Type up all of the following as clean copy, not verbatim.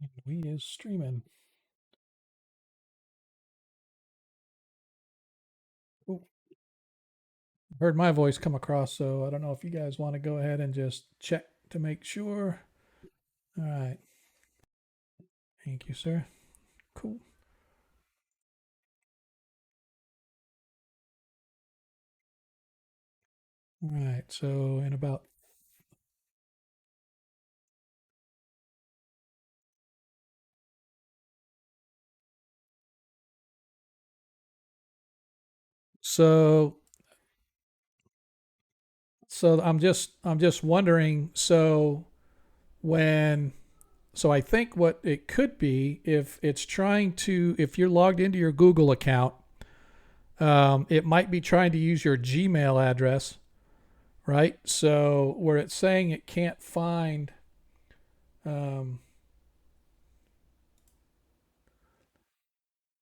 And we is streaming. Ooh, heard my voice come across, so I don't know if you guys want to go ahead and just check to make sure. All right. Thank you, sir. Cool. All right. So in about so I'm just wondering, when so I think what it could be, if it's trying to, if you're logged into your Google account, it might be trying to use your Gmail address, right? So where it's saying it can't find, um,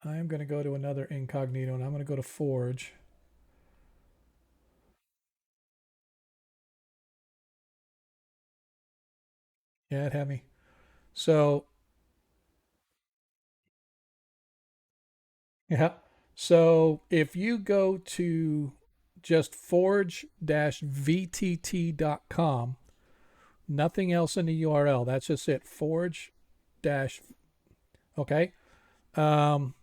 I am going to go to another incognito and I'm going to go to Forge. Yeah, it had me. So, yeah. So if you go to just forge-vtt.com, nothing else in the URL, that's just it. Forge dash, okay. Um,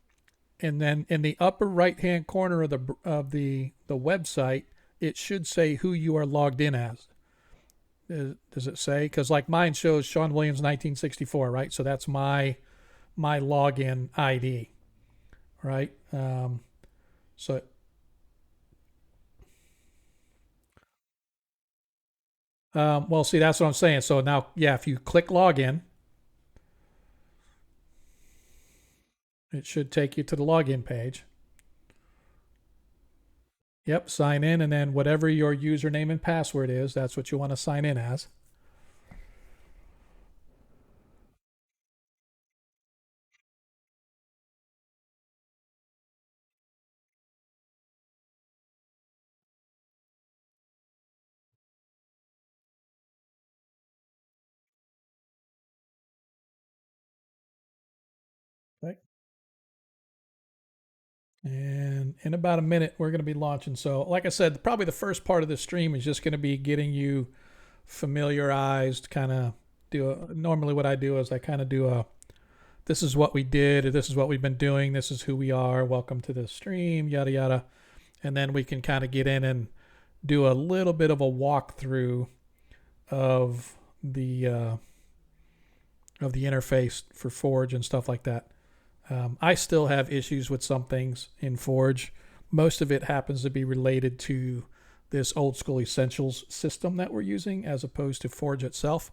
and then in the upper right hand corner of the website, it should say who you are logged in as. Does it say? Because like mine shows Sean Williams 1964, right? So that's my login ID, right? So well, see, that's what I'm saying. So now, yeah, if you click login, it should take you to the login page. Yep, sign in, and then whatever your username and password is, that's what you want to sign in as. Okay. And in about a minute, we're going to be launching. So, like I said, probably the first part of the stream is just going to be getting you familiarized. Kind of normally what I do is I kind of do a, this is what we did, or this is what we've been doing, this is who we are, welcome to the stream, yada yada, and then we can kind of get in and do a little bit of a walkthrough of the interface for Forge and stuff like that. I still have issues with some things in Forge. Most of it happens to be related to this old school Essentials system that we're using as opposed to Forge itself.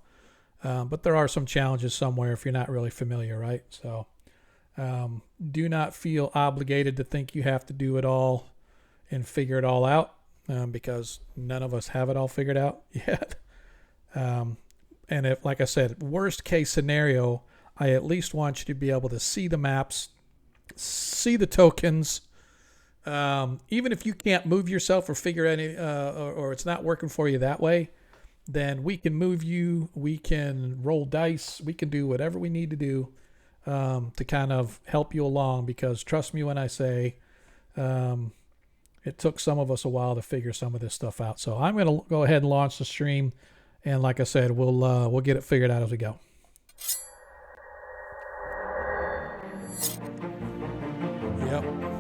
But there are some challenges somewhere if you're not really familiar, right? So do not feel obligated to think you have to do it all and figure it all out, because none of us have it all figured out yet. Um, and if, like I said, worst case scenario, I at least want you to be able to see the maps, see the tokens. Even if you can't move yourself or figure any, or it's not working for you that way, then we can move you. We can roll dice. We can do whatever we need to do, to kind of help you along. Because trust me when I say, um, it took some of us a while to figure some of this stuff out. So I'm going to go ahead and launch the stream, and like I said, we'll get it figured out as we go. Yep. Mm-hmm.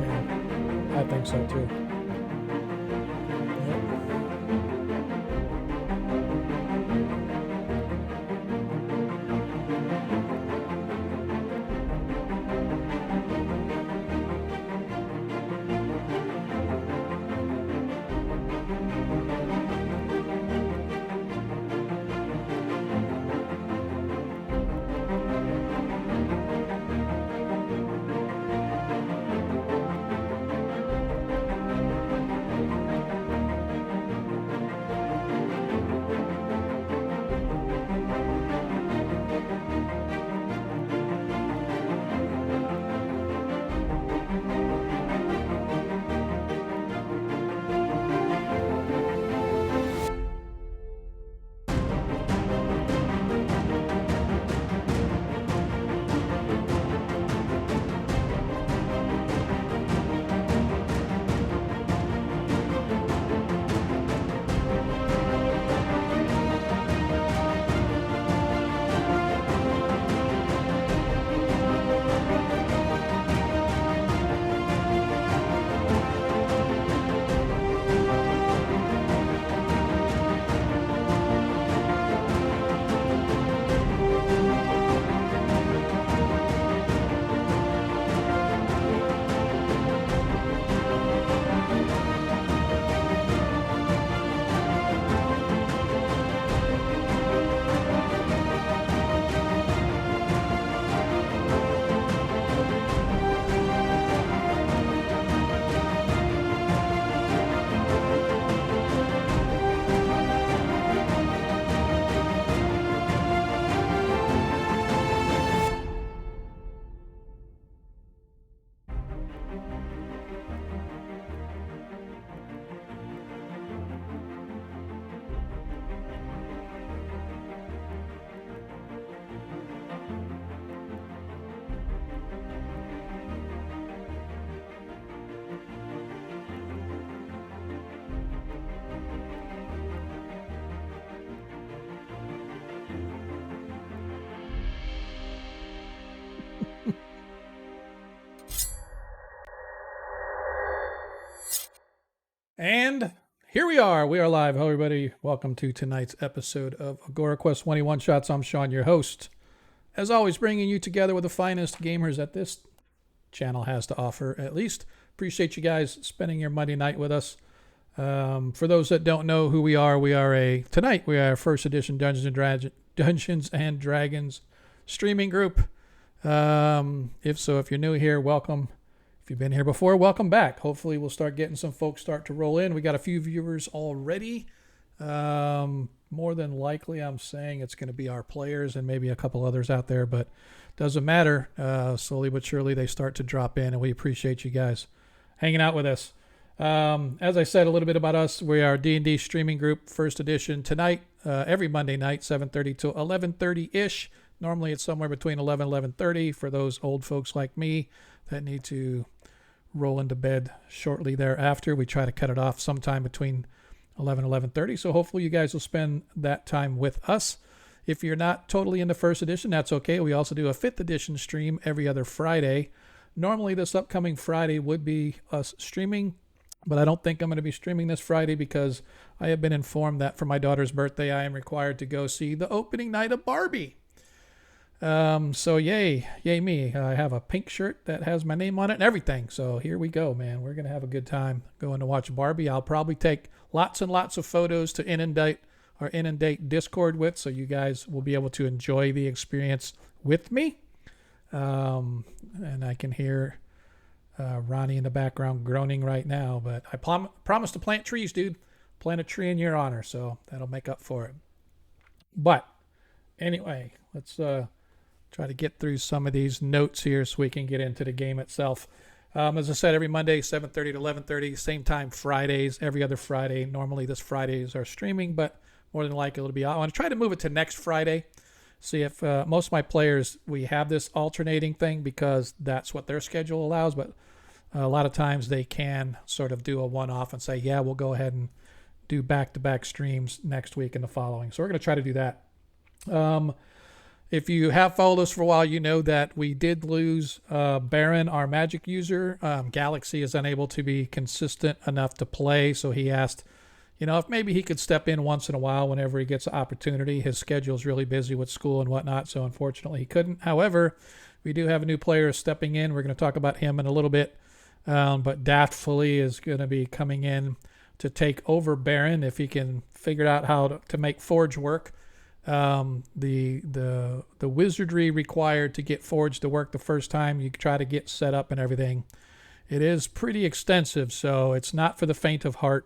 Yeah, I think so too. Yep. And here we are. We are live. Hello, everybody. Welcome to tonight's episode of Agora Quest 21 Shots. I'm Sean, your host. As always, bringing you together with the finest gamers that this channel has to offer, at least. Appreciate you guys spending your Monday night with us. For those that don't know who we are tonight we are a first edition Dungeons and Dragons streaming group. If you're new here, welcome. If you've been here before, welcome back. Hopefully we'll start getting some folks start to roll in. We got a few viewers already. More than likely, I'm saying it's going to be our players and maybe a couple others out there, but doesn't matter. Slowly but surely they start to drop in, and we appreciate you guys hanging out with us. As I said, a little bit about us. We are D&D streaming group, first edition tonight, every Monday night, 7:30 to 11:30-ish. Normally it's somewhere between 11 and 11:30 for those old folks like me that need to roll into bed shortly thereafter. We try to cut it off sometime between 11 and 11:30. So hopefully you guys will spend that time with us. If you're not totally into first edition, that's okay. We also do a 5th edition stream every other Friday. Normally this upcoming Friday would be us streaming, but I don't think I'm going to be streaming this Friday because I have been informed that for my daughter's birthday, I am required to go see the opening night of Barbie. So yay me. I have a pink shirt that has my name on it and everything. So here we go, man. We're going to have a good time going to watch Barbie. I'll probably take lots and lots of photos to inundate Discord with, so you guys will be able to enjoy the experience with me. And I can hear Ronnie in the background groaning right now, but I promise to plant trees, dude. Plant a tree in your honor, so that'll make up for it. But anyway, let's try to get through some of these notes here so we can get into the game itself. As I said, every Monday, 7:30 to 11:30, same time Fridays, every other Friday. Normally this Friday is our streaming, but more than likely it'll be out. I want to try to move it to next Friday. See if most of my players, we have this alternating thing because that's what their schedule allows, but a lot of times they can sort of do a one-off and say, yeah, we'll go ahead and do back-to-back streams next week and the following. So we're going to try to do that. If you have followed us for a while, you know that we did lose Baron, our magic user. Galaxy is unable to be consistent enough to play, so he asked, if maybe he could step in once in a while whenever he gets an opportunity. His schedule is really busy with school and whatnot, so unfortunately he couldn't. However, we do have a new player stepping in. We're going to talk about him in a little bit, but Daftfully is going to be coming in to take over Baron if he can figure out how to make Forge work. The wizardry required to get Forge to work the first time you try to get set up and everything, it is pretty extensive, so it's not for the faint of heart.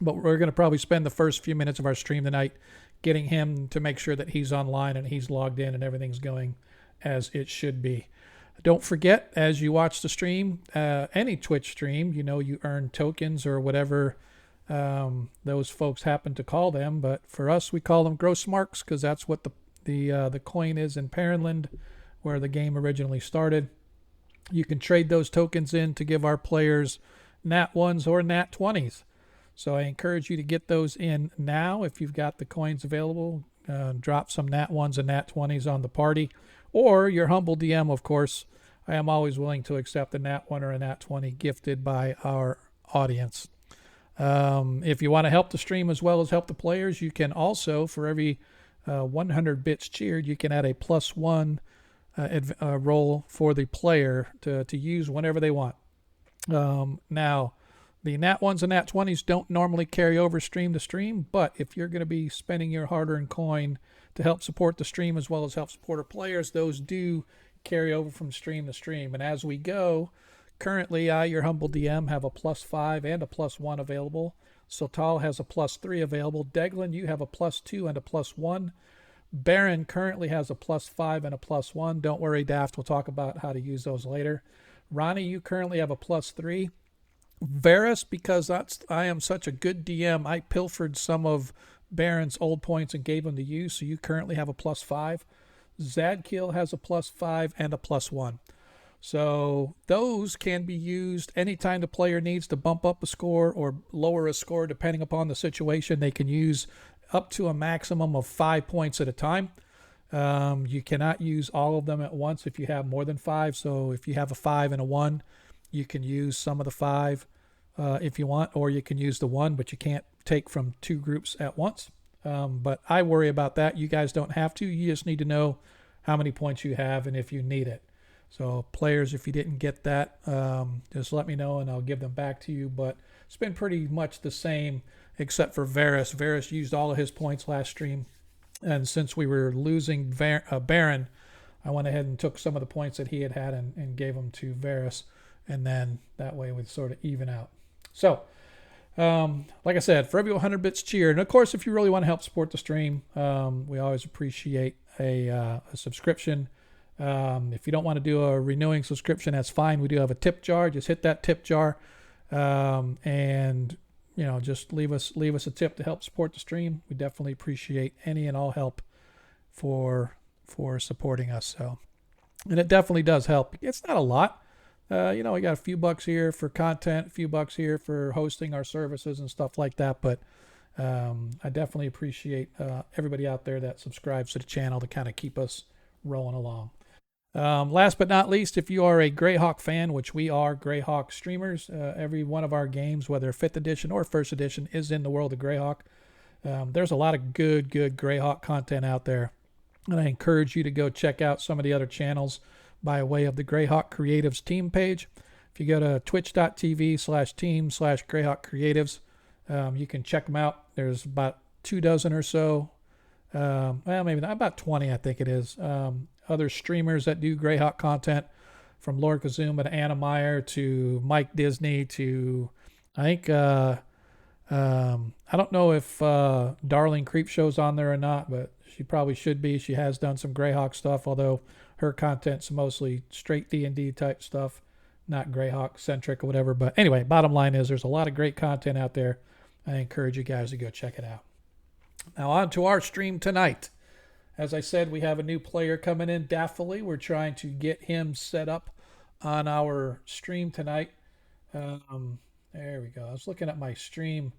But we're going to probably spend the first few minutes of our stream tonight getting him to make sure that he's online and he's logged in and everything's going as it should be. Don't forget, as you watch the stream, any Twitch stream, you earn tokens or whatever those folks happen to call them, but for us we call them gross marks because that's what the coin is in Perrinland, where the game originally started. You can trade those tokens in to give our players nat 1s or nat 20s, so I encourage you to get those in now if you've got the coins available. Drop some nat 1s and nat 20s on the party, or your humble DM, of course. I am always willing to accept a nat 1 or a nat 20 gifted by our audience. If you want to help the stream as well as help the players, you can also, for every 100 bits cheered, you can add a +1 roll for the player to use whenever they want. Now, the nat 1s and nat 20s don't normally carry over stream to stream, but if you're going to be spending your hard-earned coin to help support the stream as well as help support our players, those do carry over from stream to stream. And as we go, currently, I, your humble DM, have a +5 and a +1 available. Sotal has a +3 available. Deglin, you have a +2 and a +1. Baron currently has a +5 and a +1. Don't worry, Daft. We'll talk about how to use those later. Ronnie, you currently have a +3. Varus, because I am such a good DM, I pilfered some of Baron's old points and gave them to you, so you currently have a +5. Zadkiel has a +5 and a +1. So those can be used anytime the player needs to bump up a score or lower a score, depending upon the situation. They can use up to a maximum of 5 points at a time. You cannot use all of them at once if you have more than 5. So if you have a 5 and a 1, you can use some of the 5 if you want, or you can use the one, but you can't take from two groups at once. But I worry about that. You guys don't have to. You just need to know how many points you have and if you need it. So players, if you didn't get that, just let me know and I'll give them back to you. But it's been pretty much the same except for Varus. Varus used all of his points last stream. And since we were losing Baron, I went ahead and took some of the points that he had and gave them to Varus. And then that way we'd sort of even out. So, like I said, for every 100 bits cheer. And of course, if you really want to help support the stream, we always appreciate a subscription. If you don't want to do a renewing subscription, that's fine. We do have a tip jar. Just hit that tip jar, and just leave us a tip to help support the stream. We definitely appreciate any and all help for supporting us. So, and it definitely does help. It's not a lot. We got a few bucks here for content, a few bucks here for hosting our services and stuff like that. But I definitely appreciate everybody out there that subscribes to the channel to kind of keep us rolling along. Last but not least, if you are a Greyhawk fan, which we are Greyhawk streamers, every one of our games, whether 5th edition or 1st edition, is in the world of Greyhawk. There's a lot of good Greyhawk content out there. And I encourage you to go check out some of the other channels by way of the Greyhawk Creatives team page. If you go to twitch.tv/team/Greyhawk Creatives, you can check them out. There's about 24 or so. Maybe not, about 20, I think it is. Other streamers that do Greyhawk content, from Lord Kazuma to Anna Meyer to Mike Disney to, I think, I don't know if Darling Creepshow's on there or not, but she probably should be. She has done some Greyhawk stuff, although her content's mostly straight D&D type stuff, not Greyhawk centric or whatever. But anyway, bottom line is there's a lot of great content out there. I encourage you guys to go check it out. Now on to our stream tonight. As I said, we have a new player coming in, Daffily. We're trying to get him set up on our stream tonight. There we go. I was looking at my stream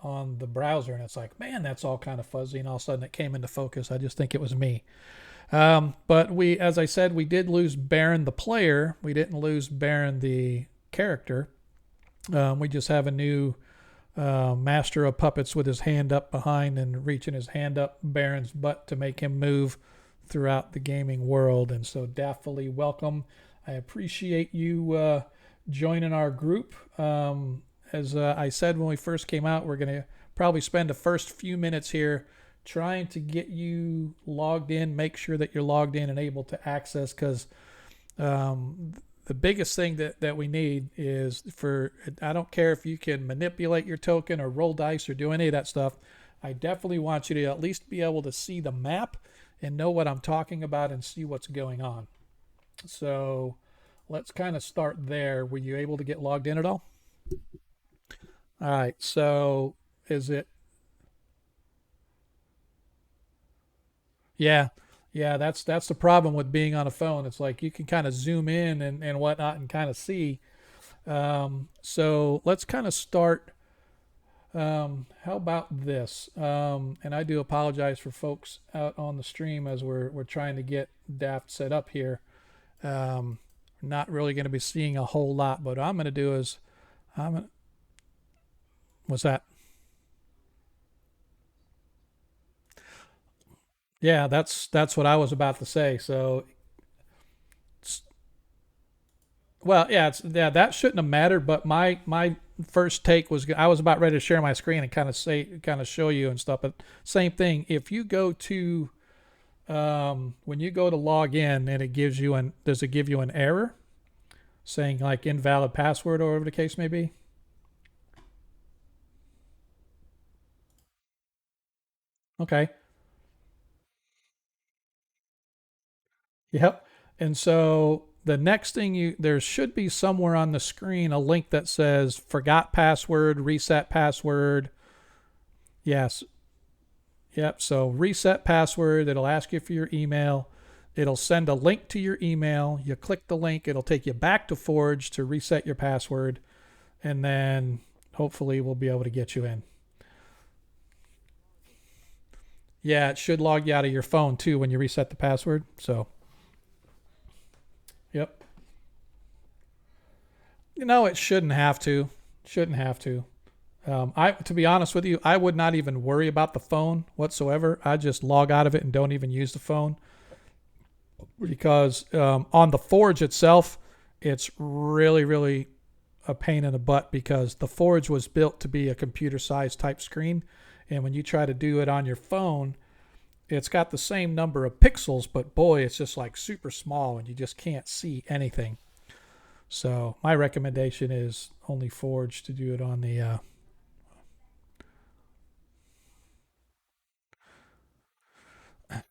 on the browser, and it's like, man, that's all kind of fuzzy, and all of a sudden it came into focus. I just think it was me. But as I said, we did lose Baron the player. We didn't lose Baron the character. We just have a new master of puppets with his hand up behind and reaching his hand up Baron's butt to make him move throughout the gaming world. And so Daffily, welcome. I appreciate you joining our group. As I said when we first came out, we're going to probably spend the first few minutes here trying to get you logged in, make sure that you're logged in and able to access, because the biggest thing that we need is I don't care if you can manipulate your token or roll dice or do any of that stuff. I definitely want you to at least be able to see the map and know what I'm talking about and see what's going on. So let's kind of start there. Were you able to get logged in at all? All right. So is it? Yeah. Yeah, that's the problem with being on a phone. It's like you can kind of zoom in and whatnot and kind of see. So let's kind of start. How about this? And I do apologize for folks out on the stream as we're trying to get Daft set up here. Not really going to be seeing a whole lot, but what I'm going to do is what's that? Yeah, that's what I was about to say. So, well, yeah, that shouldn't have mattered. But my first take was I was about ready to share my screen and kind of show you and stuff. But same thing. If you go to when you go to log in and does it give you an error saying like invalid password or whatever the case may be? Okay. Yep. And so the next thing there should be somewhere on the screen a link that says forgot password, reset password. Yes. Yep. So reset password. It'll ask you for your email. It'll send a link to your email. You click the link. It'll take you back to Forge to reset your password. And then hopefully we'll be able to get you in. Yeah, it should log you out of your phone too when you reset the password. So. Yep. It shouldn't have to. Shouldn't have to. I, to be honest with you, I would not even worry about the phone whatsoever. I just log out of it and don't even use the phone because on the Forge itself, it's really, really a pain in the butt because the Forge was built to be a computer-sized type screen, and when you try to do it on your phone, it's got the same number of pixels, but boy, it's just like super small, and you just can't see anything. So my recommendation is only Forge to do it on the. All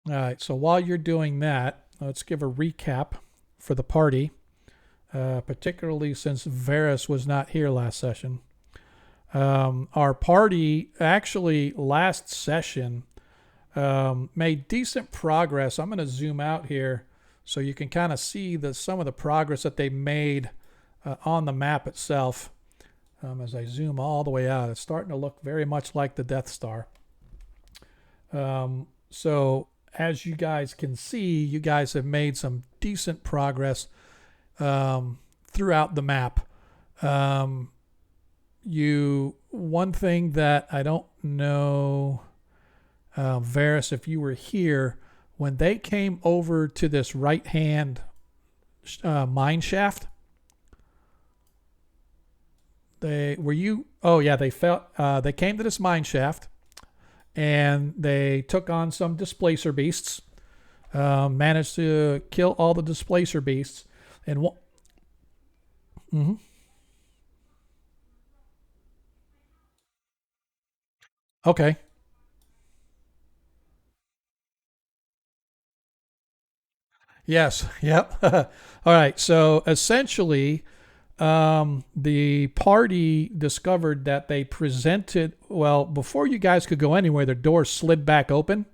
right. So while you're doing that, let's give a recap for the party, particularly since Varus was not here last session. Our party actually last session made decent progress. I'm going to zoom out here so you can kind of see some of the progress that they made on the map itself. As I zoom all the way out, it's starting to look very much like the Death Star. So as you guys can see, you guys have made some decent progress throughout the map. One thing that I don't know, Varus, if you were here when they came over to this right hand mine shaft. Oh yeah, they came to this mine shaft and they took on some displacer beasts. Managed to kill all the displacer beasts and mm-hmm. Okay. Yes. Yep. All right. So essentially, the party discovered that they presented, well, before you guys could go anywhere, the door slid back open.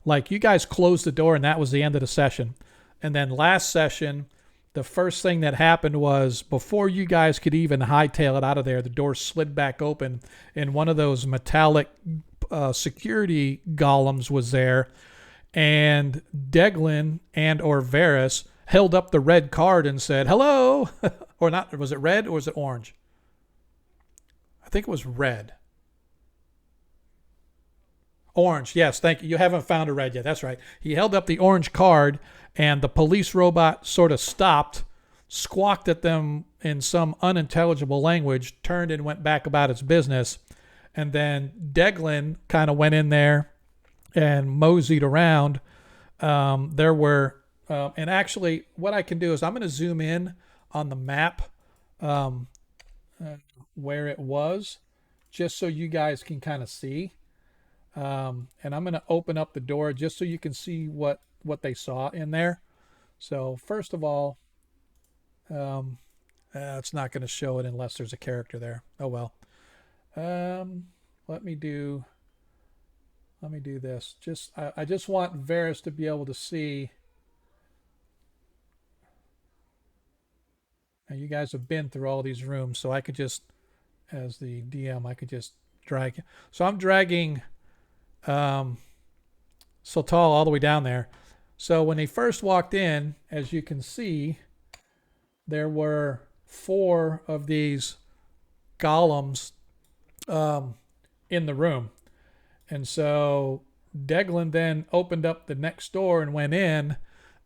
Like you guys closed the door and that was the end of the session. And then last session, the first thing that happened was before you guys could even hightail it out of there, the door slid back open and one of those metallic security golems was there. And Deglin and or Varus held up the red card and said, hello. Or not, was it red or was it orange? I think it was red. Orange, yes, thank you. You haven't found a red yet. That's right. He held up the orange card, and the police robot sort of stopped, squawked at them in some unintelligible language, turned and went back about its business. And then Deglin kind of went in there and moseyed around. There were, and actually, what I can do is I'm going to zoom in on the map um, where it was, just so you guys can kind of see. And I'm going to open up the door just so you can see what they saw in there. So first of all, it's not going to show it unless there's a character there. Oh well. Let me do this. I just want Varus to be able to see. Now you guys have been through all these rooms, so I could just, as the DM, I could just drag. So I'm dragging Sotal all the way down there. So when they first walked in, as you can see, there were 4 of these golems in the room. And so Deglin then opened up the next door and went in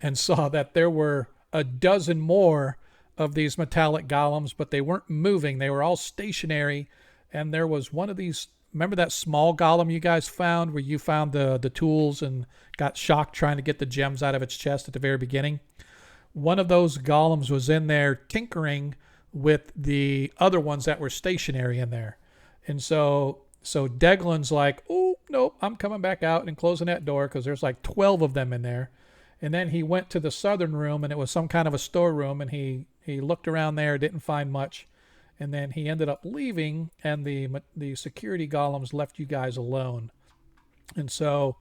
and saw that there were a dozen more of these metallic golems, but they weren't moving. They were all stationary. And there was one of these, remember that small golem you guys found where you found the tools and got shocked trying to get the gems out of its chest at the very beginning? One of those golems was in there tinkering with the other ones that were stationary in there. And so Deglin's like, oh, nope, I'm coming back out and closing that door because there's like 12 of them in there. And then he went to the southern room, and it was some kind of a storeroom, and he looked around there, didn't find much. And then he ended up leaving, and the security golems left you guys alone. And so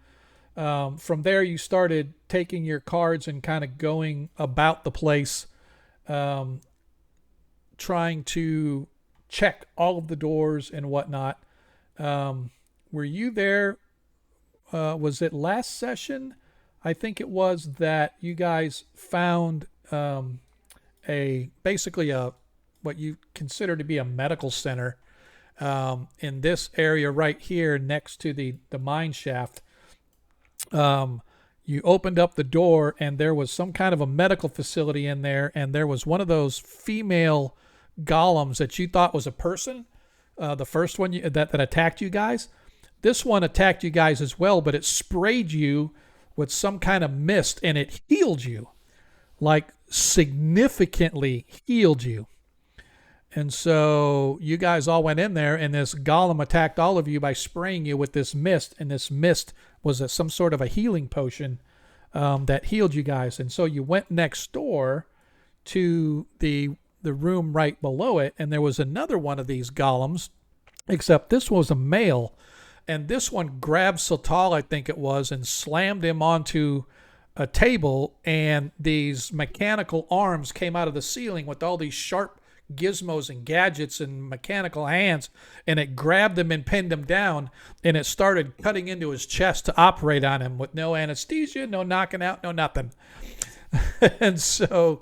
from there, you started taking your cards and kind of going about the place, trying to check all of the doors and whatnot. Were you there? Was it last session? I think it was that you guys found basically a what you consider to be a medical center in this area right here next to the mine shaft. Um, you opened up the door and there was some kind of a medical facility in there, and there was one of those female golems that you thought was a person. The first one that attacked you guys. This one attacked you guys as well, but it sprayed you with some kind of mist and it healed you, like significantly healed you. And so you guys all went in there, and this golem attacked all of you by spraying you with this mist. And this mist was some sort of a healing potion that healed you guys. And so you went next door to the room right below it, and there was another one of these golems, except this was a male. And this one grabbed Sultal, I think it was, and slammed him onto a table. And these mechanical arms came out of the ceiling with all these sharp gizmos and gadgets and mechanical hands, and it grabbed him and pinned him down, and it started cutting into his chest to operate on him with no anesthesia, no knocking out, no nothing. And so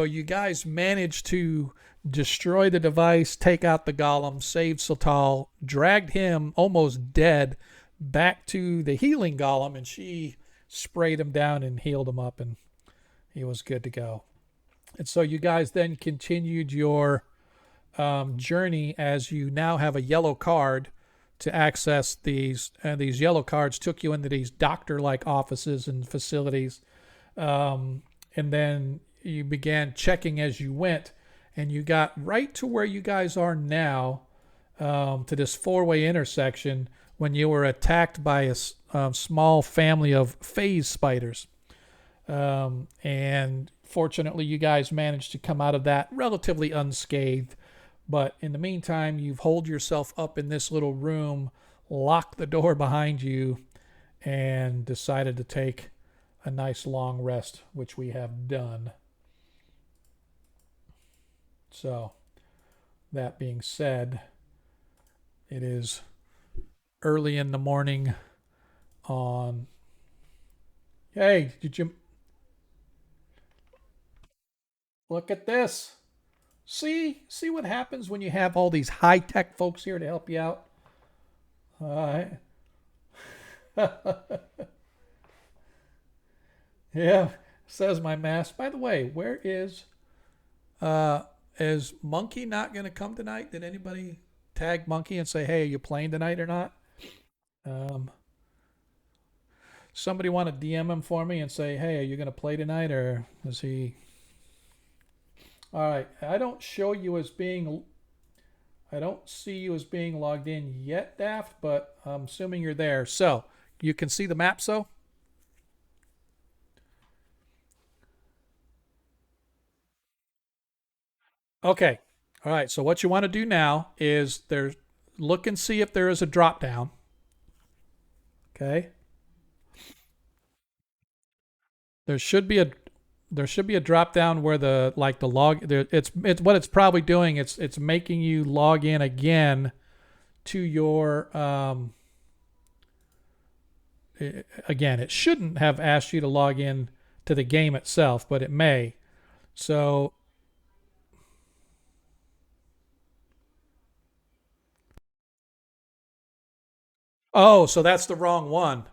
you guys managed to destroy the device, take out the golem, save Sultal, dragged him almost dead back to the healing golem, and she sprayed him down and healed him up, and he was good to go. And so you guys then continued your journey, as you now have a yellow card to access these. And these yellow cards took you into these doctor-like offices and facilities. And then you began checking as you went, and you got right to where you guys are now, to this four-way intersection, when you were attacked by a small family of phase spiders. And fortunately, you guys managed to come out of that relatively unscathed. But in the meantime, you've holed yourself up in this little room, locked the door behind you, and decided to take a nice long rest, which we have done. So, that being said, it is early in the morning on... Hey, did you... Look at this. See what happens when you have all these high-tech folks here to help you out? All right. Yeah, says my mask. By the way, where is Monkey not going to come tonight? Did anybody tag Monkey and say, hey, are you playing tonight or not? Um, Somebody want to DM him for me and say, hey, are you going to play tonight, or is he... All right, I don't see you as being logged in yet, Daft, but I'm assuming you're there. So you can see the map, so? Okay. All right, so what you want to do now is look and see if there is a drop down. Okay. There should be a drop down where the log there, it's what it's probably doing, it's making you log in again to your again, it shouldn't have asked you to log in to the game itself, but it may. So, oh, so that's the wrong one.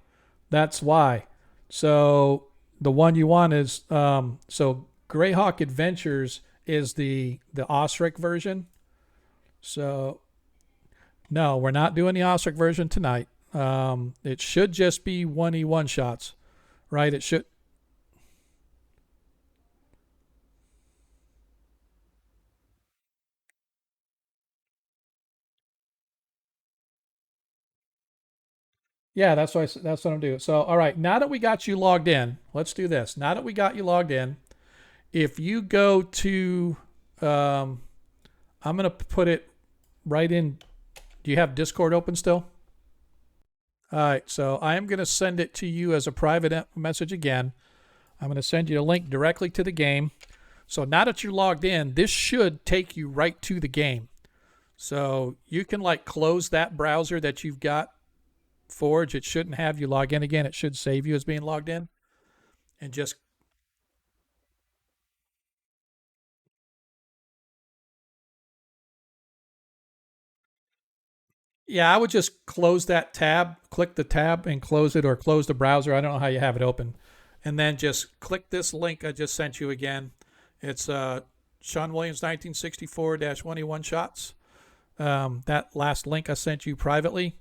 That's why. So the one you want is so Greyhawk Adventures is the Osric version. So no, we're not doing the Osric version tonight. It should just be 1E1 shots, right? It should. Yeah, that's what I'm doing. So, all right, now that we got you logged in, let's do this. Now that we got you logged in, if you go to, um, I'm gonna put it right in. Do you have Discord open still? All right, so I am gonna send it to you as a private message again. I'm gonna send you a link directly to the game. So now that you're logged in, this should take you right to the game. So you can like close that browser that you've got, Forge. It shouldn't have you log in again. It should save you as being logged in, and just Yeah, I would just close that tab, click the tab and close it, or close the browser. I don't know how you have it open. And then just click this link I just sent you again. It's Sean Williams 1964 21 shots. That last link I sent you privately.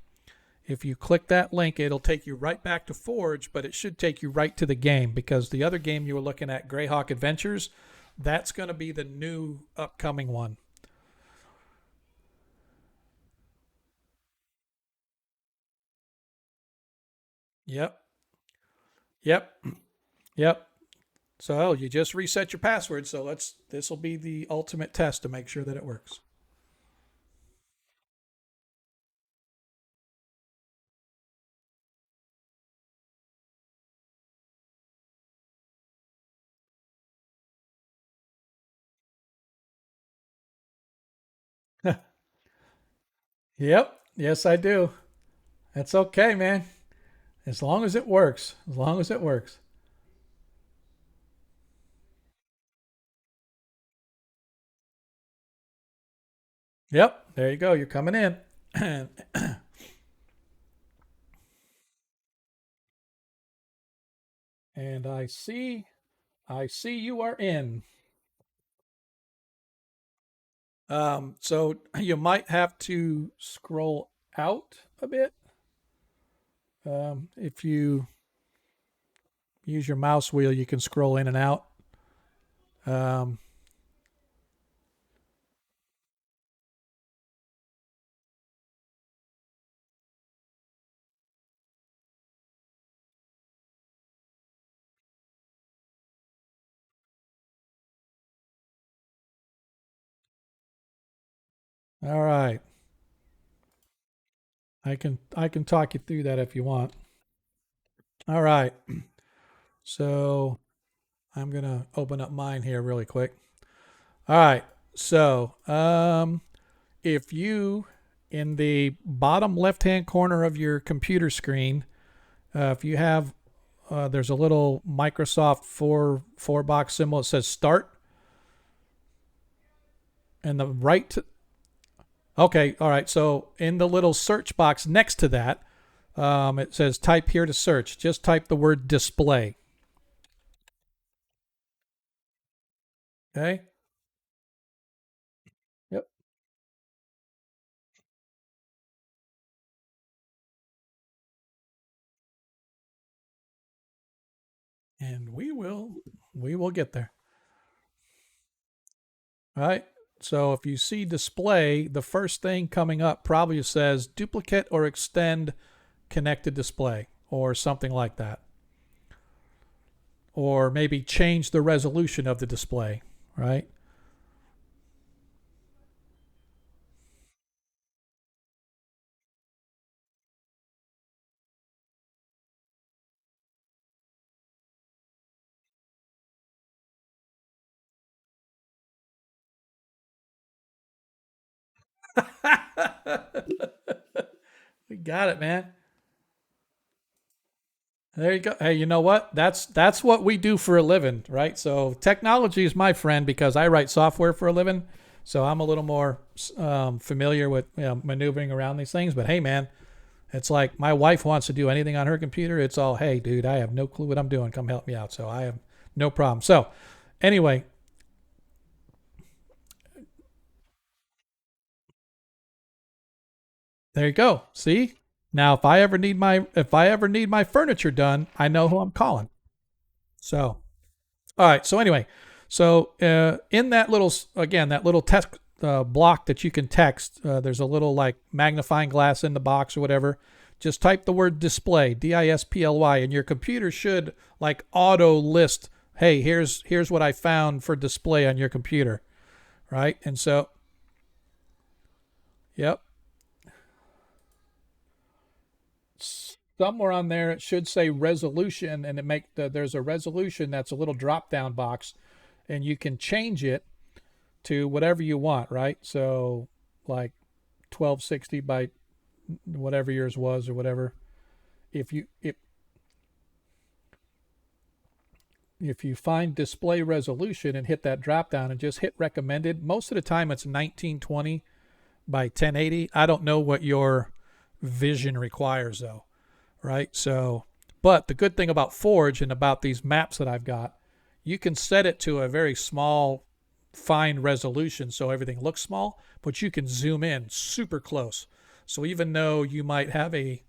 If you click that link, it'll take you right back to Forge, but it should take you right to the game, because the other game you were looking at, Greyhawk Adventures, that's going to be the new upcoming one. Yep. Yep. Yep. So you just reset your password. So this will be the ultimate test to make sure that it works. Yep. Yes, I do. That's okay, man. As long as it works. As long as it works. Yep. There you go. You're coming in. And I see you are in. So you might have to scroll out a bit. If you use your mouse wheel, you can scroll in and out. Um, all right. I can talk you through that if you want. All right. So I'm gonna open up mine here really quick. All right. So if you, in the bottom left hand corner of your computer screen, if you have there's a little Microsoft four box symbol. It says start, and the right. Okay. All right. So in the little search box next to that, it says type here to search. Just type the word display. Okay. Yep. And we will get there. All right. So if you see display, the first thing coming up probably says duplicate or extend connected display or something like that. Or maybe change the resolution of the display, right? We got it, man. There you go. Hey, you know what? That's what we do for a living, right? So technology is my friend because I write software for a living. So I'm a little more familiar with maneuvering around these things. But hey, man, it's like my wife wants to do anything on her computer. It's all, hey, dude, I have no clue what I'm doing. Come help me out. So I have no problem. So anyway, there you go. See? Now if I ever need my furniture done, I know who I'm calling. So all right. So anyway, so in that little again that little text block that you can text, there's a little like magnifying glass in the box or whatever. Just type the word display, DISPLY, and your computer should like auto list. Hey, here's what I found for display on your computer, right? And so, yep, somewhere on there it should say resolution, and there's a resolution that's a little drop down box, and you can change it to whatever you want, right? So like 1260 by whatever yours was or whatever. If you find display resolution and hit that drop down and just hit recommended, most of the time it's 1920 by 1080. I don't know what your vision requires, though, right? So, but the good thing about Forge and about these maps that I've got, you can set it to a very small, fine resolution so everything looks small, but you can zoom in super close. So even though you might have a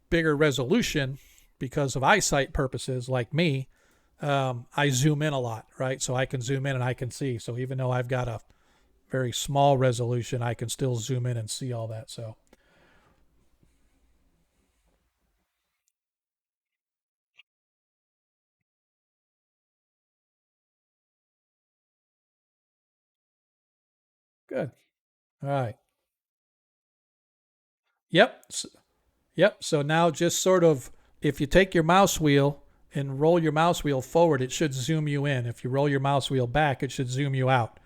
bigger resolution because of eyesight purposes, like me, I zoom in a lot, right? So I can zoom in and I can see. So even though I've got a very small resolution, I can still zoom in and see all that. So good. All right. Yep. Yep. So now just sort of, if you take your mouse wheel and roll your mouse wheel forward, it should zoom you in. If you roll your mouse wheel back, it should zoom you out.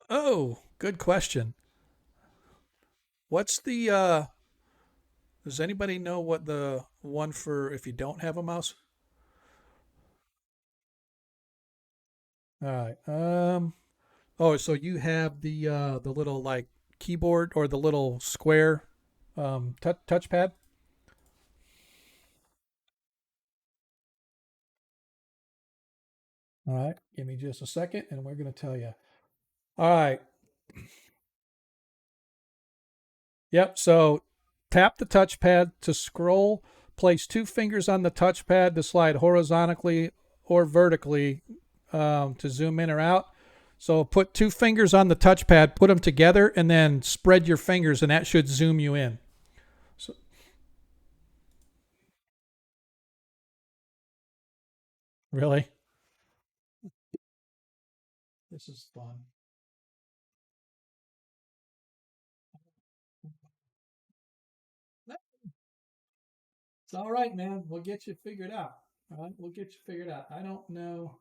Oh, good question. What's the does anybody know what the one for if you don't have a mouse? All right. Oh, so you have the little like keyboard or the little square touchpad? All right. Give me just a second and we're going to tell you. All right. Yep. So tap the touchpad to scroll. Place two fingers on the touchpad to slide horizontally or vertically to zoom in or out. So put two fingers on the touchpad, put them together, and then spread your fingers, and that should zoom you in. So, really? This is fun. It's all right, man. We'll get you figured out. All right, we'll get you figured out. I don't know.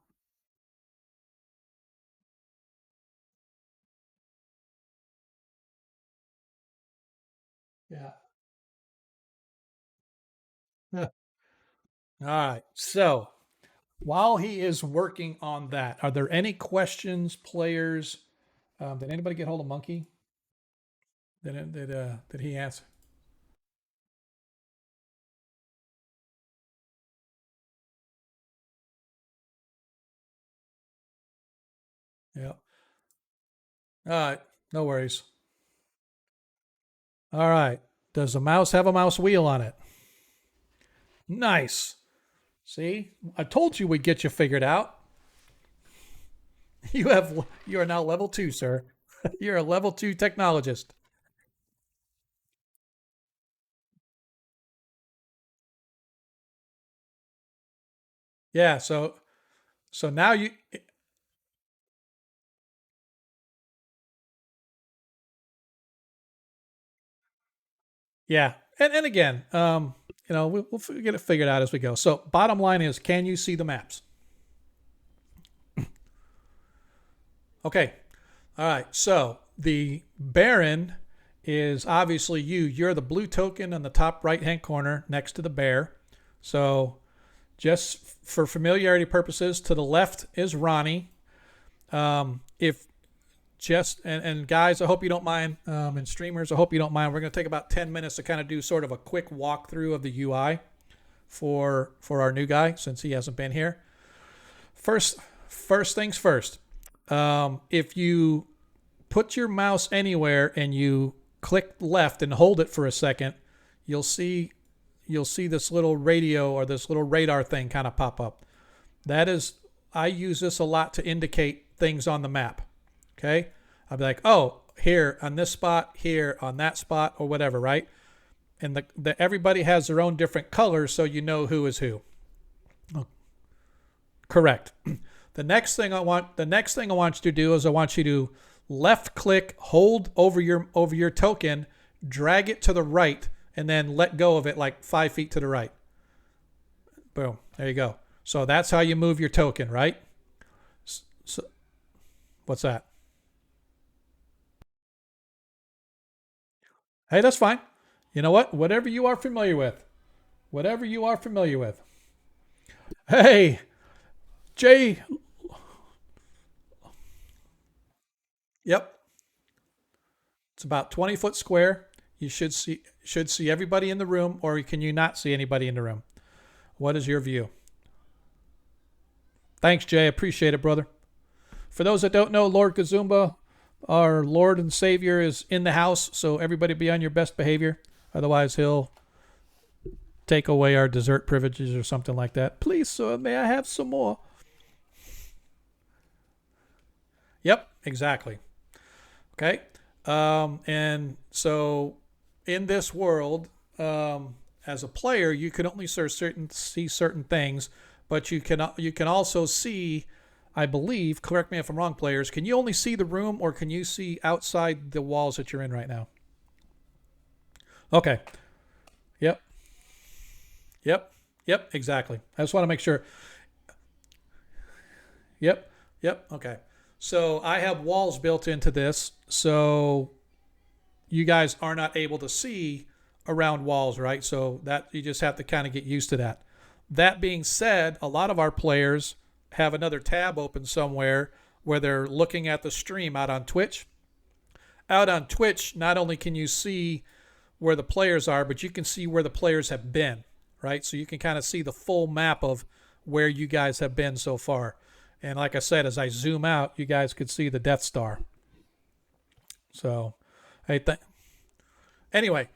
Yeah. All right. So while he is working on that, are there any questions, players? Did anybody get hold of Monkey? Did he answer? Yeah. All right. No worries. All right. Does the mouse have a mouse wheel on it? Nice. See, I told you we'd get you figured out. You are now level two, sir. You're a level two technologist. Yeah. So now you, yeah. And again, we'll get it figured out as we go. So bottom line is, can you see the maps? Okay. All right. So the Baron is obviously you. You're the blue token on the top right hand corner next to the bear. So just for familiarity purposes, to the left is Ronnie. If just and guys, I hope you don't mind, and streamers, I hope you don't mind. We're going to take about 10 minutes to kind of do sort of a quick walkthrough of the UI for our new guy since he hasn't been here. First, first things first. If you put your mouse anywhere and you click left and hold it for a second, you'll see you'll see this little radio or this little radar thing kind of pop up. That is, I use this a lot to indicate things on the map. Okay, I'll be like, oh, here on this spot, here on that spot, or whatever, right? And the everybody has their own different colors, so you know who is who. Oh, correct. The next thing I want you to do is I want you to left click, hold over your token, drag it to the right, and then let go of it like 5 feet to the right. Boom. There you go. So that's how you move your token, right? So, what's that? Hey, that's fine. You know what? Whatever you are familiar with. Whatever you are familiar with. Hey, Jay. Yep. It's about 20-foot square. You should see everybody in the room, or can you not see anybody in the room? What is your view? Thanks, Jay. Appreciate it, brother. For those that don't know, Lord Kazumba, our Lord and Savior, is in the house, so everybody be on your best behavior. Otherwise, he'll take away our dessert privileges or something like that. Please, sir, may I have some more? Yep, exactly. Okay. And so in this world, as a player, you can only see certain things, but you can also see, I believe. Correct me if I'm wrong, players. Can you only see the room, or can you see outside the walls that you're in right now? Okay. Yep. Yep. Yep. Exactly. I just want to make sure. Yep. Yep. Okay. So I have walls built into this, so you guys are not able to see around walls, right? So that you just have to kind of get used to that. That being said, a lot of our players have another tab open somewhere where they're looking at the stream out on Twitch. Out on Twitch, not only can you see where the players are, but you can see where the players have been, right? So you can kind of see the full map of where you guys have been so far. And like I said, as I zoom out, you guys could see the Death Star. So, hey, anyway,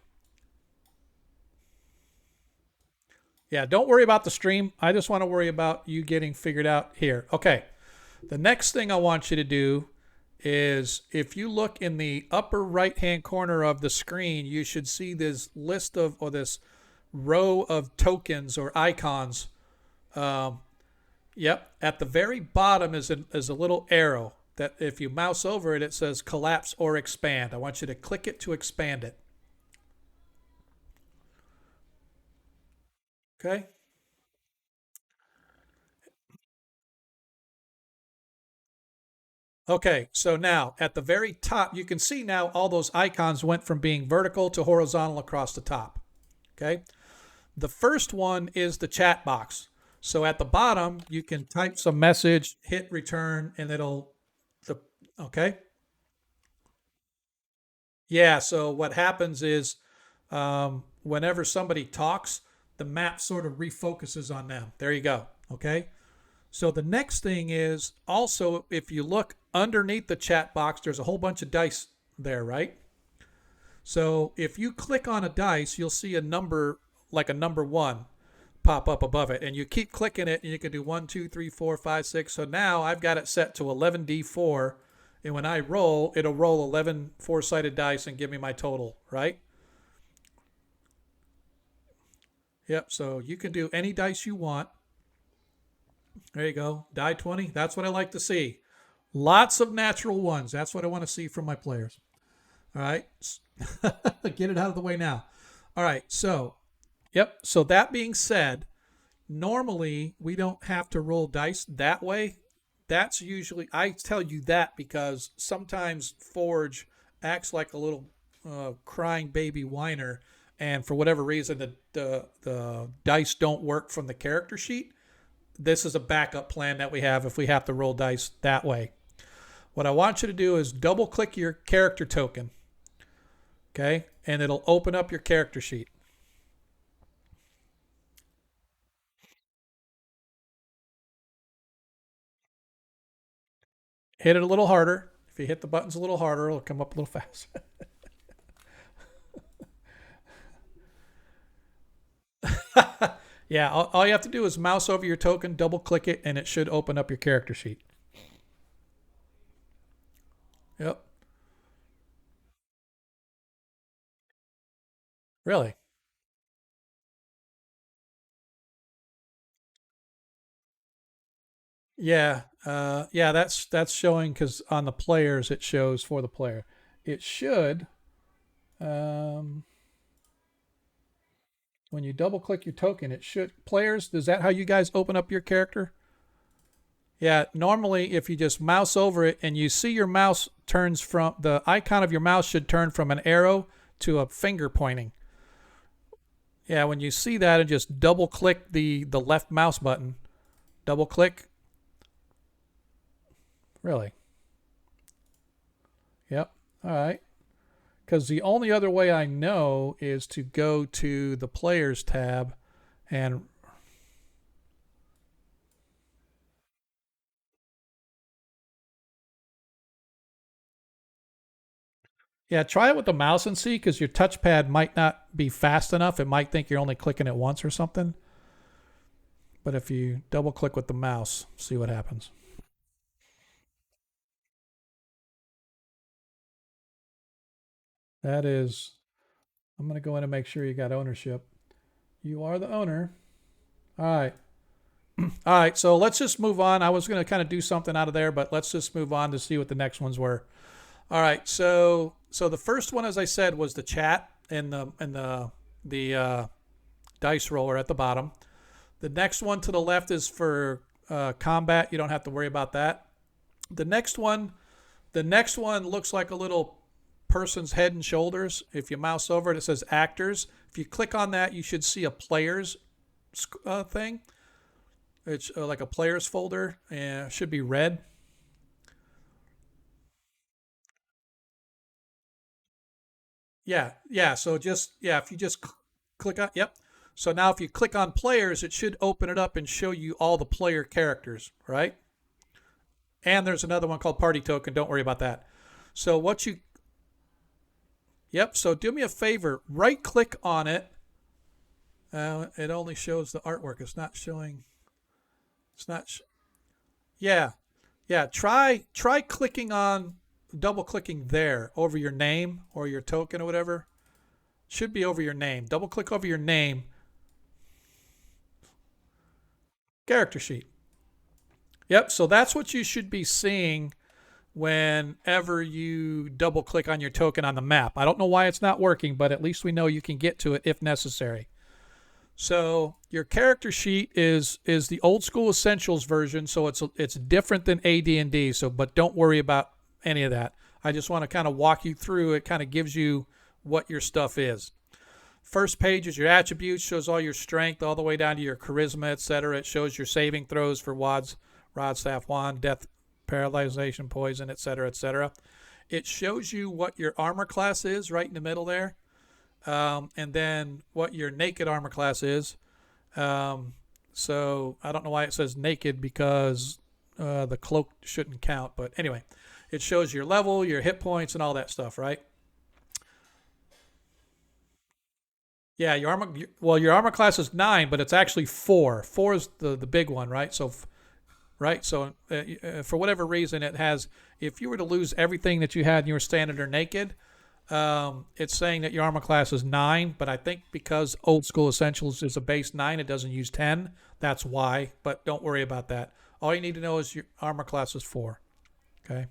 yeah, don't worry about the stream. I just want to worry about you getting figured out here. Okay. The next thing I want you to do is, if you look in the upper right hand corner of the screen, you should see this list of, or this row of tokens or icons. Um, yep. At the very bottom is a little arrow that if you mouse over it, it says collapse or expand. I want you to click it to expand it. Okay. Okay, so now at the very top, you can see now all those icons went from being vertical to horizontal across the top. Okay, the first one is the chat box. So at the bottom, you can type some message, hit return, and the okay. Yeah, so what happens is, whenever somebody talks, the map sort of refocuses on them. There you go. Okay. So the next thing is also, if you look underneath the chat box, there's a whole bunch of dice there, right? So if you click on a dice, you'll see a number, like a number one, pop up above it. And you keep clicking it, and you can do 1, 2, 3, 4, 5, 6. So now I've got it set to 11d4. And when I roll, it'll roll 11 four-sided dice and give me my total, right? Yep. So you can do any dice you want. There you go. Die 20. That's what I like to see. Lots of natural ones. That's what I want to see from my players. All right. Get it out of the way now. All right. So, yep. So that being said, normally we don't have to roll dice that way. That's usually, I tell you that because sometimes Forge acts like a little crying baby whiner, and for whatever reason, the dice don't work from the character sheet. This is a backup plan that we have if we have to roll dice that way. What I want you to do is double click your character token, okay, and it'll open up your character sheet. Hit it a little harder. If you hit the buttons a little harder, it'll come up a little faster. Yeah, all you have to do is mouse over your token, double click it, and it should open up your character sheet. Yep. Really? Yeah. Yeah, that's showing because on the players it shows for the player. It should, um, when you double click your token, it should, players. Is that how you guys open up your character? Yeah, normally if you just mouse over it and you see your mouse turns from, the icon of your mouse should turn from an arrow to a finger pointing. Yeah, when you see that, and just double click the left mouse button. Double click. Really? Yep. All right. Because the only other way I know is to go to the Players tab and yeah, try it with the mouse and see because your touchpad might not be fast enough. It might think you're only clicking it once or something. But if you double click with the mouse, see what happens. That is, I'm going to go in and make sure you got ownership. You are the owner. All right. All right. So let's just move on. I was going to kind of do something out of there, but let's just move on to see what the next ones were. All right. So the first one, as I said, was the chat and the dice roller at the bottom. The next one to the left is for combat. You don't have to worry about that. The next one, the next one looks like a little person's head and shoulders. If you mouse over it, it says actors. If you click on that, you should see a players thing. It's like a players folder, and it should be red. Yeah, yeah. So just yeah, if you just click on yep. So now if you click on players, it should open it up and show you all the player characters, right? And there's another one called party token. Don't worry about that. So what you yep. So do me a favor, right click on it. It only shows the artwork. It's not showing. It's not. Yeah, yeah. Try clicking on double clicking there over your name or your token or whatever. Should be over your name. Double click over your name. Character sheet. Yep. So that's what you should be seeing whenever you double click on your token on the map. I don't know why it's not working, but at least we know you can get to it if necessary. So your character sheet is the old school essentials version, so it's different than AD&D. So, but don't worry about any of that. I just want to kind of walk you through. It kind of gives you what your stuff is. First page is your attributes, shows all your strength all the way down to your charisma, etc. It shows your saving throws for wads, rod, staff, wand, death, paralyzation, poison, etc., etc. It shows you what your armor class is right in the middle there, and then what your naked armor class is. So I don't know why it says naked because the cloak shouldn't count, but anyway, it shows your level, your hit points, and all that stuff, right? Yeah, your armor. Well, your armor class is 9, but it's actually 4. 4 is the big one, right? So, right. So, for whatever reason, it has. If you were to lose everything that you had and you were standard or naked, it's saying that your armor class is 9. But I think because Old School Essentials is a base 9, it doesn't use 10. That's why. But don't worry about that. All you need to know is your armor class is 4. Okay.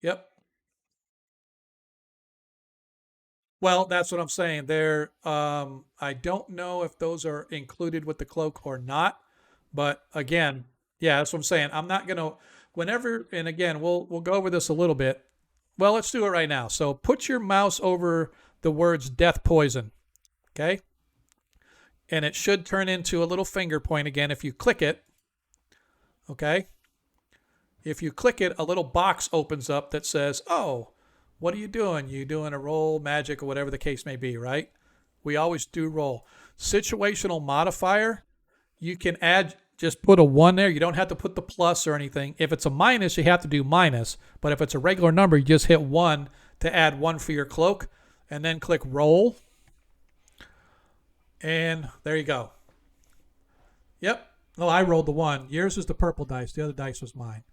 Yep. Well, that's what I'm saying. There, I don't know if those are included with the cloak or not, but again, yeah, that's what I'm saying. I'm not gonna. Whenever, and again, we'll go over this a little bit. Well, let's do it right now. So put your mouse over the words death poison, okay, and it should turn into a little finger point again if you click it, okay. If you click it, a little box opens up that says, "Oh, what are you doing? You doing a roll, magic, or whatever the case may be, right?" We always do roll. Situational modifier, you can add, just put a 1 there. You don't have to put the plus or anything. If it's a minus, you have to do minus. But if it's a regular number, you just hit 1 to add 1 for your cloak, and then click roll. And there you go. Yep. Oh, I rolled the 1. Yours was the purple dice. The other dice was mine.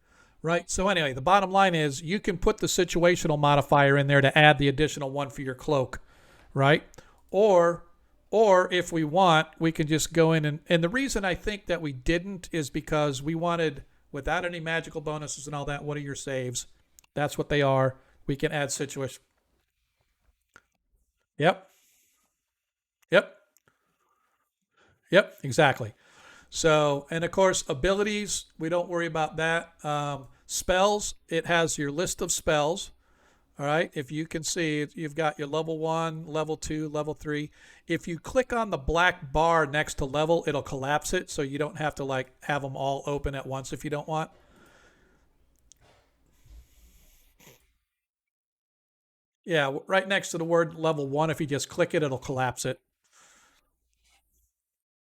Right. So anyway, the bottom line is you can put the situational modifier in there to add the additional 1 for your cloak, right? Or or if we want, we can just go in and the reason I think that we didn't is because we wanted without any magical bonuses and all that, what are your saves? That's what they are. We can add situation. Yep. Yep. Yep, exactly. So, and of course, abilities, we don't worry about that. Spells, it has your list of spells. All right. If you can see, you've got your level 1, level 2, level 3. If you click on the black bar next to level, it'll collapse it so you don't have to like have them all open at once if you don't want. Yeah, right next to the word level 1. If you just click it, it'll collapse it.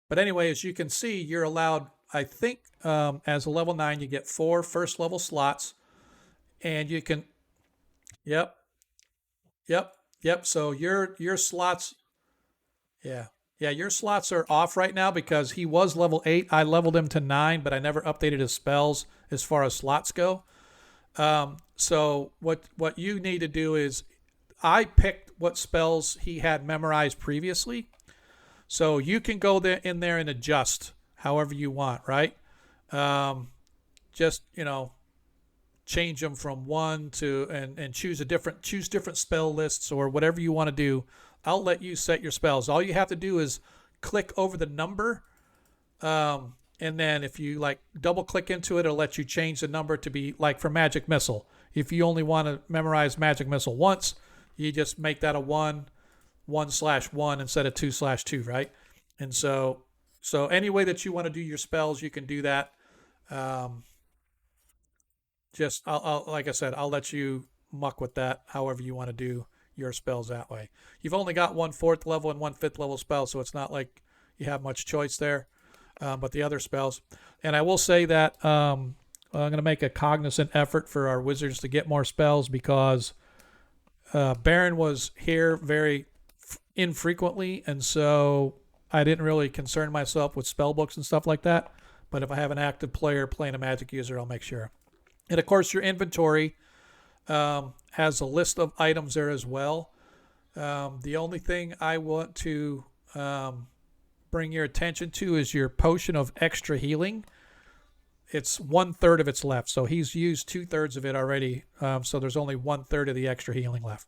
But anyway, as you can see, you're allowed, I think, as a level 9, you get 4 first level slots. And you can, yep, yep, yep. So your slots, yeah. Yeah, your slots are off right now because he was level 8. I leveled him to 9, but I never updated his spells as far as slots go. So what you need to do is I picked what spells he had memorized previously. So you can go there in there and adjust however you want, right? Um, just change them from one to and choose different spell lists or whatever you want to do. I'll let you set your spells. All you have to do is click over the number, and then if you like double click into it, it'll let you change the number to be like for magic missile. If you only want to memorize magic missile once, you just make that a 1/1 instead of 2/2, right? And so any way that you want to do your spells, you can do that. Um, just like I said, I'll let you muck with that however you want to do your spells that way. You've only got one fourth level and one fifth level spell, so it's not like you have much choice there. But the other spells, and I will say that I'm going to make a cognizant effort for our wizards to get more spells because Baron was here very infrequently, and so I didn't really concern myself with spell books and stuff like that. But if I have an active player playing a magic user, I'll make sure. And of course, your inventory has a list of items there as well. The only thing I want to bring your attention to is your potion of extra healing. It's 1/3 of it's left, so he's used 2/3 of it already. So there's only 1/3 of the extra healing left.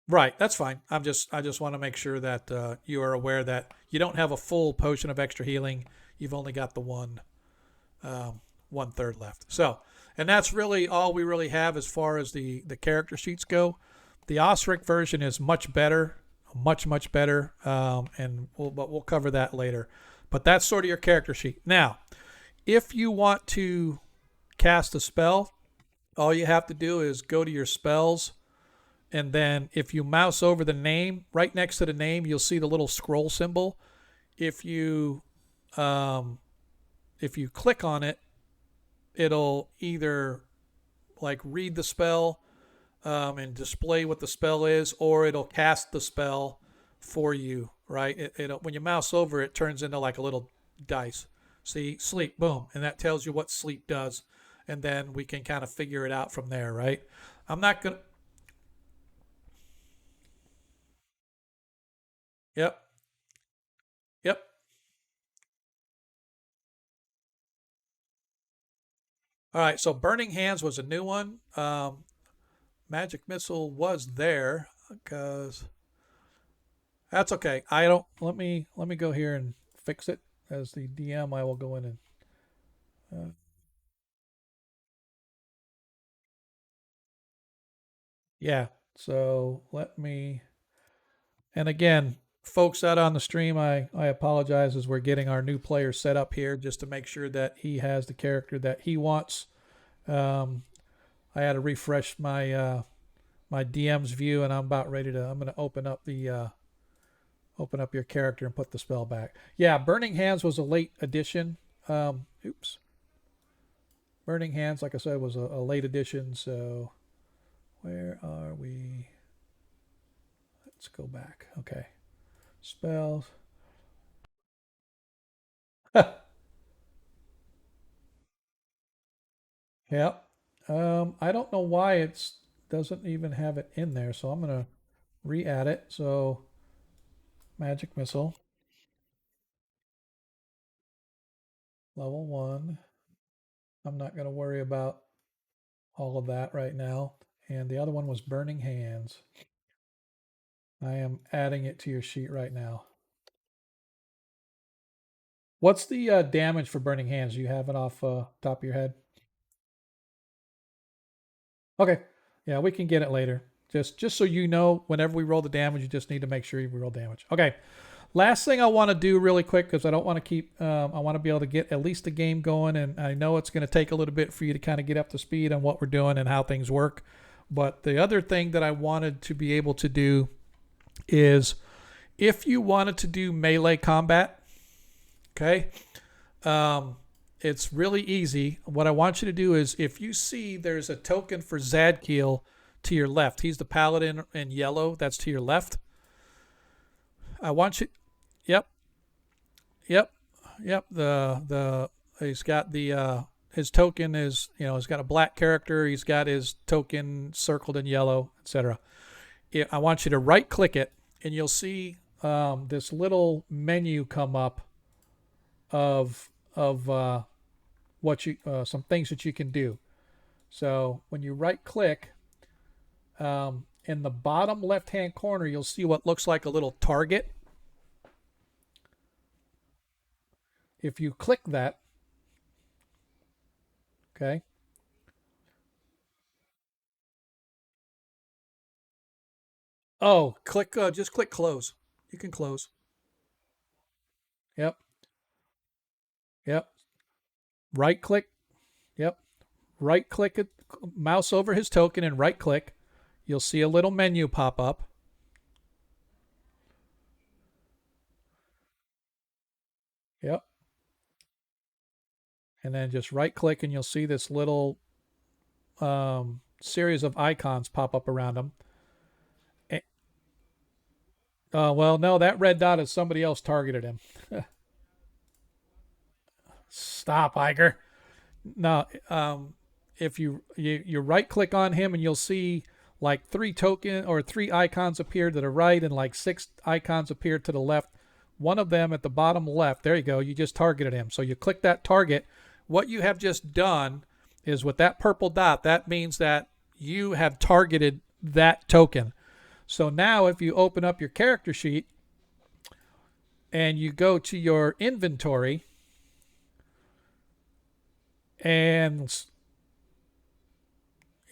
Right, that's fine. I just want to make sure that you are aware that you don't have a full potion of extra healing. You've only got the 1/3 left. So, and that's really all we really have as far as the character sheets go. The Osric version is much better, much better, but we'll cover that later. But that's sort of your character sheet. Now, if you want to cast a spell, all you have to do is go to your spells, and then if you mouse over the name, right next to the name, you'll see the little scroll symbol. If you if you click on it, it'll either like read the spell and display what the spell is, or it'll cast the spell for you. Right? When you mouse over it, turns into like a little dice. See, sleep, boom, and that tells you what sleep does, and then we can kind of figure it out from there. Right? I'm not gonna. Yep. Yep. All right. So burning hands was a new one. Magic missile was there because that's okay. I don't. Let me go here and fix it. As the DM, I will go in and uh, yeah. So let me. And again, folks out on the stream, I apologize as we're getting our new player set up here just to make sure that he has the character that he wants. Um, I had to refresh my DM's view, and I'm about ready to. I'm going to open up your character and put the spell back. Yeah, Burning Hands was a late addition. Oops. Burning Hands, like I said, was a late addition. So where are we? Let's go back. Okay. Spells. Yep. I don't know why it's doesn't even have it in there, so I'm gonna re-add it. So magic missile, level 1. I'm not gonna worry about all of that right now. And the other one was burning hands. I am adding it to your sheet right now. What's the damage for burning hands? Do you have it off top of your head? Okay. Yeah, we can get it later. Just so you know, whenever we roll the damage, you just need to make sure you roll damage. Okay. Last thing I want to do really quick because I don't want to keep. I want to be able to get at least the game going, and I know it's going to take a little bit for you to kind of get up to speed on what we're doing and how things work. But the other thing that I wanted to be able to do is if you wanted to do melee combat, okay, it's really easy. What I want you to do is if you see there's a token for Zadkiel to your left, he's the paladin in yellow, that's to your left. I want you, yep, yep, yep. The he's got the his token is, he's got a black character. He's got his token circled in yellow, etc. I want you to right click it, and you'll see this little menu come up of what you some things that you can do. So when you right click, in the bottom left hand corner, you'll see what looks like a little target. If you click that, okay. Oh, click. Just click close. You can close. Yep. Yep. Right click. Yep. Right click it. Mouse over his token and right click. You'll see a little menu pop up. Yep. And then just right click and you'll see this little series of icons pop up around him. Well, no, that red dot is somebody else targeted him. Stop, Iger. No, if you right click on him and you'll see like three icons appear to the right and like six icons appear to the left. One of them at the bottom left, there you go, you just targeted him. So you click that target. What you have just done is with that purple dot, that means that you have targeted that token. So now if you open up your character sheet and you go to your inventory and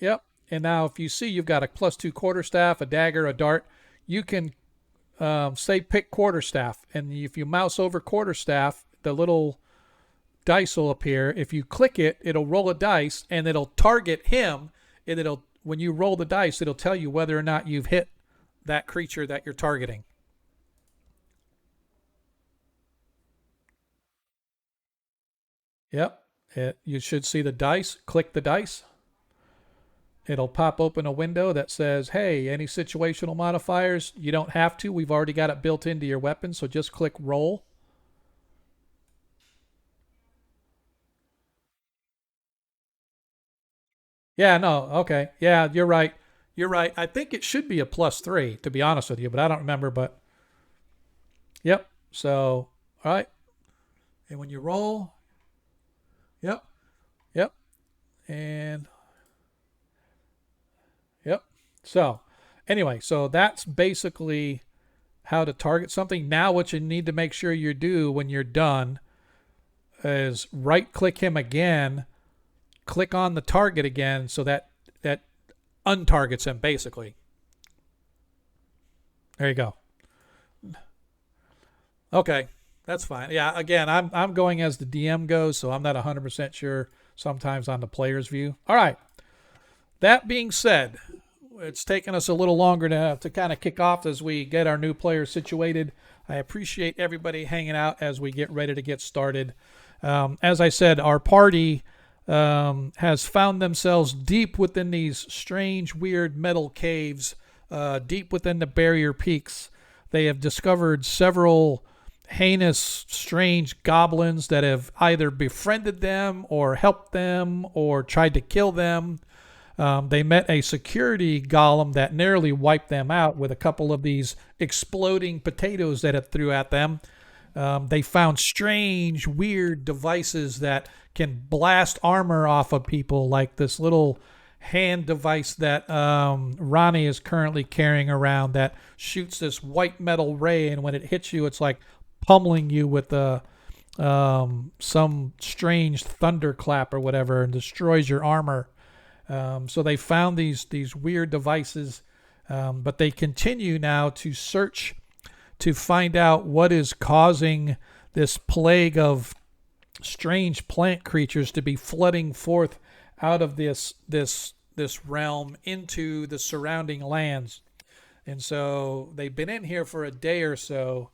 yep, and now if you see you've got a +2 quarterstaff, a dagger, a dart, you can say pick quarterstaff, and if you mouse over quarterstaff, the little dice will appear. If you click it, it'll roll a dice and it'll target him, and it'll, when you roll the dice, it'll tell you whether or not you've hit that creature that you're targeting. Yep. You should see the dice. Click the dice. It'll pop open a window that says, hey, any situational modifiers? You don't have to. We've already got it built into your weapon, so just click roll. Yeah, no, okay. Yeah, you're right. You're right. I think it should be a +3, to be honest with you, but I don't remember. But yep. So, all right. And when you roll, yep, yep, and yep. So, anyway, so that's basically how to target something. Now, what you need to make sure you do when you're done is right click him again, click on the target again, so that untargets him basically. There you go. Okay, that's fine. Yeah, again, I'm going as the DM goes, so I'm not 100% sure sometimes on the player's view. All right. That being said, it's taken us a little longer to kind of kick off as we get our new players situated. I appreciate everybody hanging out as we get ready to get started. As I said, our party has found themselves deep within these strange, weird metal caves, deep within the barrier peaks. They have discovered several heinous, strange goblins that have either befriended them or helped them or tried to kill them. They met a security golem that nearly wiped them out with a couple of these exploding potatoes that it threw at them. They found strange, weird devices that can blast armor off of people, like this little hand device that Ronnie is currently carrying around that shoots this white metal ray, and when it hits you, it's like pummeling you with some strange thunderclap or whatever, and destroys your armor. So they found these weird devices, but they continue now to search to find out what is causing this plague of strange plant creatures to be flooding forth out of this this realm into the surrounding lands. And so they've been in here for a day or so,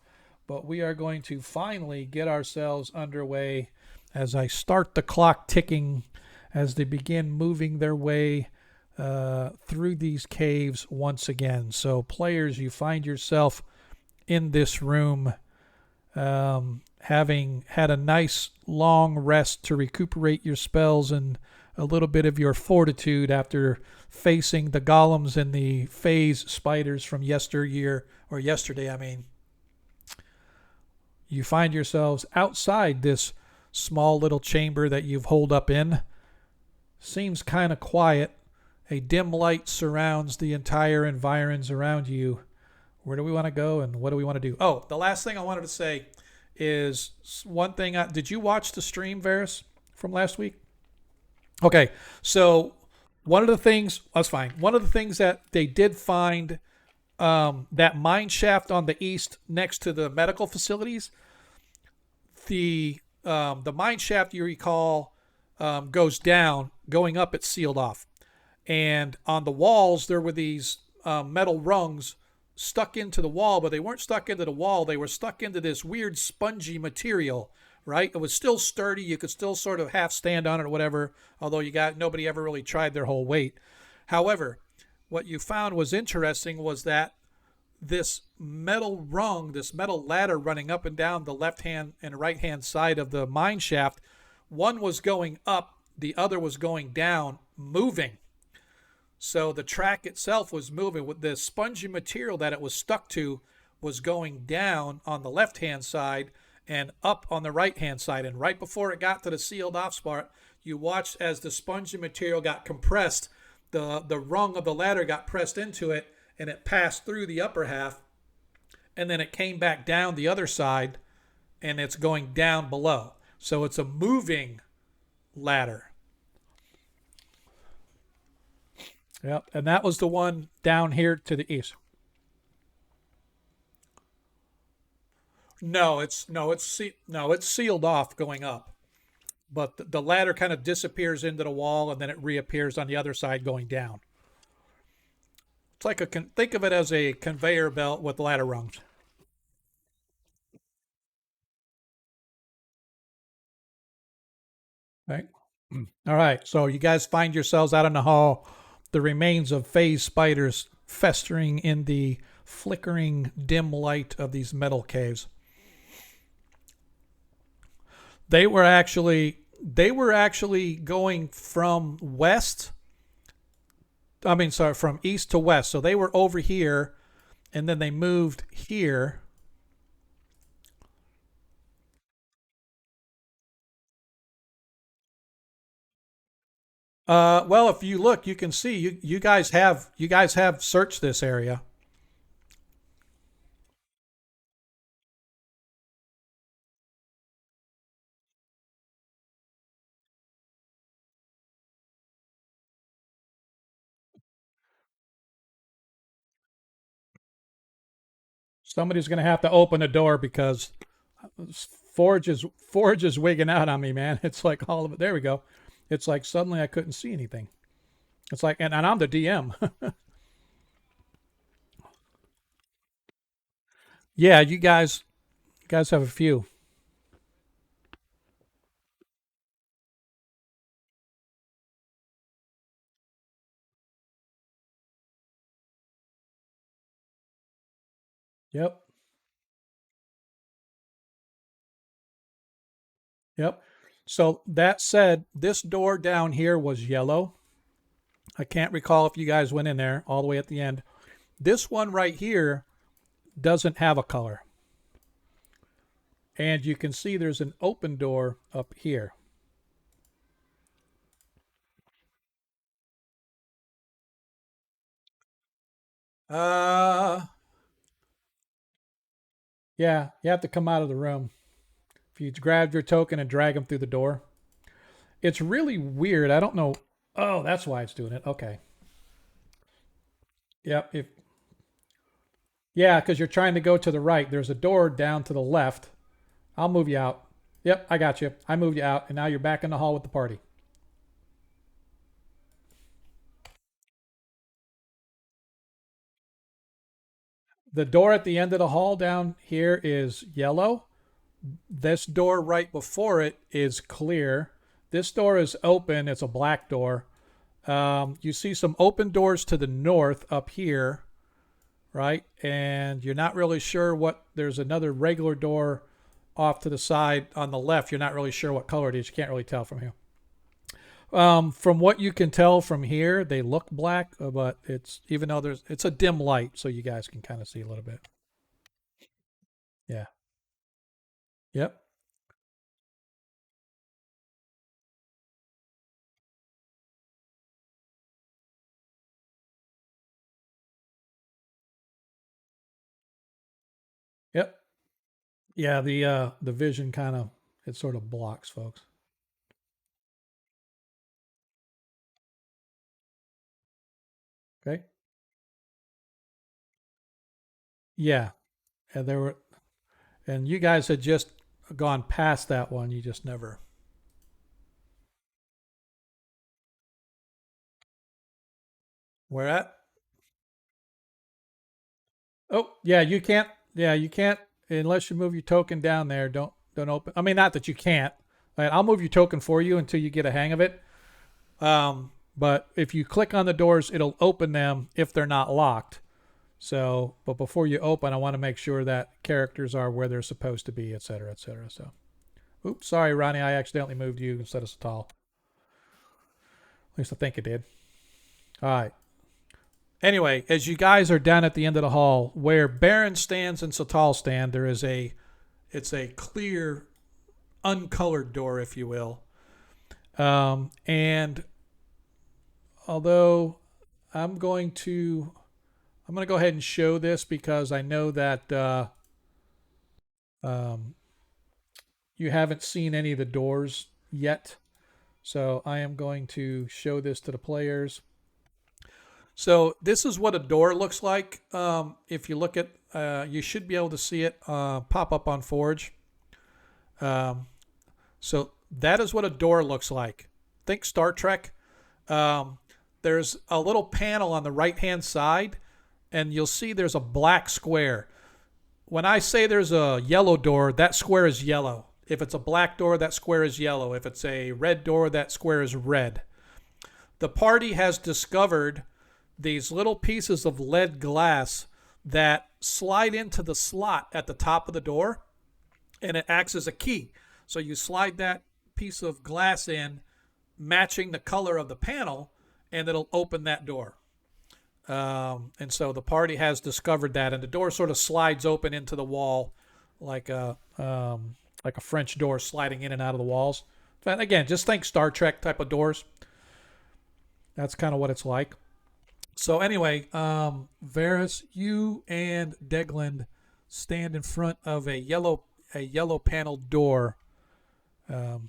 but we are going to finally get ourselves underway as I start the clock ticking as they begin moving their way through these caves once again. So, players, you find yourself in this room having had a nice long rest to recuperate your spells and a little bit of your fortitude after facing the golems and the phase spiders from yesteryear, or yesterday, I mean. You find yourselves outside this small little chamber that you've holed up in. Seems kind of quiet. A dim light surrounds the entire environs around you. Where do we want to go and what do we want to do? Oh, the last thing I wanted to say is one thing. Did you watch the stream, Varys, from last week? Okay, so one of the things, that's fine. One of the things that they did find, that mine shaft on the east next to the medical facilities, the mine shaft, you recall, goes down. Going up, it's sealed off. And on the walls, there were these metal rungs stuck into the wall, but they weren't stuck into the wall. They were stuck into this weird spongy material, right? It was still sturdy. You could still sort of half stand on it or whatever, although nobody ever really tried their whole weight. However, what you found was interesting was that this metal rung, this metal ladder running up and down the left hand and right hand side of the mine shaft, one was going up, the other was going down, moving. So the track itself was moving. With the spongy material that it was stuck to was going down on the left hand side and up on the right hand side. And right before it got to the sealed off spot, you watched as the spongy material got compressed, the rung of the ladder got pressed into it, and it passed through the upper half, and then it came back down the other side, and it's going down below. So it's a moving ladder. Yep, and that was the one down here to the east. No, it's sealed off going up, but the ladder kind of disappears into the wall, and then it reappears on the other side going down. It's like think of it as a conveyor belt with ladder rungs. Right. All right. So you guys find yourselves out in the hall, the remains of phase spiders festering in the flickering dim light of these metal caves. They were actually going from west. I mean, sorry, from east to west. So they were over here, and then they moved here. Well, if you look, you can see you guys have searched this area. Somebody's going to have to open the door because Forge is wigging out on me, man. It's like all of it. There we go. It's like suddenly I couldn't see anything. It's like, and I'm the DM. Yeah, you guys have a few. Yep, yep. So that said, this door down here was yellow. I can't recall if you guys went in there all the way at the end. This one right here doesn't have a color. And you can see there's an open door up here. Uh, yeah, you have to come out of the room. If you grab your token and drag them through the door, it's really weird. I don't know. Oh, that's why it's doing it. Okay. Yep. Yeah, because you're trying to go to the right. There's a door down to the left. I'll move you out. Yep, I got you. I moved you out, and now you're back in the hall with the party. The door at the end of the hall down here is yellow. This door right before it is clear. This door is open. It's a black door. You see some open doors to the north up here, right? And you're not really sure what. There's another regular door off to the side on the left. You're not really sure what color it is. You can't really tell from here. From what you can tell from here, they look black, but it's even though it's a dim light, so you guys can kind of see a little bit. Yeah. Yep. Yep. Yeah. The vision kind of it sort of blocks folks. Okay. Yeah. And there were and you guys had just gone past that one. You just never. Where at? Oh, yeah. You can't. Yeah, you can't unless you move your token down there. Don't open. I mean, not that you can't. Right, I'll move your token for you until you get a hang of it. But if you click on the doors, it'll open them if they're not locked. So, but before you open, I want to make sure that characters are where they're supposed to be, et cetera, et cetera. So, oops, sorry, Ronnie, I accidentally moved you instead of Satal. At least I think it did. All right. Anyway, as you guys are down at the end of the hall, where Baron stands and Satal stand, there is it's a clear, uncolored door, if you will. And although I'm going to I'm going to go ahead and show this because I know that um, you haven't seen any of the doors yet. So I am going to show this to the players. So this is what a door looks like. If you look at, you should be able to see it pop up on Forge. Um, so that is what a door looks like. Think Star Trek. Um, there's a little panel on the right hand side, and you'll see there's a black square. When I say there's a yellow door, that square is yellow. If it's a black door, that square is yellow. If it's a red door, that square is red. The party has discovered these little pieces of lead glass that slide into the slot at the top of the door, and it acts as a key. So you slide that piece of glass in, matching the color of the panel, and it'll open that door. And so the party has discovered that, and the door sort of slides open into the wall like a French door sliding in and out of the walls. But again, just think Star Trek type of doors. That's kind of what it's like. So anyway, Varys, you and Degland stand in front of a yellow paneled door. Um,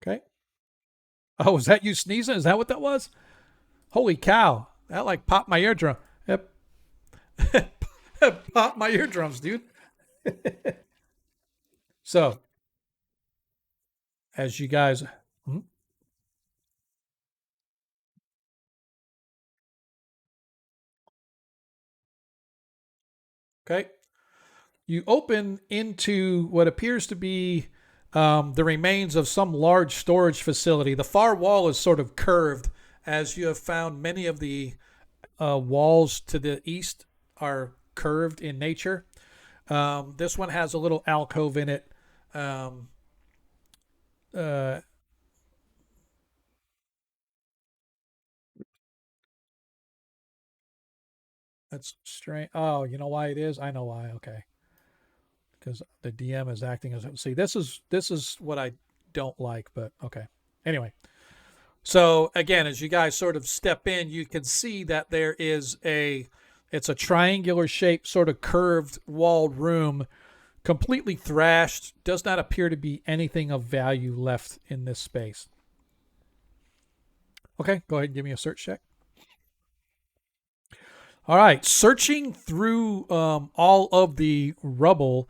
okay. Oh, was that you sneezing? Is that what that was? Holy cow! That like popped my eardrum. Yep, popped my eardrums, dude. So as you guys, hmm, okay, you open into what appears to be the remains of some large storage facility. The far wall is sort of curved, as you have found many of the walls to the east are curved in nature. This one has a little alcove in it. Um, uh, that's strange. Oh, you know why it is? I know why. Okay, because the DM is acting as see. This is what I don't like, but okay. Anyway, so again, as you guys sort of step in, you can see that there is it's a triangular shaped, sort of curved walled room, completely thrashed. Does not appear to be anything of value left in this space. Okay, go ahead and give me a search check. All right, searching through all of the rubble,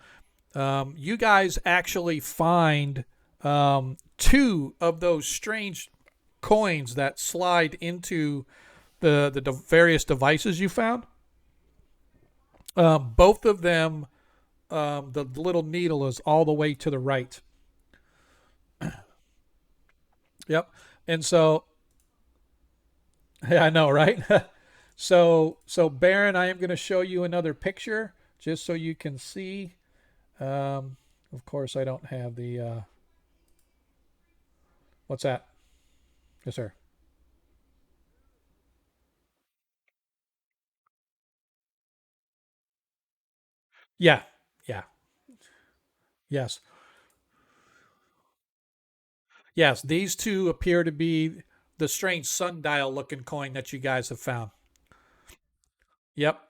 you guys actually find two of those strange coins that slide into the various devices you found. Both of them, the little needle is all the way to the right. Yep. And so, yeah, I know, right? So Baron, I am going to show you another picture just so you can see. Of course, I don't have the. What's that? Yes, sir. Yeah. Yeah. Yes. Yes. These two appear to be the strange sundial looking coin that you guys have found. Yep.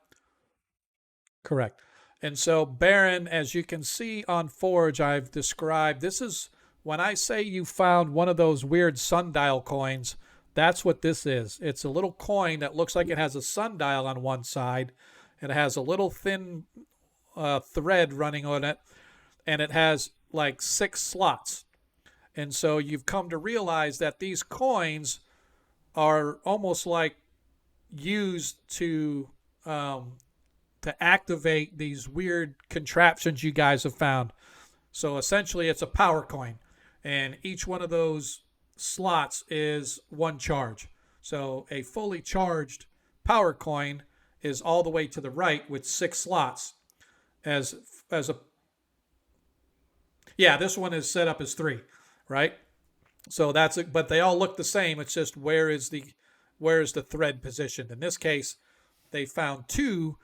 Correct. And so, Baron, as you can see on Forge, I've described this is when I say you found one of those weird sundial coins, that's what this is. It's a little coin that looks like it has a sundial on one side, and it has a little thin thread running on it, and it has like 6 slots. And so, you've come to realize that these coins are almost like used um, to activate these weird contraptions you guys have found. So essentially, it's a power coin, and each one of those slots is one charge. So a fully charged power coin is all the way to the right with 6 slots. As a Yeah, this one is set up as three, right? So that's it. But they all look the same. It's just where is the thread positioned? In this case, they found two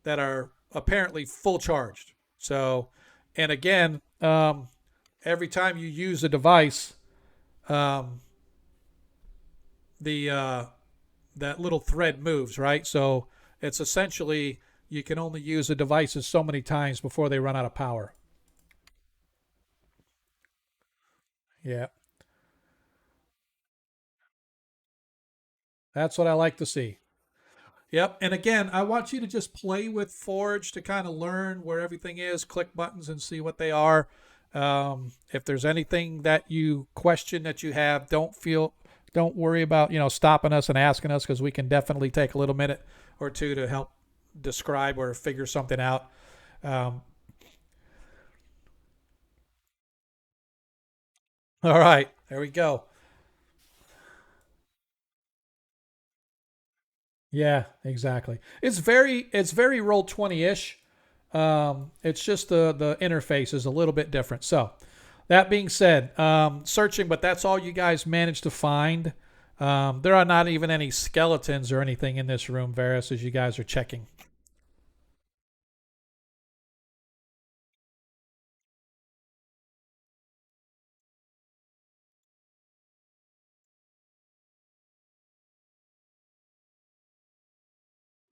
that are apparently full charged. So, and again, every time you use a device, um, the that little thread moves, right? So it's essentially you can only use the devices so many times before they run out of power. Yeah, that's what I like to see. Yep. And again, I want you to just play with Forge to kind of learn where everything is, click buttons and see what they are. If there's anything that you question that you have, don't worry about, stopping us and asking us because we can definitely take a little minute or two to help describe or figure something out. Um, all right. There we go. Yeah, exactly. It's very roll 20-ish. It's just the interface is a little bit different. So that being said, searching, but that's all you guys managed to find. There are not even any skeletons or anything in this room, Varys, as you guys are checking.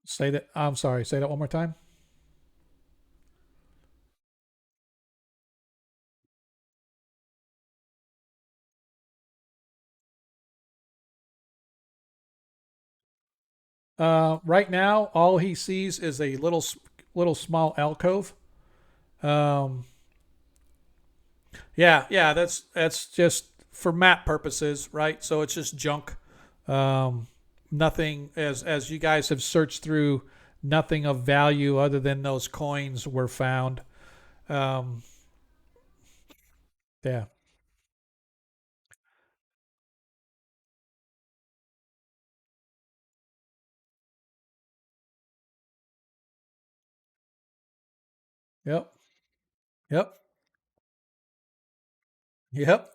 Say that. I'm sorry. Say that one more time. Right now, all he sees is a little small alcove. Um, yeah, yeah. That's just for map purposes, right? So it's just junk. Um, Nothing as you guys have searched through, nothing of value other than those coins were found. Um, yeah. Yep. Yep. Yep.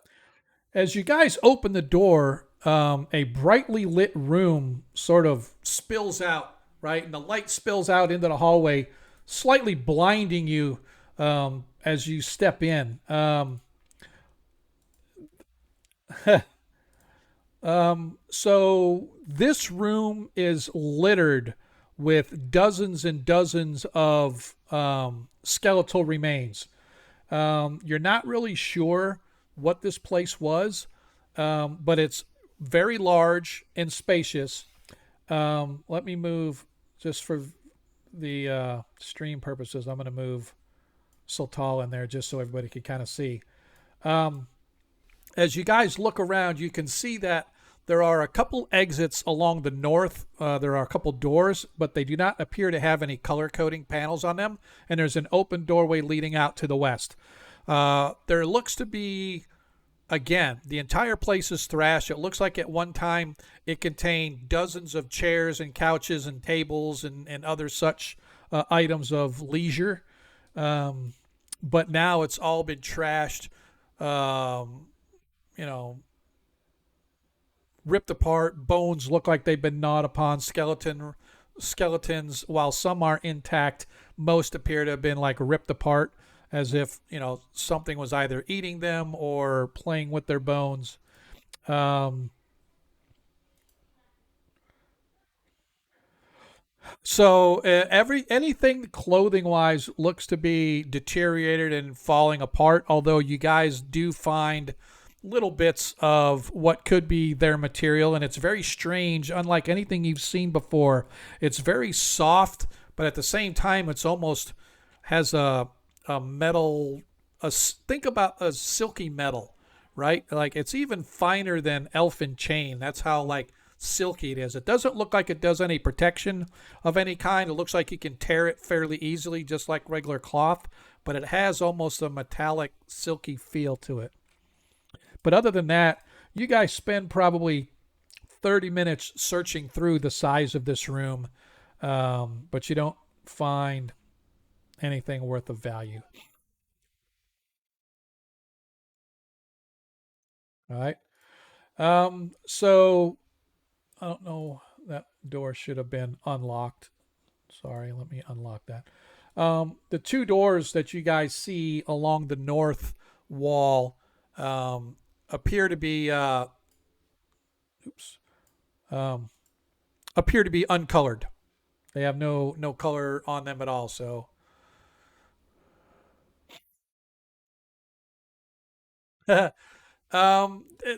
As you guys open the door, a brightly lit room sort of spills out, right? And the light spills out into the hallway, slightly blinding you as you step in. So this room is littered with dozens and dozens of skeletal remains. You're not really sure what this place was, but it's very large and spacious. Let me move just for the stream purposes. I'm going to move Sultal in there just so everybody can kind of see. Um, as you guys look around, you can see that There are a couple exits along the north. There are a couple doors, but they do not appear to have any color coding panels on them. And there's an open doorway leading out to the west. There looks to be, again, the entire place is thrashed. It looks like at one time it contained dozens of chairs and couches and tables and other such items of leisure. Um, but now it's all been trashed, um, you know, ripped apart. Bones look like they've been gnawed upon. Skeletons, while some are intact, most appear to have been like ripped apart, as if something was either eating them or playing with their bones. Um, So every anything clothing wise looks to be deteriorated and falling apart. Although you guys do find little bits of what could be their material, and it's very strange, unlike anything you've seen before. It's very soft, but at the same time, it's almost has a metal. Think about a silky metal, right? Like it's even finer than elfin chain. That's how like silky it is. It doesn't look like it does any protection of any kind. It looks like you can tear it fairly easily, just like regular cloth, but it has almost a metallic, silky feel to it. But other than that, you guys spend probably 30 minutes searching through the size of this room, but you don't find anything worth of value. All right. So I don't know. That door should have been unlocked. Sorry, let me unlock that. The two doors that you guys see along the north wall appear to be oops um, appear to be uncolored. They have no color on them at all. So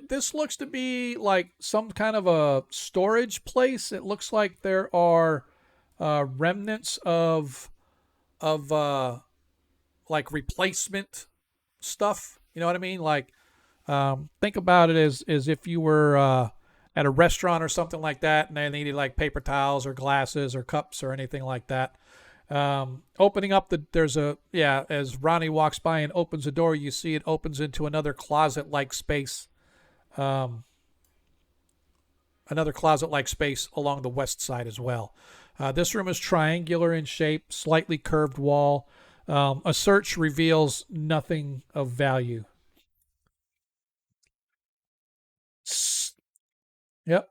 this looks to be like some kind of a storage place. It looks like there are remnants of like replacement stuff. You know what I mean? Like think about it as if you were at a restaurant or something like that, and they needed like paper towels or glasses or cups or anything like that. Opening up there's a yeah. As Ronnie walks by and opens the door, you see it opens into um, another closet-like space along the west side as well. This room is triangular in shape, slightly curved wall. A search reveals nothing of value. Yep.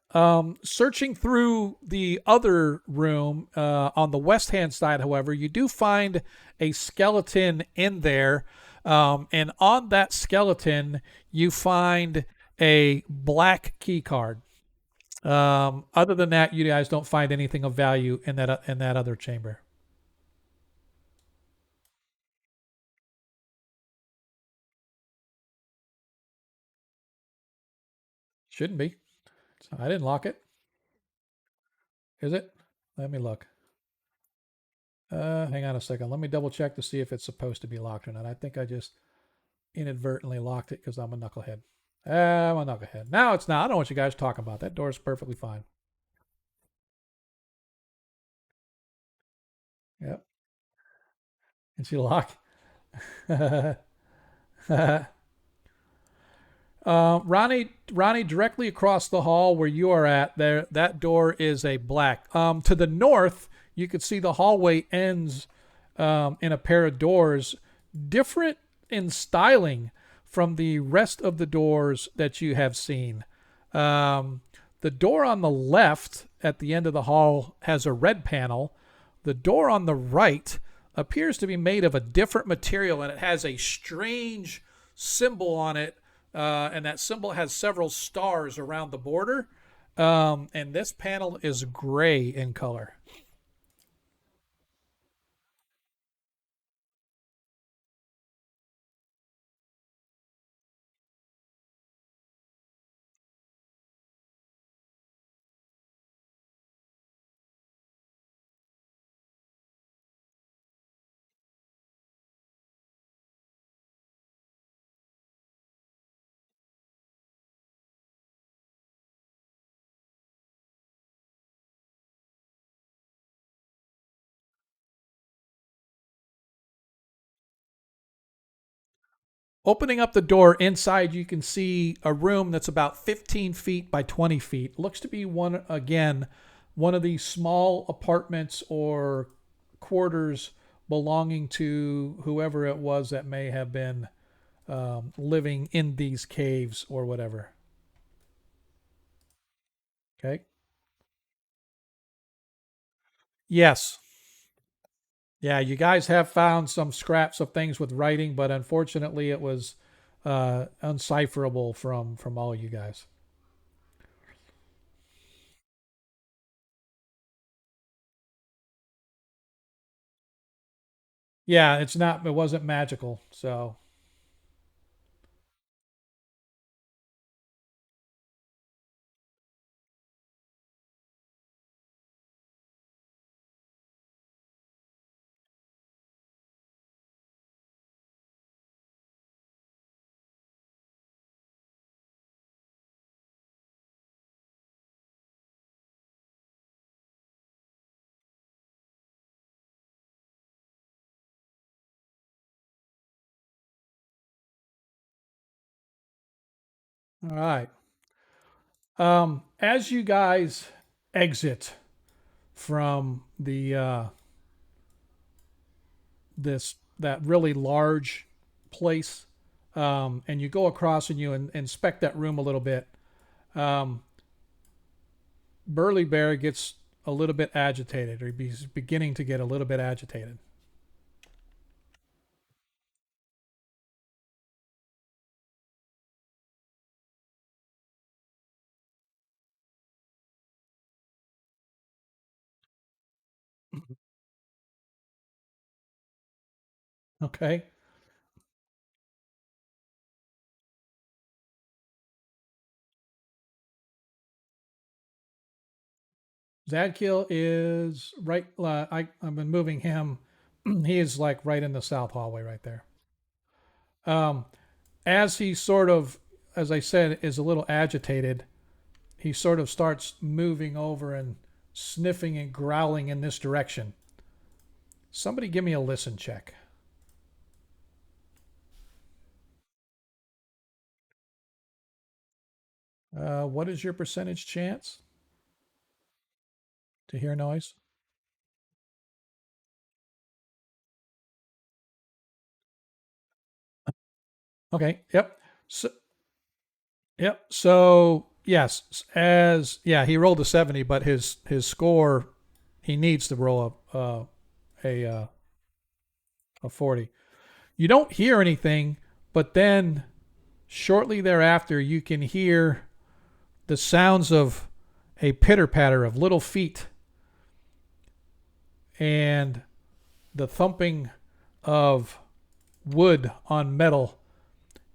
Searching through the other room on the west hand side, however, you do find a skeleton in there. And on that skeleton, you find a black key card. Other than that, you guys don't find anything of value in that other chamber. Shouldn't be. I didn't lock it. Is it? Let me look. Hang on a second. Let me double check to see if it's supposed to be locked or not. I think I just inadvertently locked it because I'm a knucklehead. I'm a knucklehead. Now it's not. I don't know what you guys are talking about. That door is perfectly fine. Yep. Is she locked? Ronnie, directly across the hall where you are at, there, that door is a black. To the north, you could see the hallway ends in a pair of doors, different in styling from the rest of the doors that you have seen. Um, the door on the left at the end of the hall has a red panel. The door on the right appears to be made of a different material, and it has a strange symbol on it, and that symbol has several stars around the border. And this panel is gray in color. Opening up the door inside, you can see a room that's about 15 feet by 20 feet. Looks to be one of these small apartments or quarters belonging to whoever it was that may have been living in these caves or whatever. Okay. Yes. Yeah, you guys have found some scraps of things with writing, but unfortunately, it was uncipherable from all you guys. Yeah, it's not. It wasn't magical. So, all right. As you guys exit from the this that really large place, and you go across and you inspect that room a little bit, um, Burly Bear gets a little bit agitated, or he's beginning to get a little bit agitated. Okay. Zadkiel is right. I've been moving him. He is like right in the south hallway right there. Um, as he sort of, as I said, is a little agitated, he sort of starts moving over and sniffing and growling in this direction. Somebody give me a listen check. What is your percentage chance to hear noise? Okay. Yep. So, yep. So yes, as yeah, he rolled a 70, but his score, he needs to roll a a 40. You don't hear anything, but then shortly thereafter, you can hear the sounds of a pitter patter of little feet and the thumping of wood on metal.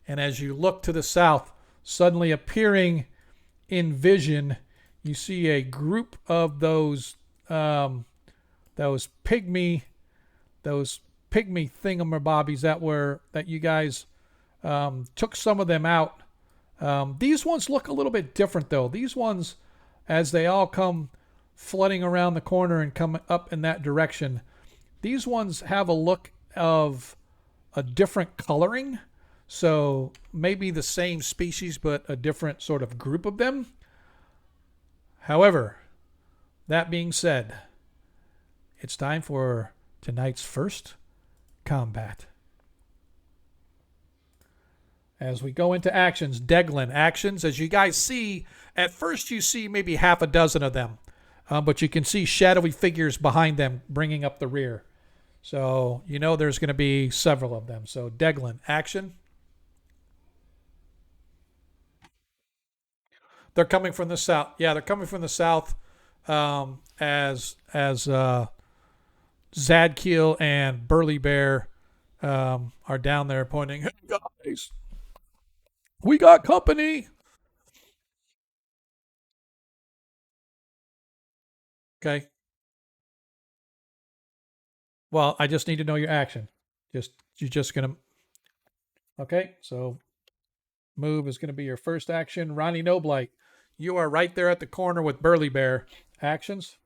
And as you look to the south, suddenly appearing in vision, you see a group of those pygmy those pygmy thingamabobbies that you guys took some of them out. These ones look a little bit different though. These ones, as they all come flooding around the corner and come up in that direction, these ones have a look of a different coloring. So maybe the same species, but a different sort of group of them. However, that being said, it's time for tonight's first combat. As we go into actions, Deglin actions. As you guys see, at first you see maybe half a dozen of them, but you can see shadowy figures behind them bringing up the rear. So you know there's going to be several of them. So Deglin action. They're coming from the south. Yeah, they're coming from the south. As Zadkiel and Burly Bear are down there pointing. Hey guys, we got company. Okay. Well, I just need to know your action. You're just gonna. Okay. So move is gonna be your first action. Ronnie Noblight, you are right there at the corner with Burly Bear. Actions.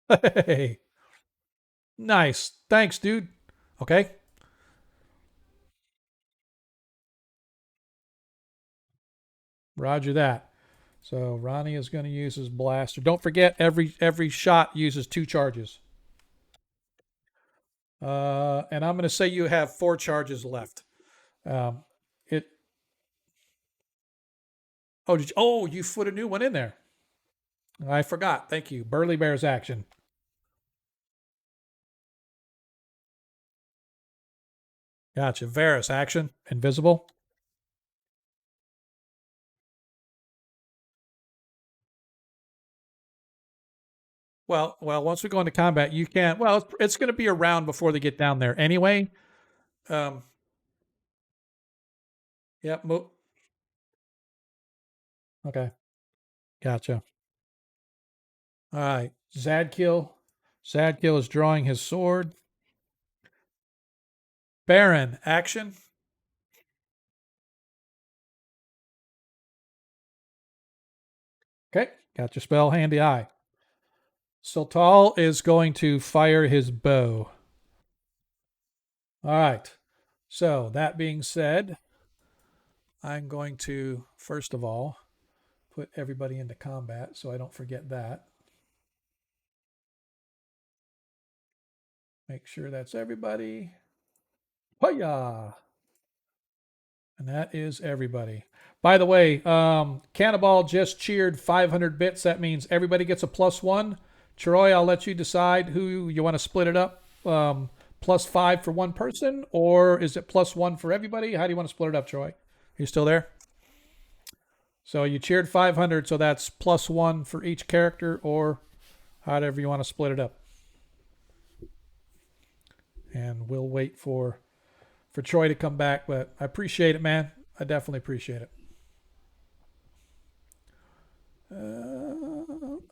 Hey, nice. Thanks, dude. Okay. Roger that. So Ronnie is going to use his blaster. Don't forget, every shot uses 2 charges. And I'm going to say you have 4 charges left. Um, it. Oh, you put a new one in there. I forgot. Thank you. Burly Bear's action. Gotcha. Varus action. Invisible. Well. Once we go into combat, you can't. Well, it's going to be a round before they get down there anyway. Um. Yep. Okay. Gotcha. All right. Zadkill. Zadkill is drawing his sword. Baron action. Okay. Got your spell handy eye. Sultal is going to fire his bow. All right. So that being said, I'm going to first of all put everybody into combat so I don't forget that. Make sure that's everybody. Hiya! And that is everybody. By the way, Cannibal just cheered 500 bits. That means everybody gets a +1. Troy, I'll let you decide who you want to split it up. +5 for one person, or is it +1 for everybody? How do you want to split it up, Troy? Are you still there? So you cheered 500, so that's +1 for each character, or however you want to split it up. And we'll wait for Troy to come back, but I appreciate it, man. I definitely appreciate it.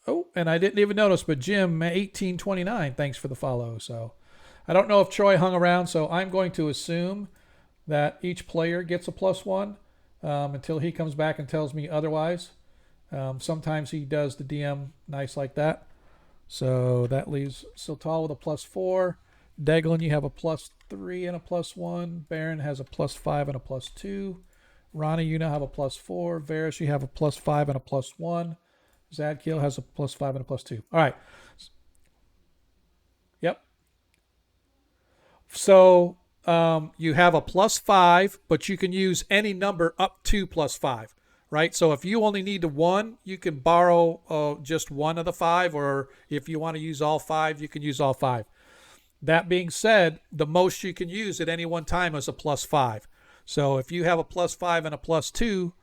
Oh, and I didn't even notice, but Jim 1829, thanks for the follow. So I don't know if Troy hung around, so I'm going to assume that each player gets a +1 until he comes back and tells me otherwise. Sometimes he does the DM nice like that. So that leaves Siltal with a +4. Deglin, you have a +3 and a +1. Baron has a +5 and a +2. Ronnie, you now have a +4. Varus, you have a +5 and a +1. Zadkiel has a +5 and a +2. All right. Yep. So you have a +5, but you can use any number up to +5, right? So if you only need one, you can borrow just one of the five, or if you want to use all five, you can use all five. That being said, the most you can use at any one time is a +5. So if you have a +5 and a +2,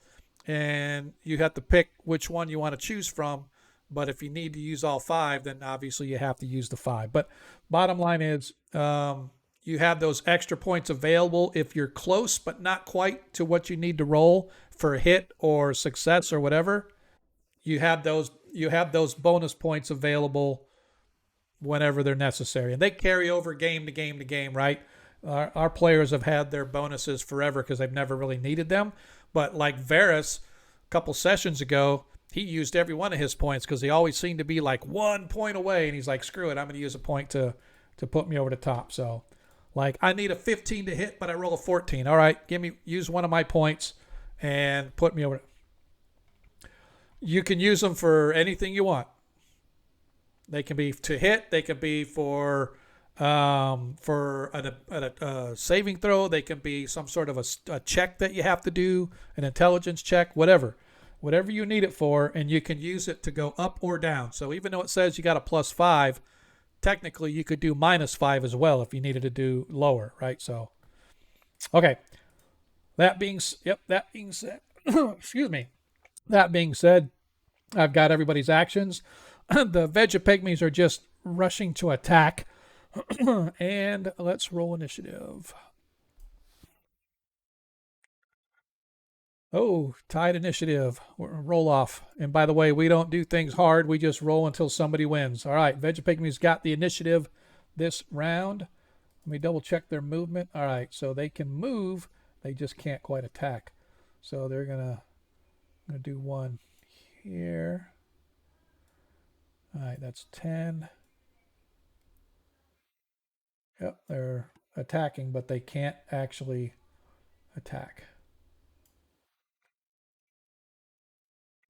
and you have to pick which one you want to choose from, but if you need to use all five, then obviously you have to use the five. But bottom line is, you have those extra points available if you're close but not quite to what you need to roll for a hit or success or whatever. You have those bonus points available whenever they're necessary. And they carry over game to game to game, right? Our players have had their bonuses forever because they've never really needed them. But like Varus, a couple sessions ago, he used every one of his points because he always seemed to be like 1 point away. And he's like, screw it, I'm going to use a point to put me over the top. So, like, I need a 15 to hit, but I roll a 14. All right, use one of my points and put me over. You can use them for anything you want. They can be to hit. They can be for a saving throw. They can be some sort of a check that you have to do, an intelligence check, whatever you need it for, and you can use it to go up or down. So even though it says you got a +5, technically you could do -5 as well if you needed to do lower, right? So okay, that being said, excuse me. That being said, I've got everybody's actions. The Vegapygmies are just rushing to attack. And let's roll initiative. Oh, tied initiative. Roll off. And by the way, we don't do things hard. We just roll until somebody wins. All right, Vegapygmies got the initiative this round. Let me double check their movement. All right, so they can move. They just can't quite attack. So they're gonna do one here. All right, that's 10. Yep, they're attacking, but they can't actually attack.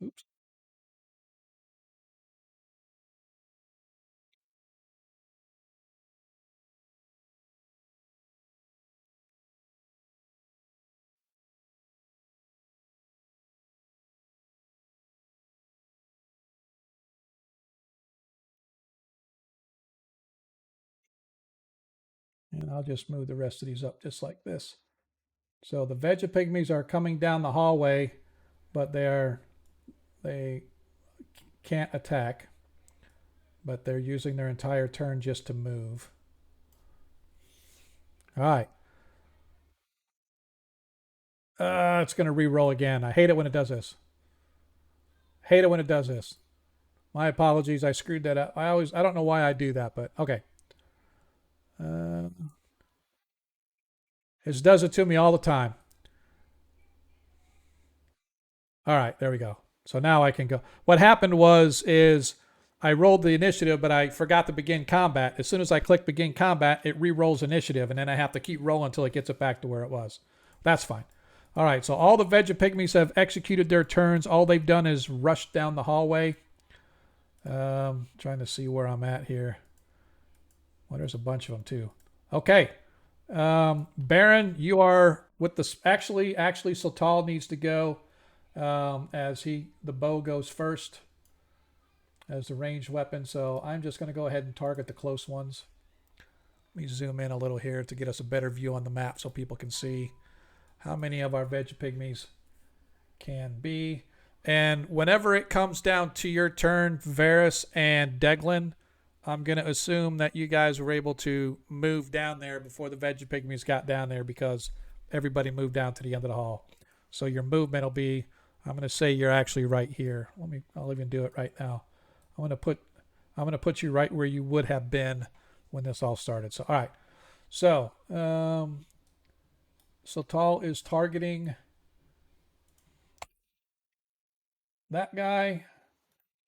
Oops. And I'll just move the rest of these up just like this. So the Vegapygmies are coming down the hallway, but they can't attack, but they're using their entire turn just to move. All right. It's going to re-roll again. I hate it when it does this. Hate it when it does this. My apologies. I screwed that up. I don't know why I do that, but okay. Uh, it does it to me all the time. All right, there we go. So now I can go. What happened is I rolled the initiative, but I forgot to begin combat. As soon as I click begin combat, it re-rolls initiative, and then I have to keep rolling until it gets it back to where it was. That's fine. All right, so all the Vegapygmies have executed their turns. All they've done is rush down the hallway. Trying to see where I'm at here. Well, there's a bunch of them too. Okay, Baron, you are with the actually Sultal needs to go as the bow goes first as the ranged weapon. So I'm just going to go ahead and target the close ones. Let me zoom in a little here to get us a better view on the map so people can see how many of our Vegapygmies can be. And whenever it comes down to your turn, Varys and Deglin, I'm going to assume that you guys were able to move down there before the Vegapygmies got down there because everybody moved down to the end of the hall. So your movement will be, I'm going to say you're actually right here. I'll even do it right now. I'm going to put you right where you would have been when this all started. So, all right. So, Sultal is targeting that guy.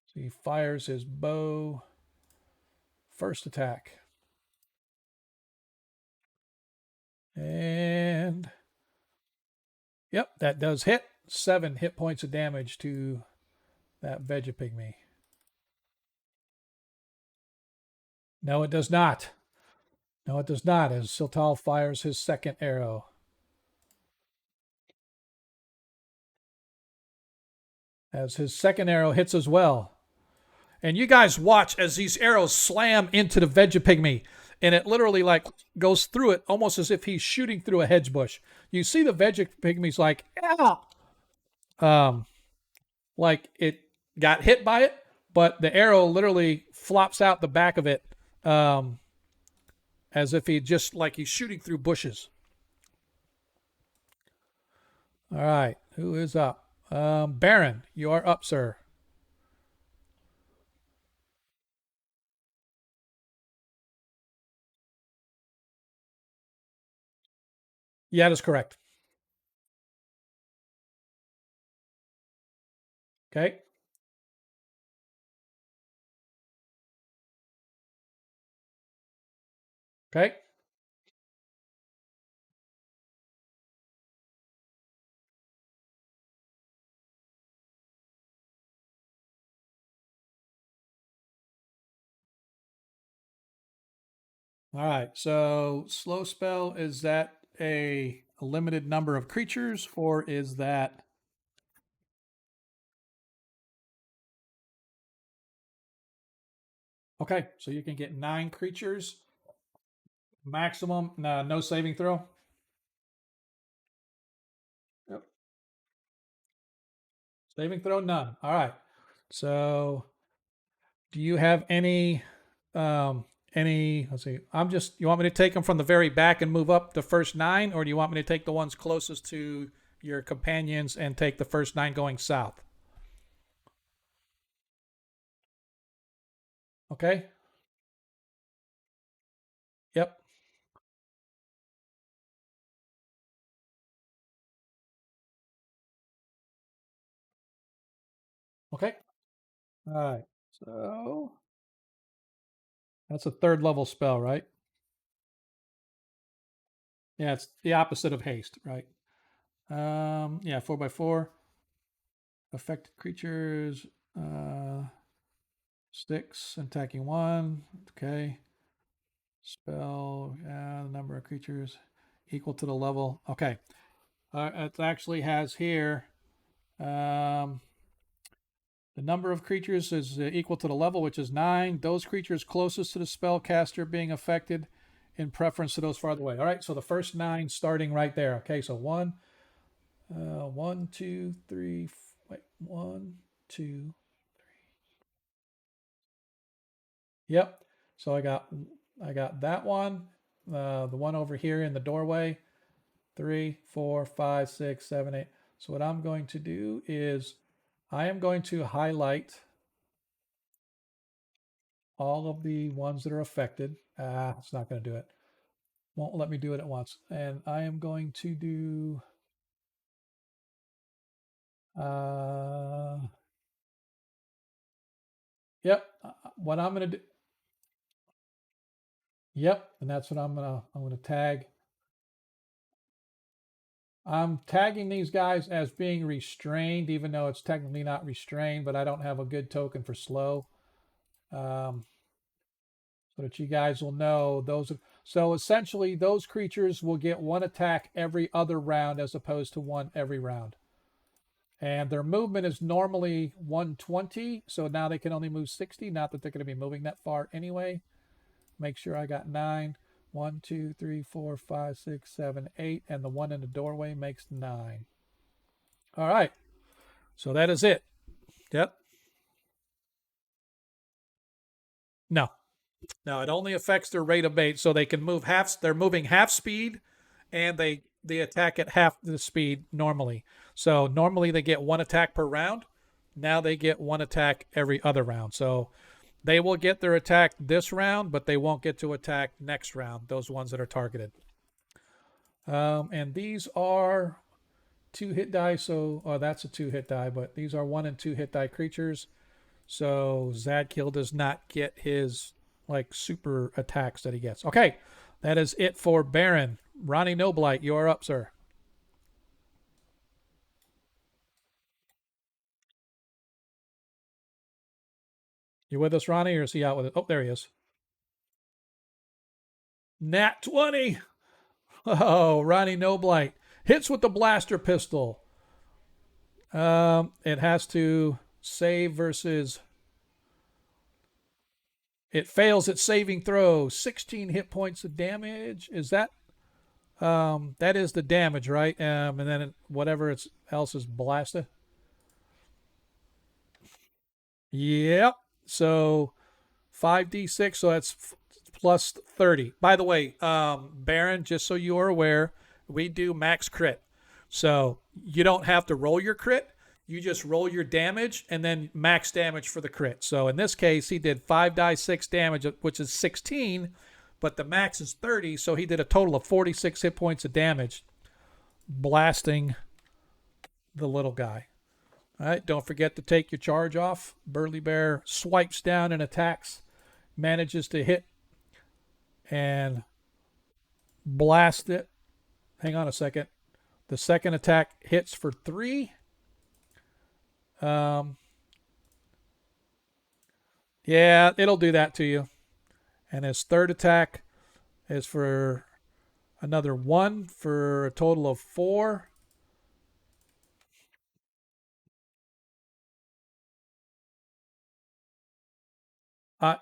So he fires his bow. First attack. And yep, that does hit. 7 hit points of damage to that Vegapygmy. No, it does not. No, it does not, as Sultal fires his second arrow. As his second arrow hits as well. And you guys watch as these arrows slam into the Vegapygmy. And it literally like goes through it almost as if he's shooting through a hedge bush. You see the Vegapygmy's like, ah! Like it got hit by it, but the arrow literally flops out the back of it as if he's shooting through bushes. All right, who is up? Baron, you are up, sir. Yeah, that is correct. Okay. Okay. All right. So slow spell, is that a limited number of creatures or is that okay? So you can get 9 creatures maximum. No saving throw. Yep. Saving throw none. All right. So do you have any let's see. You want me to take them from the very back and move up the first 9 or do you want me to take the ones closest to your companions and take the first 9 going south? Okay? Yep. Okay. All right. So that's a third level spell, right? Yeah, it's the opposite of haste, right? Yeah, 4 by 4. Affected creatures. Sticks. Attacking one. Okay. Spell. The number of creatures equal to the level. Okay. It actually has here. Um, the number of creatures is equal to the level, which is 9. Those creatures closest to the spellcaster being affected in preference to those farther away. All right, so the first 9 starting right there. Okay, so 1, 2, 3, wait, 1, 2. Yep. So I got that one, the one over here in the doorway. 3, 4, 5, 6, 7, 8. So what I'm going to do is I am going to highlight all of the ones that are affected. It's not going to do it. Won't let me do it at once. And I am going to do uh yep, what I'm going to do. Yep, and that's what I'm going to tag. I'm tagging these guys as being restrained, even though it's technically not restrained, but I don't have a good token for slow. Um, so that you guys will know those. So essentially, those creatures will get one attack every other round as opposed to one every round. And their movement is normally 120, so now they can only move 60. Not that they're going to be moving that far anyway. Make sure I got 9. 1, 2, 3, 4, 5, 6, 7, 8, and the one in the doorway makes 9. All right, so that is it. Yep. No, no, it only affects their rate of bait, so they can move half. They're moving half speed, and they attack at half the speed normally. So normally they get one attack per round. Now they get one attack every other round. So they will get their attack this round, but they won't get to attack next round. Those ones that are targeted. And these are 2 hit die. So that's a 2 hit die, but these are 1 and 2 hit die creatures. So Zadkiel does not get his like super attacks that he gets. Okay, that is it for Baron. Ronnie Noblight, you are up, sir. You with us, Ronnie, or is he out with it? Oh, there he is. Nat 20. Oh, Ronnie Noblight hits with the blaster pistol. It has to save versus. It fails its saving throw. 16 hit points of damage. Is that? That is the damage, right? And then whatever else is blasted. Yep. So 5d6, so that's plus 30. By the way, Baron, just so you are aware, we do max crit. So you don't have to roll your crit. You just roll your damage and then max damage for the crit. So in this case, he did 5d6 damage, which is 16, but the max is 30. So he did a total of 46 hit points of damage, blasting the little guy. All right, don't forget to take your charge off. Burly Bear swipes down and attacks, manages to hit and blast it. Hang on a second. The second attack hits for 3. Yeah, it'll do that to you. And his third attack is for another 1 for a total of 4. Uh,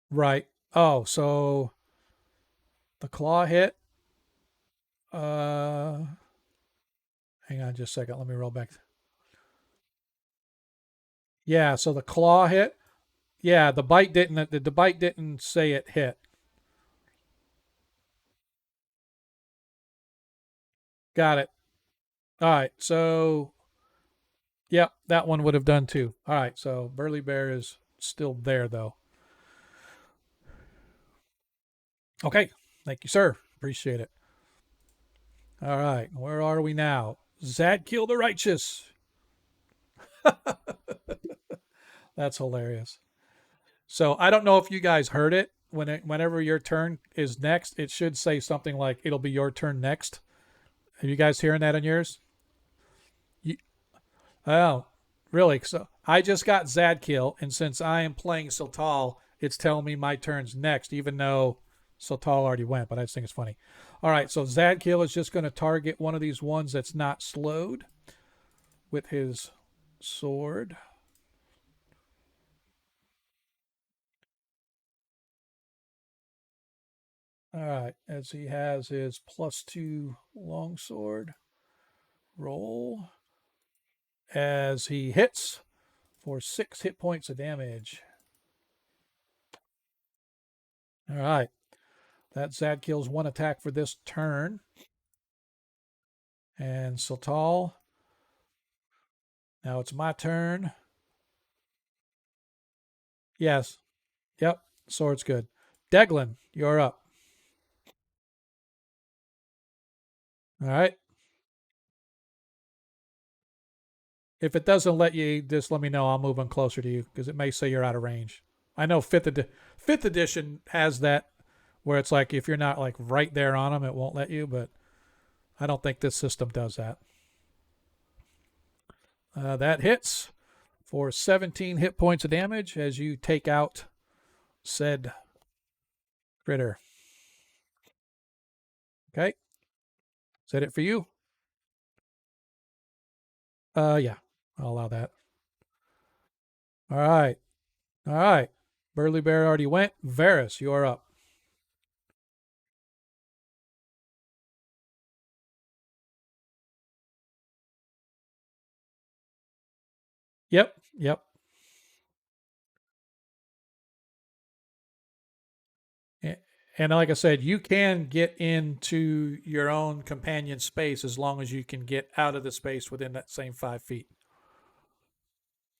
right. Oh, so the claw hit. Uh, Hang on just a second. Let me roll back. Yeah, so the claw hit. Yeah, the bite didn't. The bite didn't say it hit. Got it. All right. So, yep, that one would have done too. All right. So Burly Bear is still there though. Okay. Thank you, sir. Appreciate it. All right. Where are we now? Zadkiel the Righteous. That's hilarious. So I don't know if you guys heard it. Whenever your turn is next, it should say something like "It'll be your turn next." Are you guys hearing that on yours? You, oh, really? So I just got Zadkill, and since I am playing Sultal, it's telling me my turn's next, even though Sultal already went. But I just think it's funny. All right, so Zadkill is just going to target one of these ones that's not slowed with his sword. All right, as he has his +2 longsword roll as he hits for 6 hit points of damage. All right, that Zad kills one attack for this turn. And Sultal, now it's my turn. Yes, yep, sword's good. Deglin, you're up. All right. If it doesn't let you, just let me know. I'll move on closer to you because it may say you're out of range. I know fifth edition has that where it's like if you're not like right there on them, it won't let you. But I don't think this system does that. That hits for 17 hit points of damage as you take out said critter. Okay, is that it for you? Yeah, I'll allow that. All right, all right. Burly Bear already went. Varys, you are up. Yep, yep. And like I said, you can get into your own companion space as long as you can get out of the space within that same 5 feet.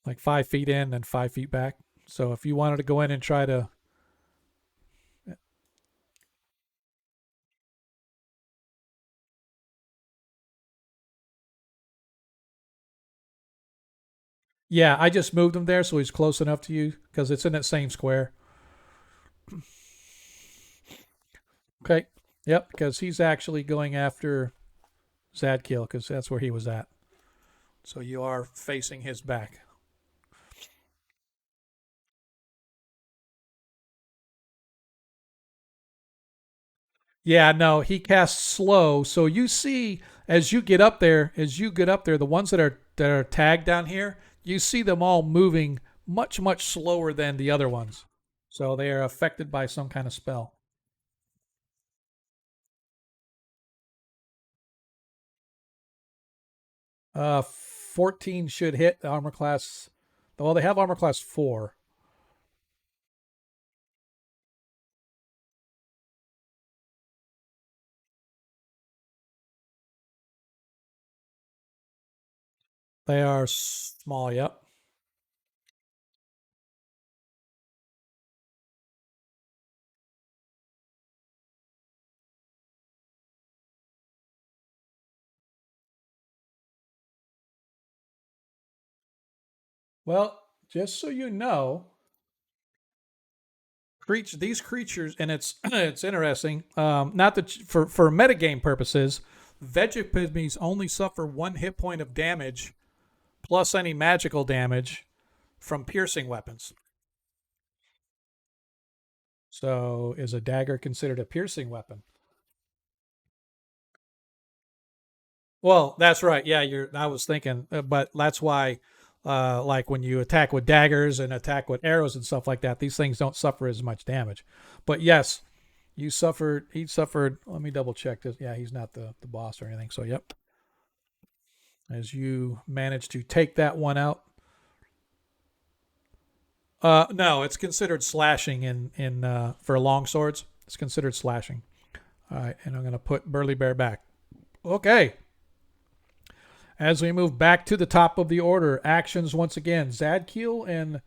Like 5 feet in and 5 feet back. So if you wanted to go in and try to. Yeah, I just moved him there so he's close enough to you because it's in that same square. Okay. Yep, because he's actually going after Zadkill because that's where he was at. So you are facing his back. Yeah, no, he casts slow. So you see as you get up there, the ones that are tagged down here, you see them all moving much slower than the other ones. So they are affected by some kind of spell. 14 should hit the armor class. Well, they have armor class 4. They are small, yep. Well, just so you know, these creatures, and it's it's interesting. Not that for metagame purposes, vegepygmies only suffer 1 hit point of damage plus any magical damage from piercing weapons. So, is a dagger considered a piercing weapon? Well, that's right. Yeah, you're. I was thinking, but that's why, like when you attack with daggers and attack with arrows and stuff like that, these things don't suffer as much damage. But yes, you suffered. He suffered. Let me double check this. Yeah, he's not the boss or anything. So, yep. As you manage to take that one out. No, it's considered slashing in for long swords. It's considered slashing. All right, and I'm gonna put Burly Bear back. Okay. As we move back to the top of the order, actions once again. Zadkiel and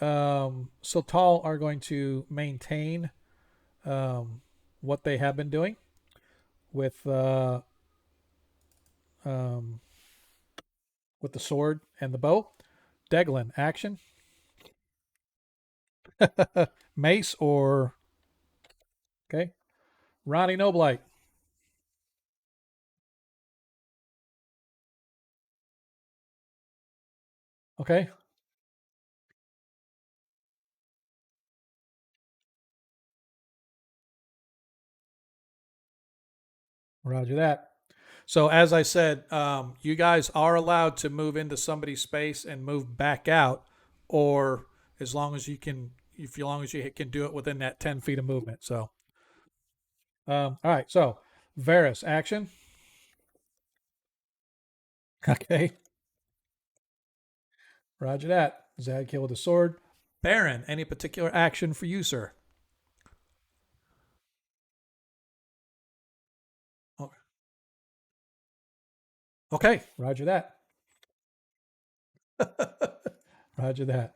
Sotal are going to maintain what they have been doing with um, with the sword and the bow. Deglin, action. Mace or okay. Ronnie Noblight. Okay. Roger that. So as I said, you guys are allowed to move into somebody's space and move back out, or as long as you can, if as long as you can do it within that 10 feet of movement. So, all right. So, Varus, action. Okay. Roger that. Zadkiel with a sword. Baron, any particular action for you, sir? Oh, okay. Roger that. Roger that.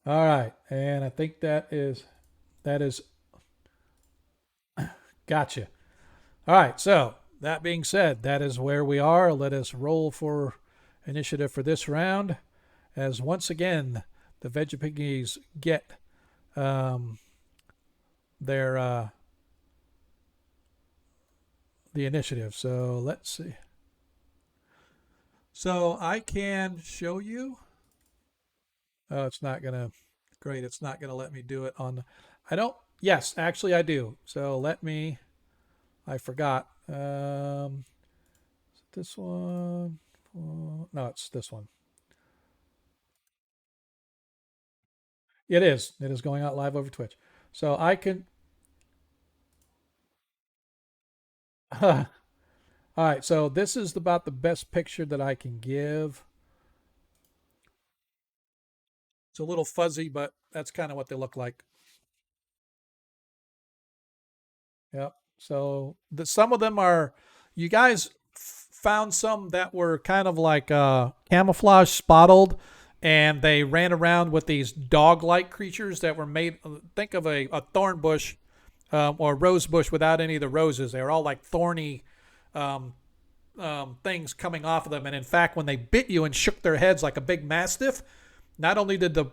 All right. And I think that is gotcha. All right. So that being said, that is where we are. Let us roll for initiative for this round. As once again, the Vegapiggies get um, their the initiative. So let's see. So I can show you. Oh, it's not gonna. Great. It's not gonna let me do it on. I don't. Yes, actually I do. So let me. I forgot. This one. No, it's this one. It is. It is going out live over Twitch. So I can. All right. So this is about the best picture that I can give. It's a little fuzzy, but that's kind of what they look like. Yep. So some of them are. You guys found some that were kind of like camouflage spotted, and they ran around with these dog-like creatures that were made. Think of a thorn bush or rose bush without any of the roses. They were all like thorny um, things coming off of them. And in fact, when they bit you and shook their heads like a big mastiff, not only did the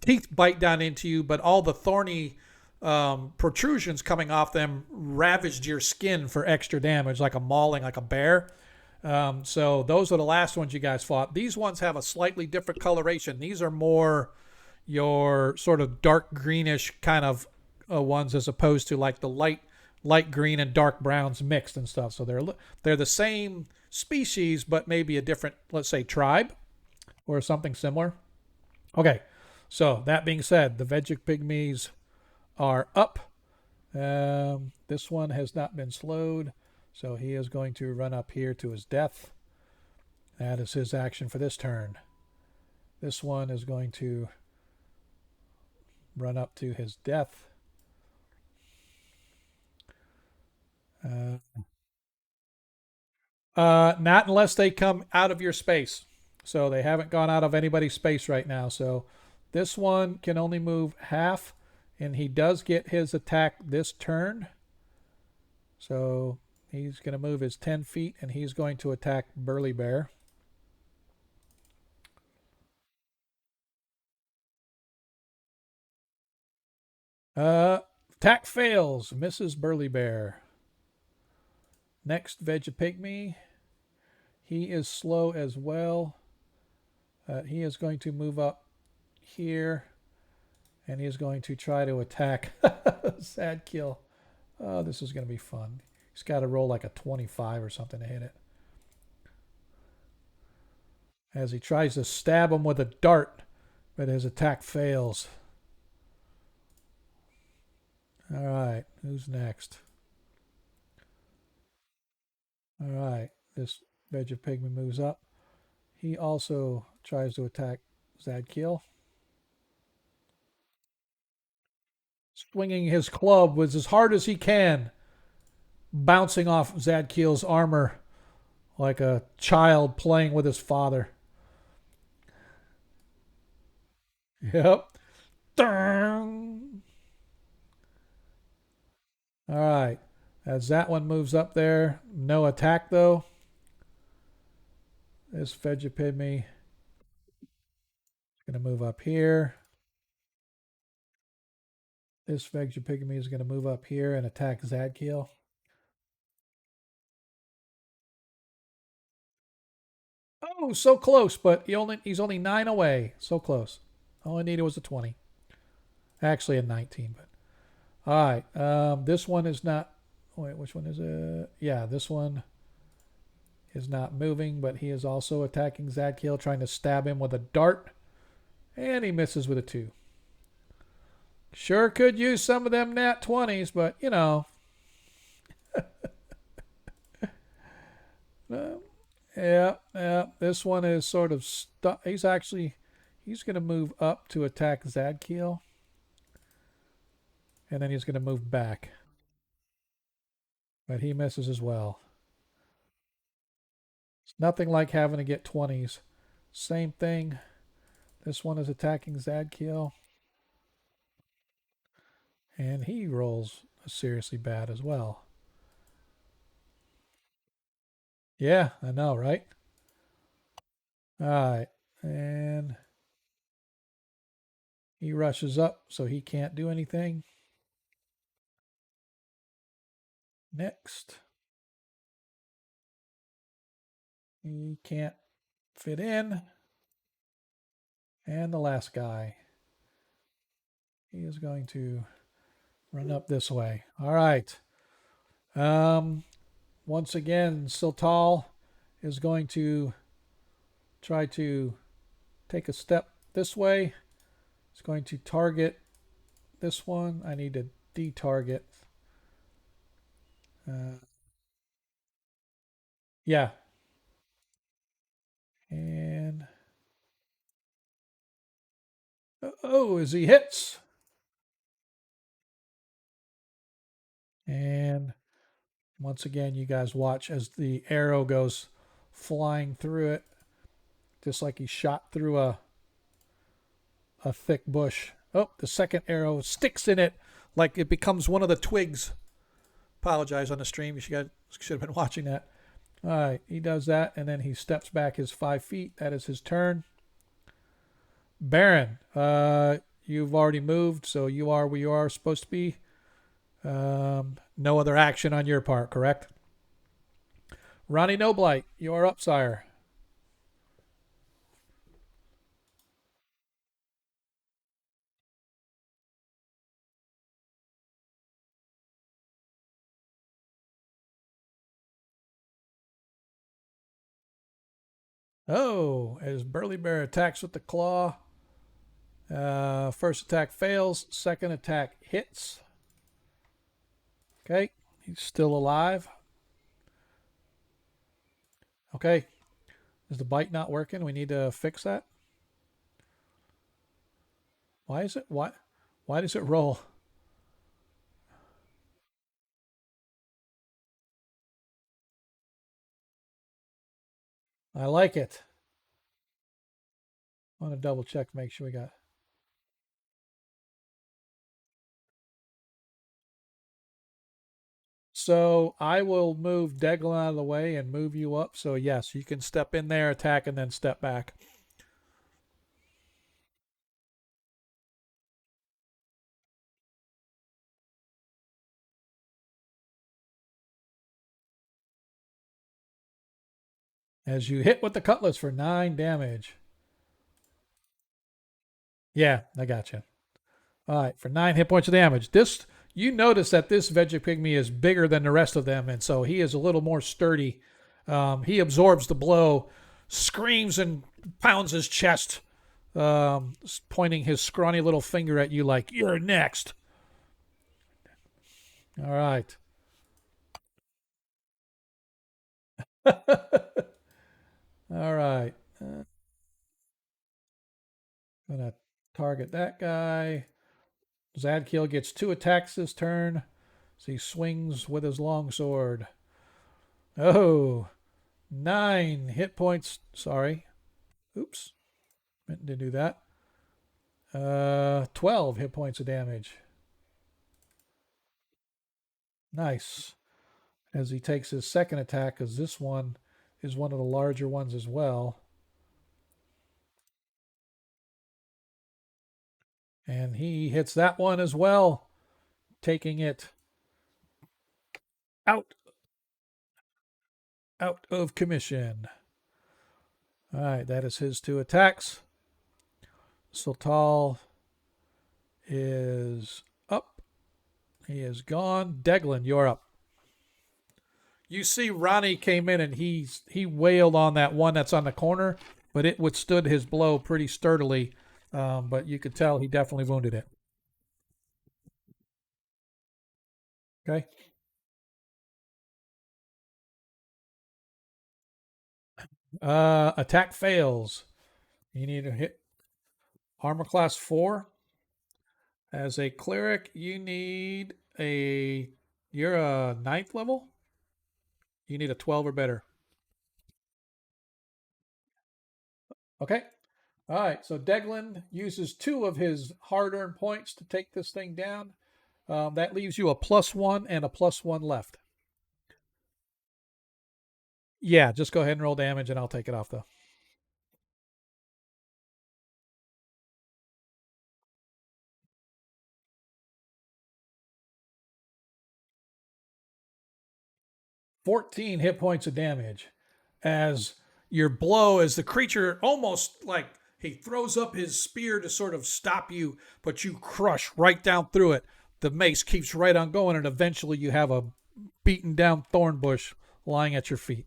teeth bite down into you, but all the thorny protrusions coming off them ravaged your skin for extra damage, like a mauling, like a bear. So those are the last ones you guys fought. These ones have a slightly different coloration. These are more your sort of dark greenish kind of ones, as opposed to like the light green and dark browns mixed and stuff. So they're the same species, but maybe a different, let's say, tribe or something similar. Okay, so that being said, the Veggie Pygmies are up. This one has not been slowed, so he is going to run up here to his death. That is his action for this turn. This one is going to run up to his death. Uh, not unless they come out of your space. So they haven't gone out of anybody's space right now. So this one can only move half, and he does get his attack this turn. So he's going to move his 10 feet, and he's going to attack Burly Bear. Attack fails, misses Burly Bear. Next, Vegapygmy. He is slow as well. He is going to move up here, and he's going to try to attack. Sad kill. Oh, this is going to be fun. He's got to roll like a 25 or something to hit it. As he tries to stab him with a dart, but his attack fails. All right, who's next? All right, this Vegapygmy moves up. He also tries to attack Zadkiel. Swinging his club with as hard as he can, bouncing off Zadkiel's armor like a child playing with his father. Yep. Dun! All right. As that one moves up there, no attack though. This Vegapygmy is going to move up here. This Vegapygmy is going to move up here and attack Zadkiel. Oh, so close, but he's only 9 away. So close. All I needed was a 20. Actually, a 19. But all right. This one is not. Wait, which one is it? Yeah, this one is not moving, but he is also attacking Zadkiel, trying to stab him with a dart, and he misses with a 2. Sure could use some of them nat 20s, but you know. Uh, yeah, yeah. This one is sort of stuck. He's going to move up to attack Zadkiel, and then he's going to move back, but he misses as well. It's nothing like having to get 20s. Same thing. This one is attacking Zadkiel, and he rolls seriously bad as well. Yeah, I know, right? All right, and he rushes up, so he can't do anything. Next, he can't fit in. And the last guy, he is going to run up this way. All right. Um, Once again, Siltal is going to try to take a step this way. It's going to target this one. I need to detarget. Uh, yeah. And oh, as he hits. And once again, you guys watch as the arrow goes flying through it, just like he shot through a thick bush. Oh, the second arrow sticks in it like it becomes one of the twigs. Apologize on the stream. You should have been watching that. All right, he does that, and then he steps back his 5 feet. That is his turn. Baron, you've already moved, so you are where you are supposed to be. No other action on your part, correct? Ronnie Noblight, you are up, sire. Oh, as Burly Bear attacks with the claw. First attack fails. Second attack hits. Okay, he's still alive. Okay, is the bite not working? We need to fix that. Why is it? What? Why does it roll? I like it. I want to double check, make sure we got. So I will move Deglin out of the way and move you up. So yes, you can step in there, attack, and then step back. As you hit with the cutlass for 9 damage. Yeah, I got you. All right, for 9 hit points of damage. This you notice that this Vegapygmy is bigger than the rest of them, and so he is a little more sturdy. He absorbs the blow, screams and pounds his chest, pointing his scrawny little finger at you like you're next. All right. All right. Gonna target that guy. Zadkiel gets 2 attacks this turn. So he swings with his longsword. Oh, 9 hit points. Sorry. Oops. Meant to do that. 12 hit points of damage. Nice. As he takes his second attack, because this one is one of the larger ones as well. And he hits that one as well, taking it out of commission. All right, that is his two attacks. Sultal is up. He is gone. Deglin, you're up. You see, Ronnie came in and he wailed on that one that's on the corner, but it withstood his blow pretty sturdily. But you could tell he definitely wounded it. Okay. Attack fails. You need to hit armor class 4. As a cleric, you need a. You're a ninth level. You need a 12 or better. Okay. All right. So Deglin uses 2 of his hard-earned points to take this thing down. That leaves you a +1 and a +1 left. Yeah, just go ahead and roll damage, and I'll take it off though. 14 hit points of damage as your blow, as the creature almost like he throws up his spear to sort of stop you, but you crush right down through it. The mace keeps right on going, and eventually you have a beaten down thorn bush lying at your feet.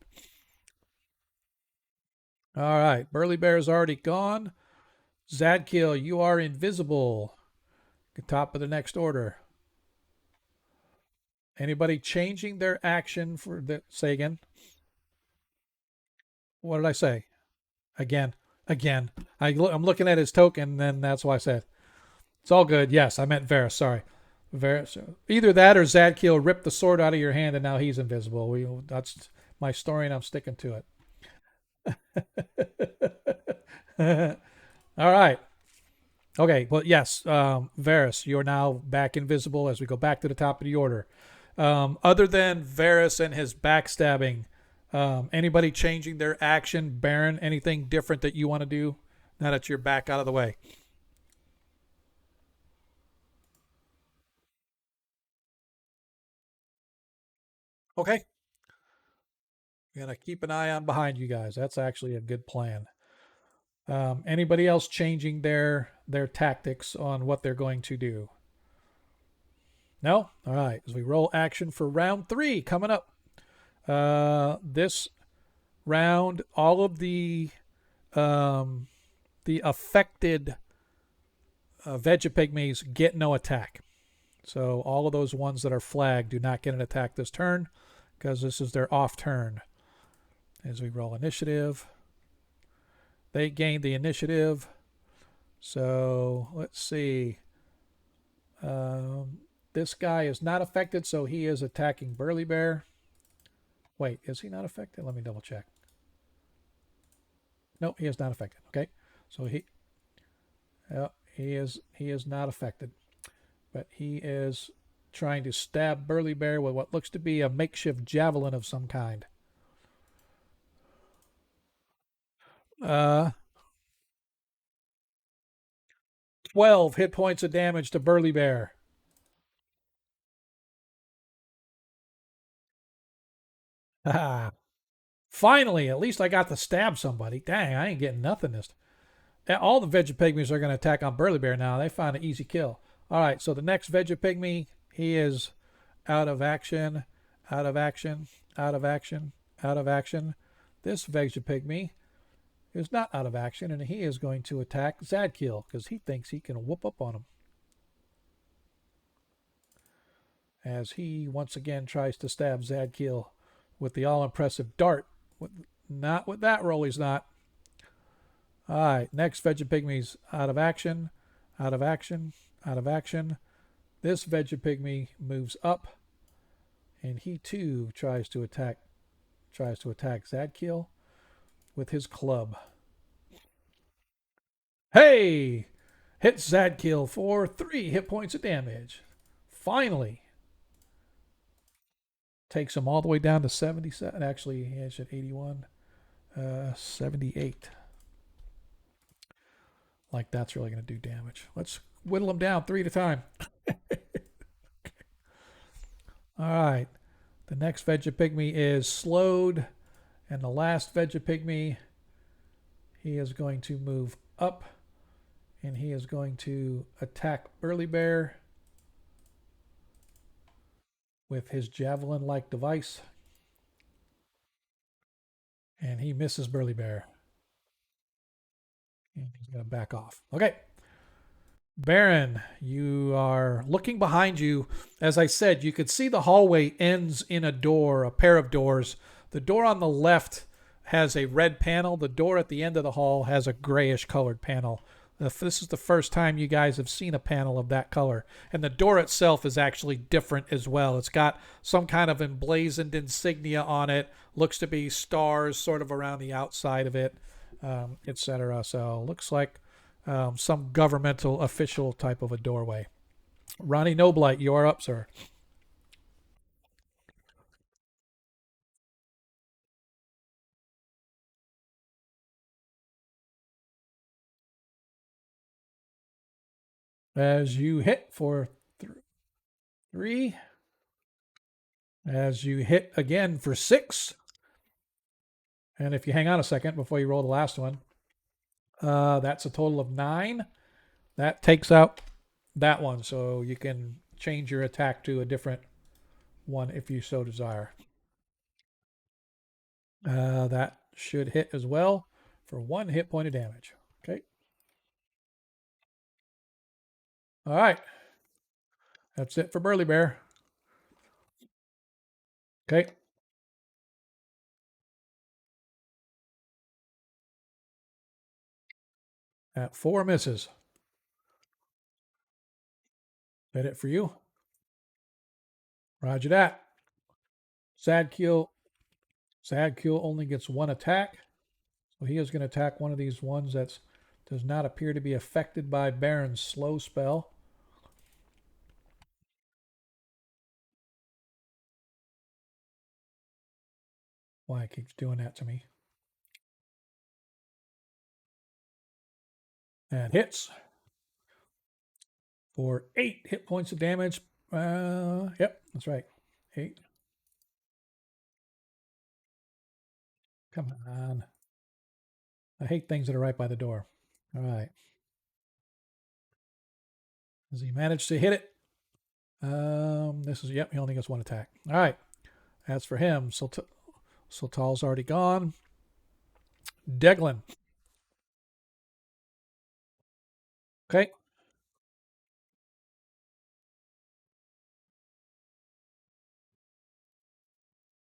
All right, Burly Bear is already gone. Zadkiel, you are invisible. Top of the next order. Anybody changing their action for the say again? What did I say? Again, again. I'm looking at his token, and then that's why I said it's all good. Yes, I meant Varus. Sorry, Varus. Either that or Zadkiel ripped the sword out of your hand, and now he's invisible. That's my story, and I'm sticking to it. All right. Okay. Well, yes, Varus, you're now back invisible as we go back to the top of the order. Other than Varus and his backstabbing, anybody changing their action? Baron, anything different that you want to do now that you're back out of the way? Okay. Gonna keep an eye on behind you guys. That's actually a good plan. Anybody else changing their tactics on what they're going to do? No? All right. As we roll action for round 3 coming up. This round, all of the affected Vegapygmies get no attack. So all of those ones that are flagged do not get an attack this turn because this is their off turn. As we roll initiative, they gain the initiative. So let's see. This guy is not affected, so he is attacking Burly Bear. Wait, is he not affected? Let me double check. No, he is not affected. Okay, so he is not affected, but he is trying to stab Burly Bear with what looks to be a makeshift javelin of some kind. Uh, 12 hit points of damage to Burly Bear. Ah, finally, at least I got to stab somebody. Dang, I ain't getting nothing this. All the Vegapygmies are going to attack on Burly Bear now. They found an easy kill. All right, so the next Vegapygmy, he is out of action, out of action, out of action, out of action. This Vegapygmy is not out of action, and he is going to attack Zadkiel because he thinks he can whoop up on him. As he once again tries to stab Zadkiel with the all-impressive dart. Not with that roll, he's not. All right, next Vegapygmy's out of action, out of action, out of action. This Vegapygmy moves up, and he too tries to attack Zadkiel with his club. Hey! Hits Zadkiel for 3 hit points of damage. Finally. Takes him all the way down to 77. Actually, he's at 81. 78. Like that's really going to do damage. Let's whittle him down 3 at a time. All right. The next Vegapygmy is slowed. And the last Vegapygmy He is going to move up and he is going to attack Burly Bear with his javelin like device. And he misses Burly Bear. And he's going to back off. Okay. Baron, you are looking behind you. As I said, you could see the hallway ends in a door, a pair of doors. The door on the left has a red panel. The door at the end of the hall has a grayish colored panel. This is the first time you guys have seen a panel of that color. And the door itself is actually different as well. It's got some kind of emblazoned insignia on it. Looks to be stars sort of around the outside of it, etc. So looks like some governmental official type of a doorway. Ronnie Noblight, you're up, sir. As you hit for three, as you hit again for six, and if you hang on a second before you roll the last one, that's a total of nine. That takes out that one, so you can change your attack to a different one if you so desire. That should hit as well for 1 hit point of damage. Okay. All right. That's it for Burly Bear. Okay. At 4 misses. That it for you? Roger that. Sadkiel. Sadkiel only gets 1 attack. So he is going to attack one of these ones that does not appear to be affected by Baron's slow spell. Why it keeps doing that to me. And hits for 8 hit points of damage. Yep, that's right. 8. Come on. I hate things that are right by the door. All right. Does he manage to hit it? This is, yep, he only gets 1 attack. All right. That's for him. Sultal's already gone. Deglin. Okay.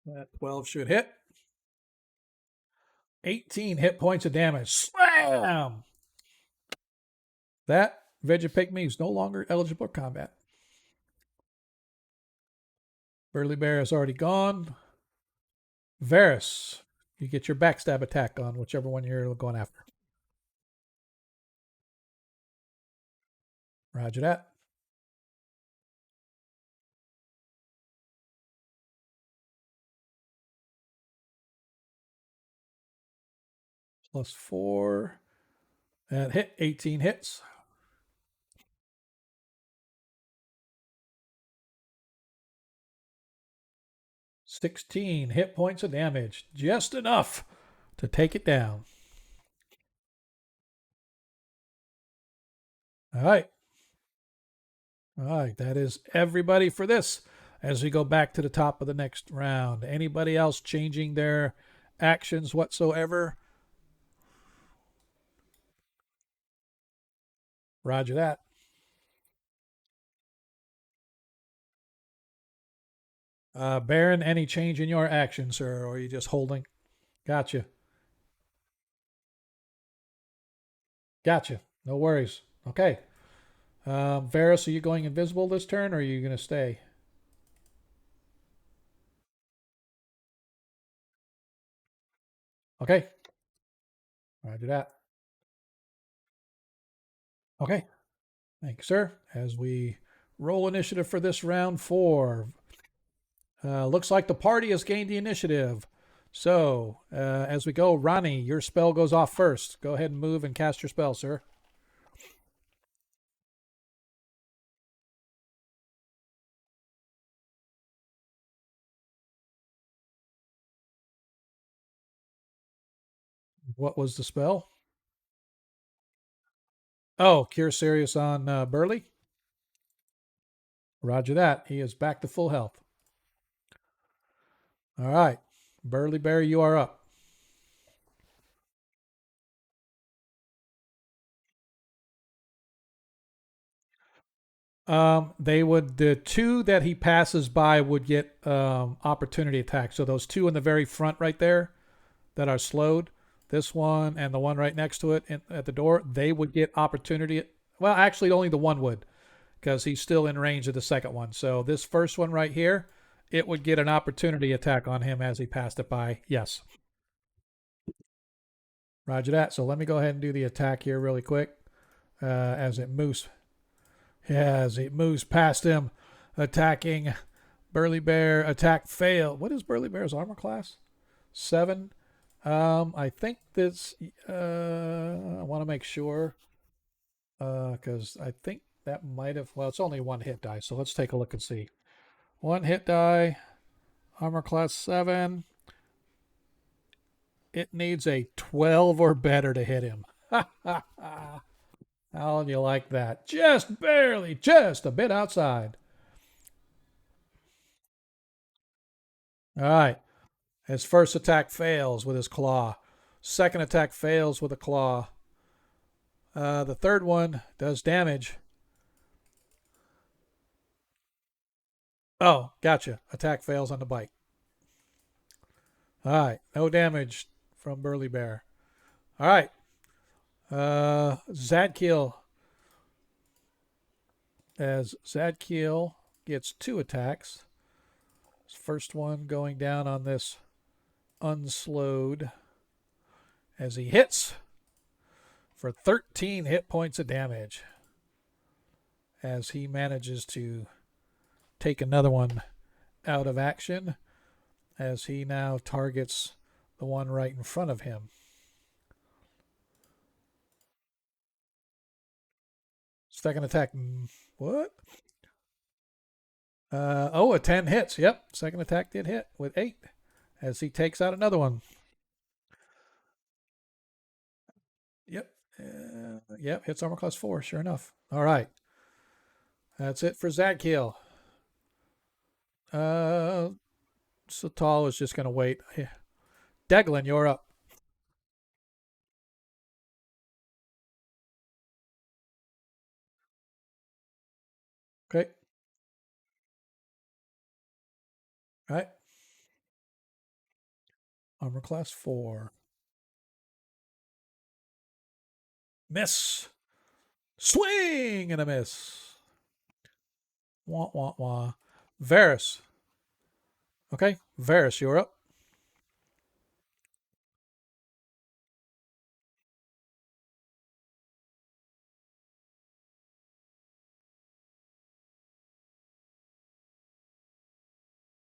That 12 should hit. 18 hit points of damage. Slam! That Vegapigme is no longer eligible for combat. Burly Bear is already gone. Varus, you get your backstab attack on whichever one you're going after. Roger that. +4. That hit. 18 hits. 16 hit points of damage. Just enough to take it down. All right. All right. That is everybody for this. As we go back to the top of the next round, anybody else changing their actions whatsoever? Roger that. Baron, any change in your action, sir, or are you just holding? Gotcha. Gotcha. No worries. Okay. Varus, are you going invisible this turn, or are you going to stay? Okay. Roger that. Okay. Thank you, sir. As we roll initiative for this round 4, looks like the party has gained the initiative. So, as we go, Ronnie, your spell goes off first. Go ahead and move and cast your spell, sir. What was the spell? Oh, Cure Serious on Burley. Roger that. He is back to full health. All right. Burley Bear, you are up. They would the two that he passes by would get opportunity attacks. So those two in the very front right there that are slowed, this one and the one right next to it at the door, they would get opportunity. Well, actually, only the one would because he's still in range of the second one. So this first one right here, it would get an opportunity attack on him as he passed it by. Yes, Roger that. So let me go ahead and do the attack here really quick as it moves. As it moves past him, attacking Burly Bear. Attack fail. What is Burly Bear's armor class? 7. I think this. I want to make sure because I think that might have. Well, it's only one hit die, so let's take a look and see. One hit die, armor class 7. It needs a 12 or better to hit him. How do you like that? Just barely, just a bit outside. All right. His first attack fails with his claw. Second attack fails with a claw. The third one does damage. Oh, gotcha. Attack fails on the bite. All right. No damage from Burly Bear. All right. Zadkiel. As Zadkiel gets two attacks. First one going down on this unslowed as he hits for 13 hit points of damage as he manages to take another one out of action as he now targets the one right in front of him. Second attack. What? A 10 hits. Yep. Second attack did hit with 8 as he takes out another one. Yep. Yep. Hits armor class 4. Sure enough. All right. That's it for Zadkiel. Uh, Satal is just going to wait. Deglin, you're up. Okay. All right. Armor class 4. Miss. Swing and a miss. Wah, wah, wah. Varus. Okay. Varus, you're up.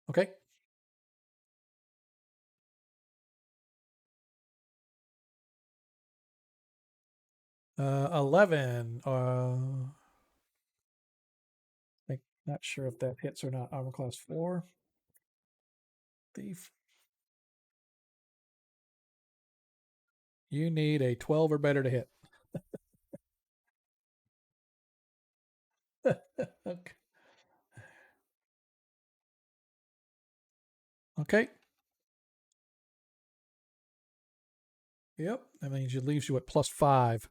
Okay. 11. Not sure if that hits or not. Armor class 4. Thief. You need a 12 or better to hit. Okay. Okay. Yep. That means it leaves you at plus 5.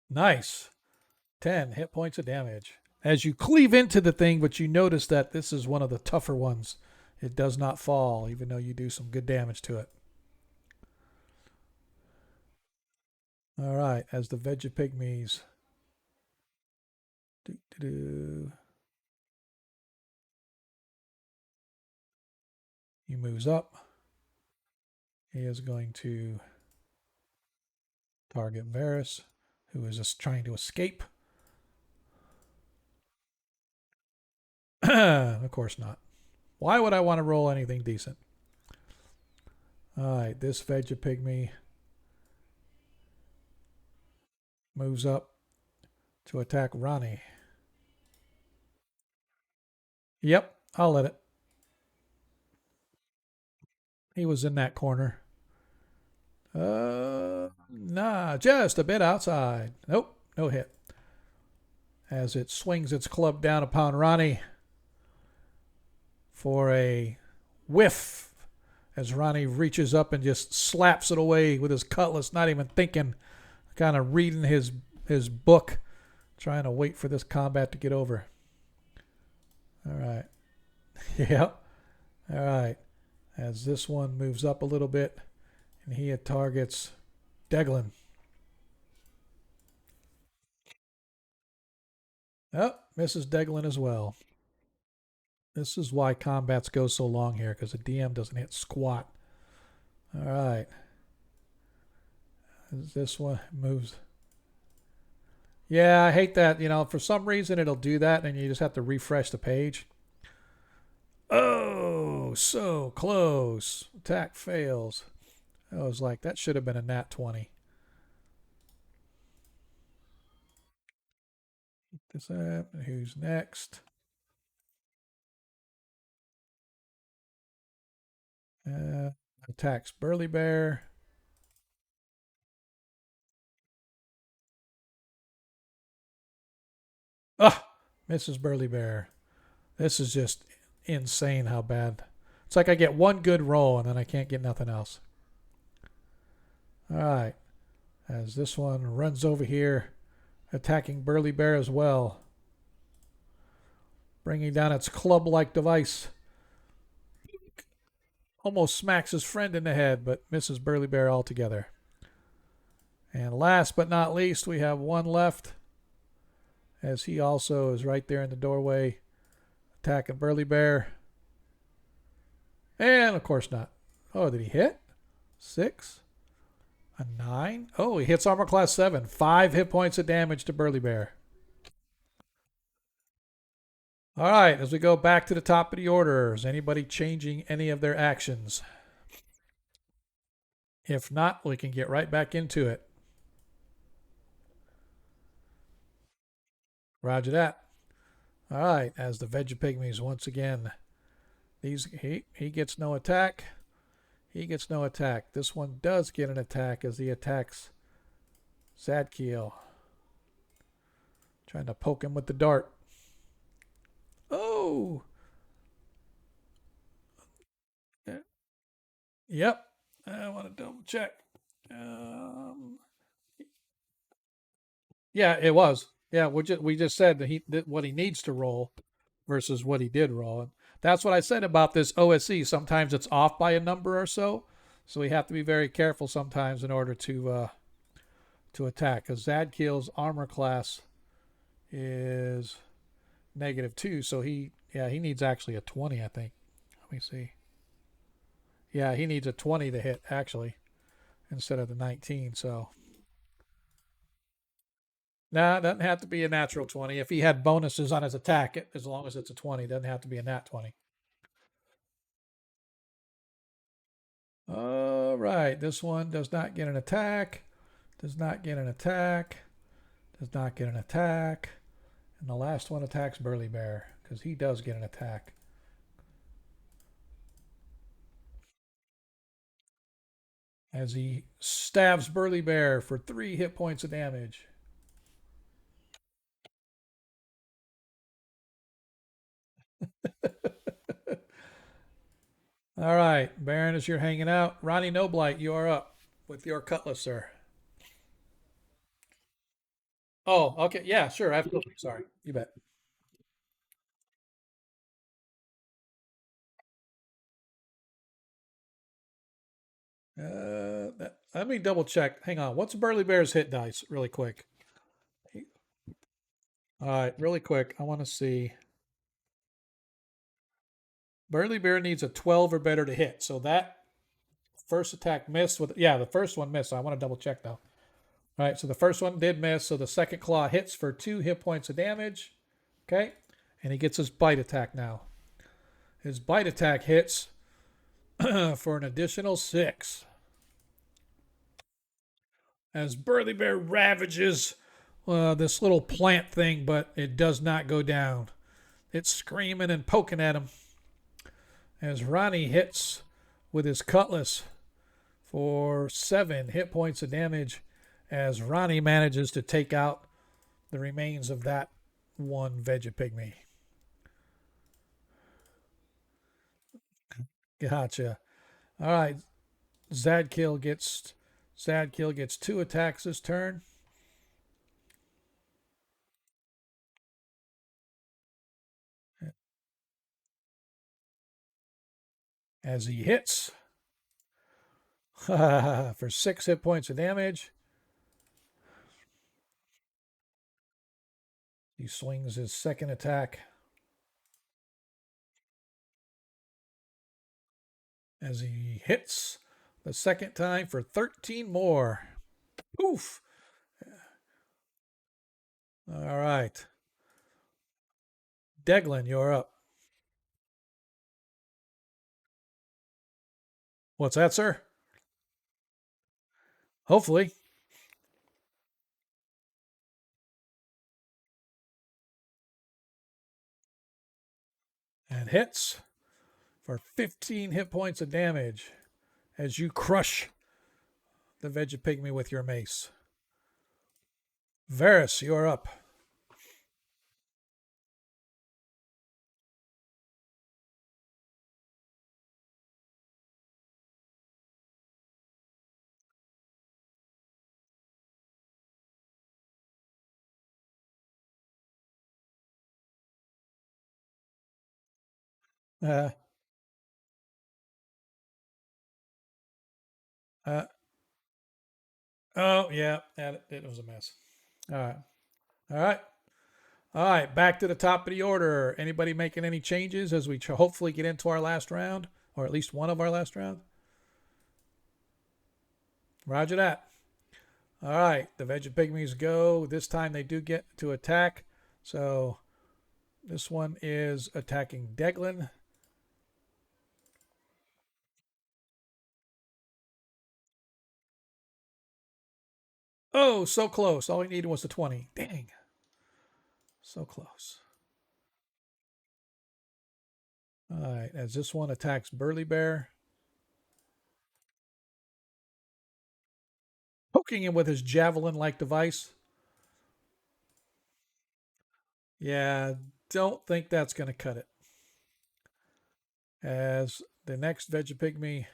Nice. 10 hit points of damage. As you cleave into the thing, but you notice that this is one of the tougher ones. It does not fall, even though you do some good damage to it. All right. As the Vegapygmies. Do, do, do. He moves up. He is going to target Varus, who is just trying to escape. Of course not. Why would I want to roll anything decent? All right, this Vegapygmy moves up to attack Ronnie. Yep, I'll let it. He was in that corner. Nah, just a bit outside. Nope, no hit. As it swings its club down upon Ronnie for a whiff. As Ronnie reaches up and just slaps it away with his cutlass, not even thinking, kind of reading his book, trying to wait for this combat to get over. All right. Yep. All right. As this one moves up a little bit, and he targets Deglin. Oh, misses Deglin as well. This is why combats go so long here, because the DM doesn't hit squat. All right. As this one moves. Yeah, I hate that. For some reason it'll do that, and you just have to refresh the page. Oh, so close. Attack fails. I was like, that should have been a nat 20. This up. Who's next? Attacks Burly Bear. Ah, misses Burly Bear. This is just insane how bad. It's like I get one good roll and then I can't get nothing else. All right. As this one runs over here, attacking Burly Bear as well. Bringing down its club-like device. Almost smacks his friend in the head, but misses Burly Bear altogether. And last but not least, we have one left. As he also is right there in the doorway, attacking Burly Bear. And of course not. Oh, did he hit? 6? A 9? Oh, he hits armor class 7. 5 hit points of damage to Burly Bear. All right, as we go back to the top of the order, is anybody changing any of their actions? If not, we can get right back into it. Roger that. All right, as the Vegapygmies once again. He gets no attack. He gets no attack. This one does get an attack as he attacks Zadkiel. Trying to poke him with the dart. Oh! Yep. I want to double check. Yeah, it was. Yeah, we just said that what he needs to roll versus what he did roll. And that's what I said about this OSE. Sometimes it's off by a number or so, so we have to be very careful sometimes in order to attack. Because Zadkiel's armor class is -2, so he needs actually a 20, I think. Let me see. Yeah, he needs a 20 to hit actually instead of the 19. So nah, it doesn't have to be a natural 20. If he had bonuses on his attack, as long as it's a 20, it doesn't have to be a nat 20. All right, this one does not get an attack. Does not get an attack. Does not get an attack. And the last one attacks Burly Bear because he does get an attack. As he stabs Burly Bear for 3 hit points of damage. All right, Baron, as you're hanging out, Ronnie Noblight, you are up with your cutlass, sir. Oh, okay. Yeah, sure. Absolutely. Sorry. You bet. Let me double check. Hang on. What's Burly Bear's hit dice, really quick? All right, really quick. I want to see. Burly Bear needs a 12 or better to hit. So that first attack missed with. Yeah, the first one missed. So I want to double check though. All right, so the first one did miss. So the second claw hits for 2 hit points of damage. Okay, and he gets his bite attack now. His bite attack hits for an additional 6. As Burly Bear ravages this little plant thing, but it does not go down. It's screaming and poking at him. As Ronnie hits with his cutlass for 7 hit points of damage as Ronnie manages to take out the remains of that one Vegapygmy. Gotcha. All right. Zadkill gets Zadkill gets 2 attacks this turn as he hits for 6 hit points of damage. He swings his second attack as he hits the second time for 13 more. Oof. All right. Deglin, you're up. What's that, sir? Hopefully. And hits for 15 hit points of damage as you crush the Vegapygmy with your mace. Varus, you're up. Uh, uh, oh, yeah, it was a mess. All right. All right. All right. Back to the top of the order. Anybody making any changes as we hopefully get into our last round, or at least one of our last rounds? Roger that. All right. The Vegapygmies go. This time they do get to attack. So this one is attacking Deglin. Oh, so close. All we needed was a 20. Dang. So close. All right. As this one attacks Burly Bear, poking him with his javelin like device. Yeah, don't think that's going to cut it. As the next Vegapygmy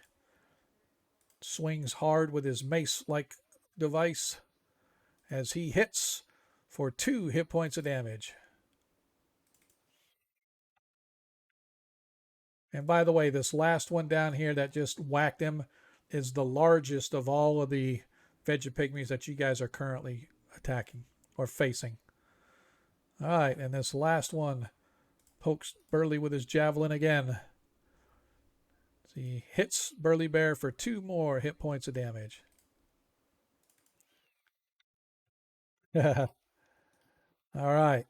swings hard with his mace like device as he hits for 2 hit points of damage. And by the way, this last one down here that just whacked him is the largest of all of the Vegapygmies that you guys are currently attacking or facing. All right, and this last one pokes Burly with his javelin again. He hits Burly Bear for 2 more hit points of damage. All right.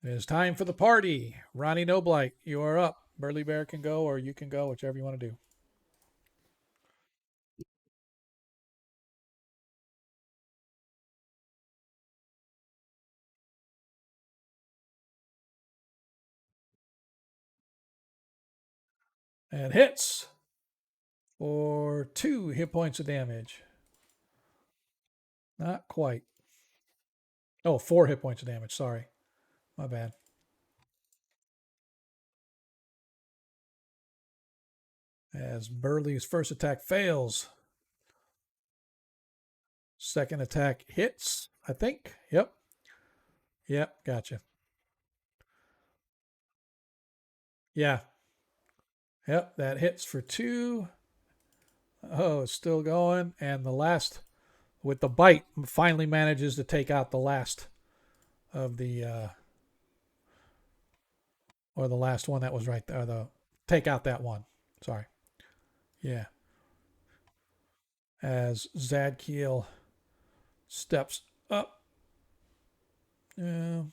It is time for the party. Ronnie Noblight, you are up. Burly Bear can go, or you can go, whichever you want to do. And hits for 2 hit points of damage. Not quite. Oh, 4 hit points of damage. Sorry. My bad. As Burly's first attack fails. Second attack hits, I think. Yep. Yep. Gotcha. Yeah. Yep. That hits for 2. Oh, it's still going. And the last, with the bite, finally manages to take out the last of the, or the last one that was right there. The take out that one. Sorry. Yeah. As Zadkiel steps up. Uh,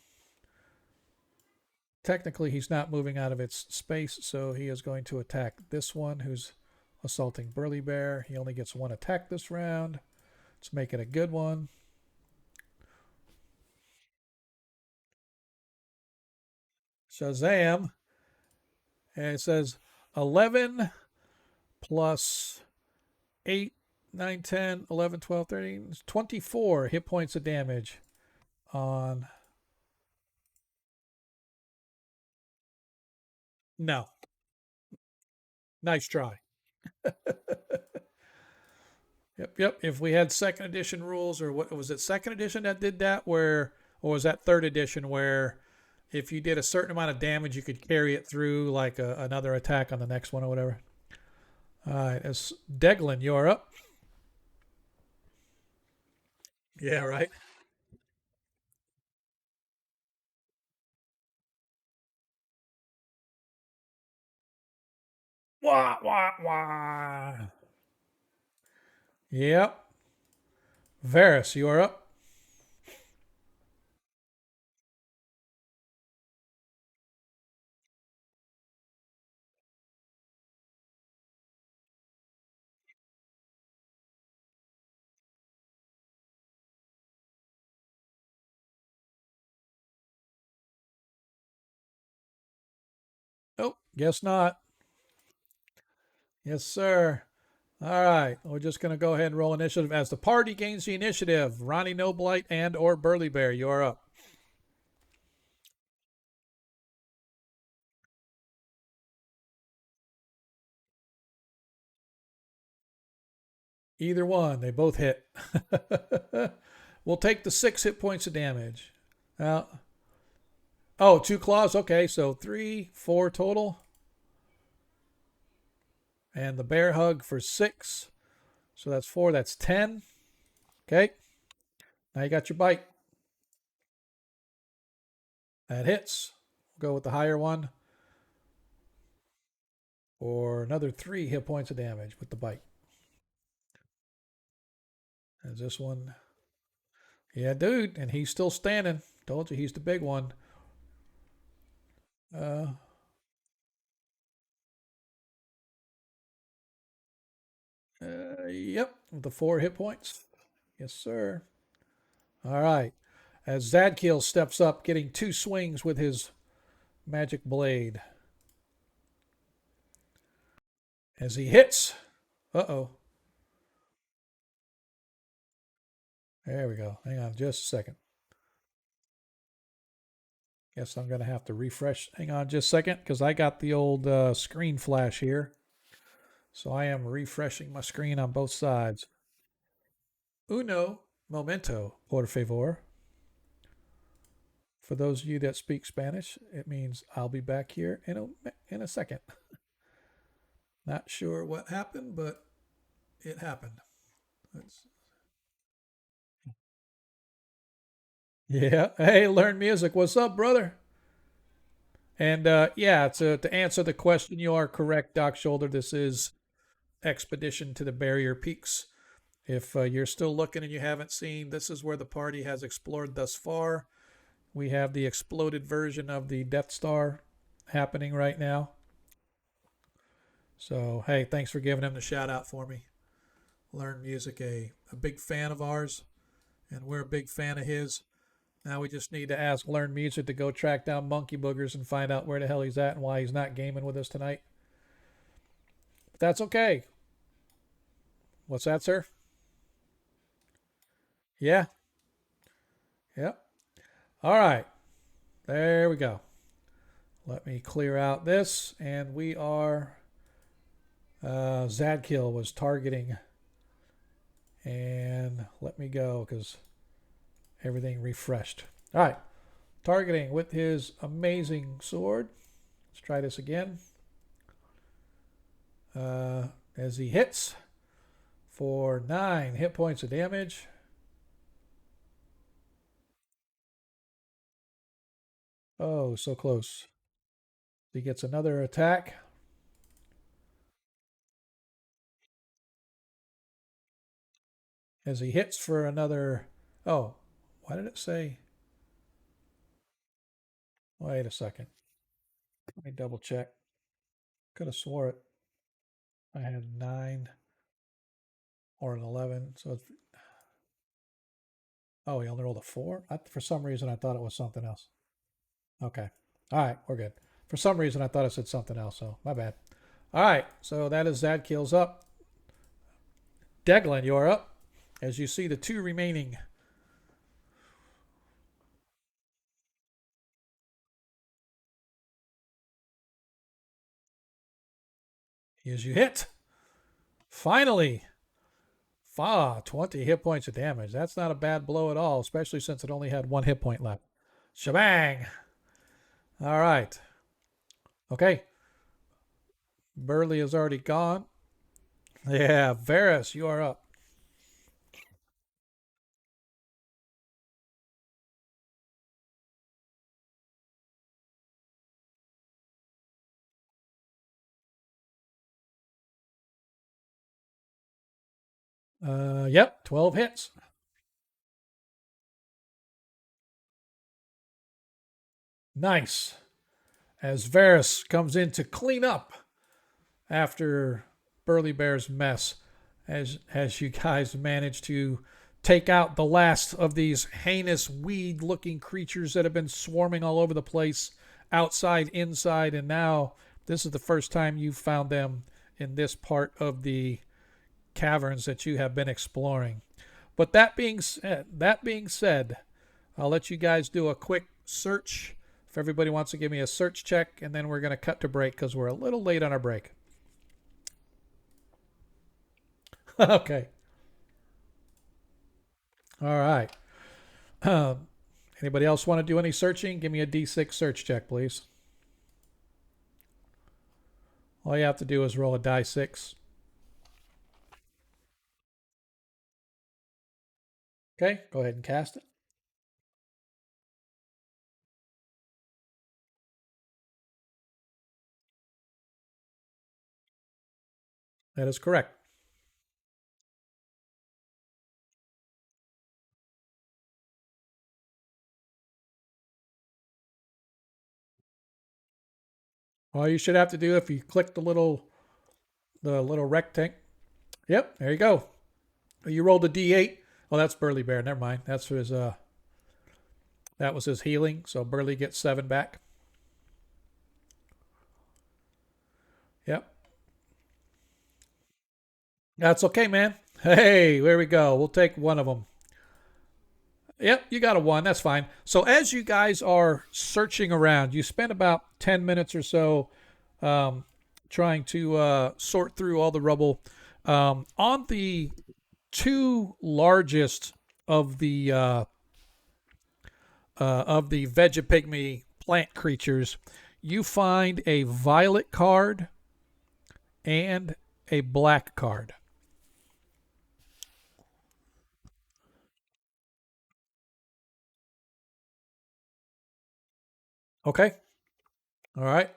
Technically, he's not moving out of its space, so he is going to attack this one who's assaulting Burly Bear. He only gets 1 attack this round. Let's make it a good one. Shazam. And it says 11 plus 8, 9, 10, 11, 12, 13, 24 hit points of damage on. No. Nice try. Yep, yep. If we had second edition rules, or what was it, second edition that did that, where, or was that third edition where if you did a certain amount of damage, you could carry it through like another attack on the next one or whatever? All right, as Deglin, you're up. Yeah, right. Wah, wah, wah. Yep. Varys, you're up. Oh, guess not. Yes, sir. All right, we're just going to go ahead and roll initiative as the party gains the initiative. Ronnie Noblight and or Burly Bear, you're up. Either one, they both hit. We'll take the 6 hit points of damage. Uh, oh, 2 claws. Okay, so 3, 4 total. And the bear hug for 6. So that's 4, that's 10. Okay, now you got your bite. That hits. We'll go with the higher one for another 3 hit points of damage with the bite. As this one, yeah, dude, and he's still standing. Told you he's the big one. Uh, yep, with the 4 hit points. Yes, sir. All right. As Zadkiel steps up, getting 2 swings with his magic blade. As he hits. Uh oh. There we go. Hang on just a second. Guess I'm going to have to refresh. Hang on just a second because I got the old screen flash here. So I am refreshing my screen on both sides. Uno momento, por favor. For those of you that speak Spanish, it means I'll be back here in a second. Not sure what happened, but it happened. Let's, yeah. Hey, learn music. What's up, brother? And yeah, to answer the question, you are correct, Doc Shoulder. This is Expedition to the Barrier Peaks. If you're still looking and you haven't seen, this is where the party has explored thus far. We have the exploded version of the Death Star happening right now. So, hey, thanks for giving him the shout out for me. Learn Music, a big fan of ours, and we're a big fan of his. Now we just need to ask Learn Music to go track down Monkey Boogers and find out where the hell he's at and why he's not gaming with us tonight. But that's okay. What's that, sir? Yeah. Yep. All right. There we go. Let me clear out this, and we are. Zadkill was targeting, and let me go because everything refreshed. All right. Targeting with his amazing sword. Let's try this again. As he hits for 9 hit points of damage. Oh, so close. He gets another attack. As he hits for another. Oh, why did it say? Wait a second. Let me double check. Could have swore it. I had 9 or an 11. So it's. Oh, he only rolled a 4? For some reason, I thought it was something else. Okay. All right, we're good. For some reason, I thought it said something else, so my bad. All right, so that is Zadkiel's up. Deglin, you're up. As you see the two remaining. As you hit. Finally. 20 hit points of damage. That's not a bad blow at all, especially since it only had one hit point left. Shebang. All right. Okay. Burley is already gone. Yeah, Varys, you are up. Yep, 12 hits. Nice. As Varys comes in to clean up after Burly Bear's mess, as you guys manage to take out the last of these heinous weed-looking creatures that have been swarming all over the place, outside, inside, and now this is the first time you've found them in this part of the caverns that you have been exploring. But that being said, I'll let you guys do a quick search. If everybody wants to give me a search check, and then we're going to cut to break because we're a little late on our break. Okay. All right. Um, Anybody else want to do any searching? Give me a D6 search check, please. All you have to do is roll a die 6. Okay, go ahead and cast it. That is correct. All you should have to do if you click the little rectangle. Yep, there you go. You rolled a D8. Oh, that's Burly Bear. Never mind. That was his healing. So Burly gets 7 back. Yep. That's okay, man. Hey, there we go. We'll take one of them. Yep, you got a 1. That's fine. So as you guys are searching around, you spend about 10 minutes or so um, trying to sort through all the rubble. On the two largest of the Vegapygmy plant creatures, you find a violet card and a black card. Okay. All right.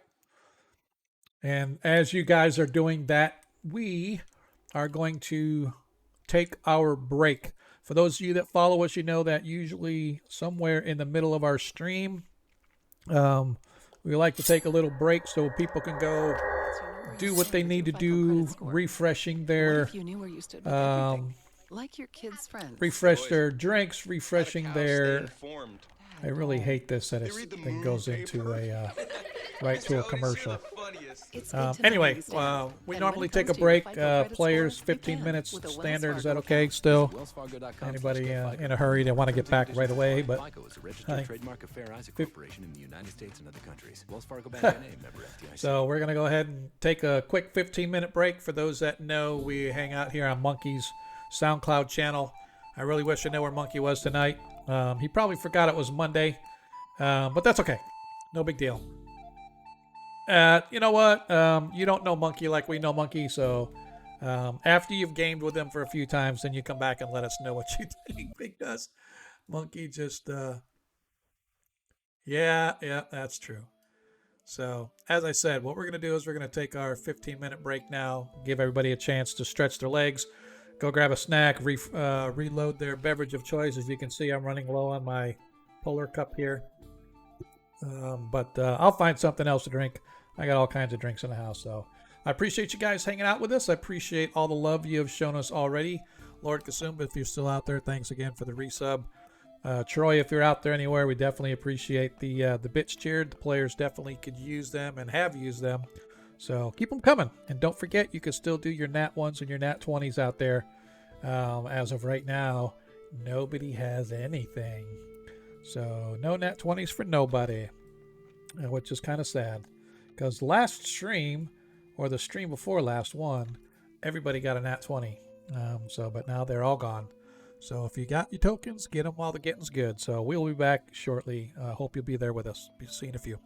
And as you guys are doing that, we are going to take our break. For those of you that follow us, you know that usually somewhere in the middle of our stream, um, we like to take a little break so people can go do what they need to do, refreshing their um, Like your kids' friends. refresh their drinks, refreshing their. I really hate this that it thing goes into a right to a commercial. Anyway, we normally take a break. Players, 15 minutes standard. Is that okay still? Anybody in a hurry? They want to get back right away, but so we're gonna go ahead and take a quick 15-minute break. For those that know, we hang out here on Monkey's SoundCloud channel. I really wish I knew where Monkey was tonight. He probably forgot it was Monday, but that's okay. No big deal. You know what? You don't know Monkey like we know Monkey, so after you've gamed with him for a few times, then you come back and let us know what you think. Because Monkey just, yeah, that's true. So, as I said, what we're going to do is we're going to take our 15-minute break now, give everybody a chance to stretch their legs, go grab a snack, reload their beverage of choice. As you can see, I'm running low on my polar cup here. But I'll find something else to drink. I got all kinds of drinks in the house, so I appreciate you guys hanging out with us. I appreciate all the love you have shown us already. Lord Kasumba, if you're still out there, thanks again for the resub. Troy, if you're out there anywhere, we definitely appreciate the bits cheered. The players definitely could use them and have used them. So keep them coming. And don't forget, you can still do your Nat 1s and your Nat 20s out there. As of right now, nobody has anything. So no Nat 20s for nobody, which is kind of sad. Because last stream, or the stream before last one, everybody got a Nat 20. But now they're all gone. So if you got your tokens, get them while the getting's good. So we'll be back shortly. Hope you'll be there with us. Be seeing a few.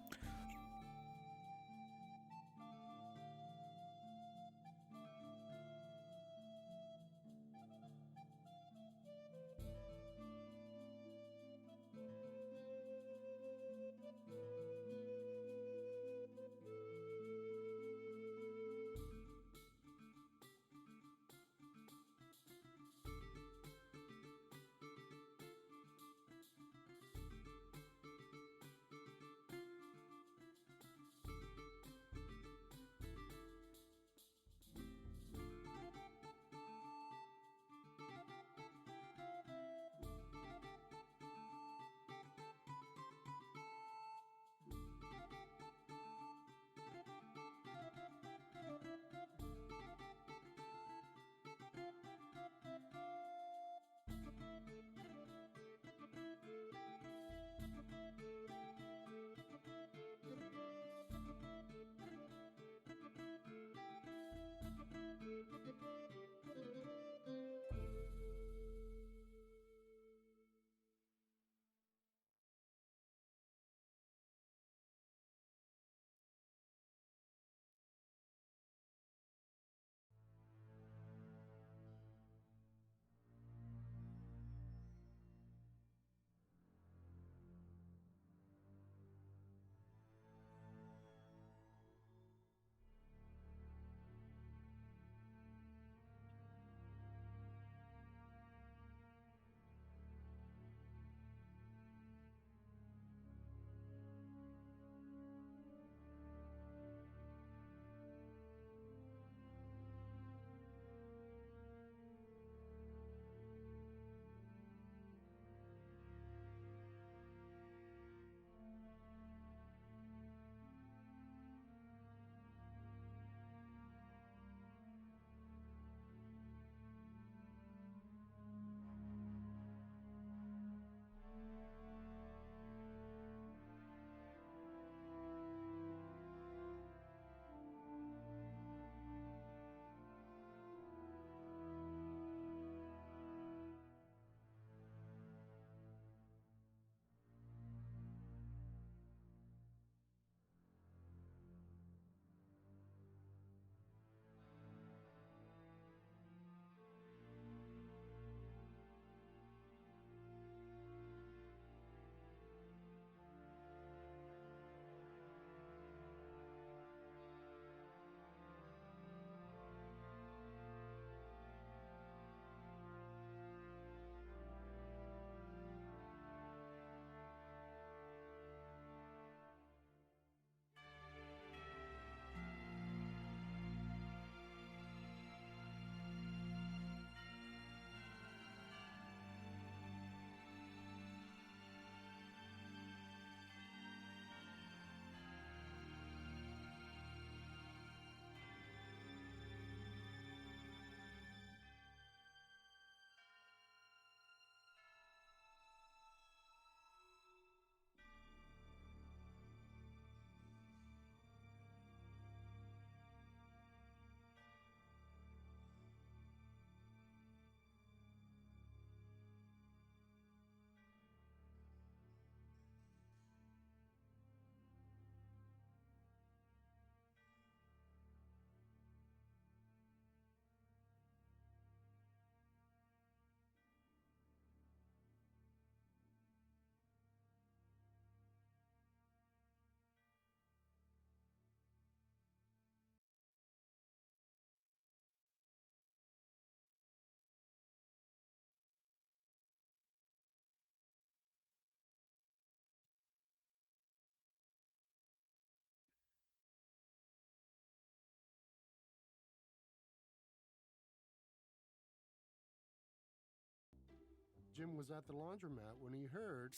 Jim was at the laundromat when he heard.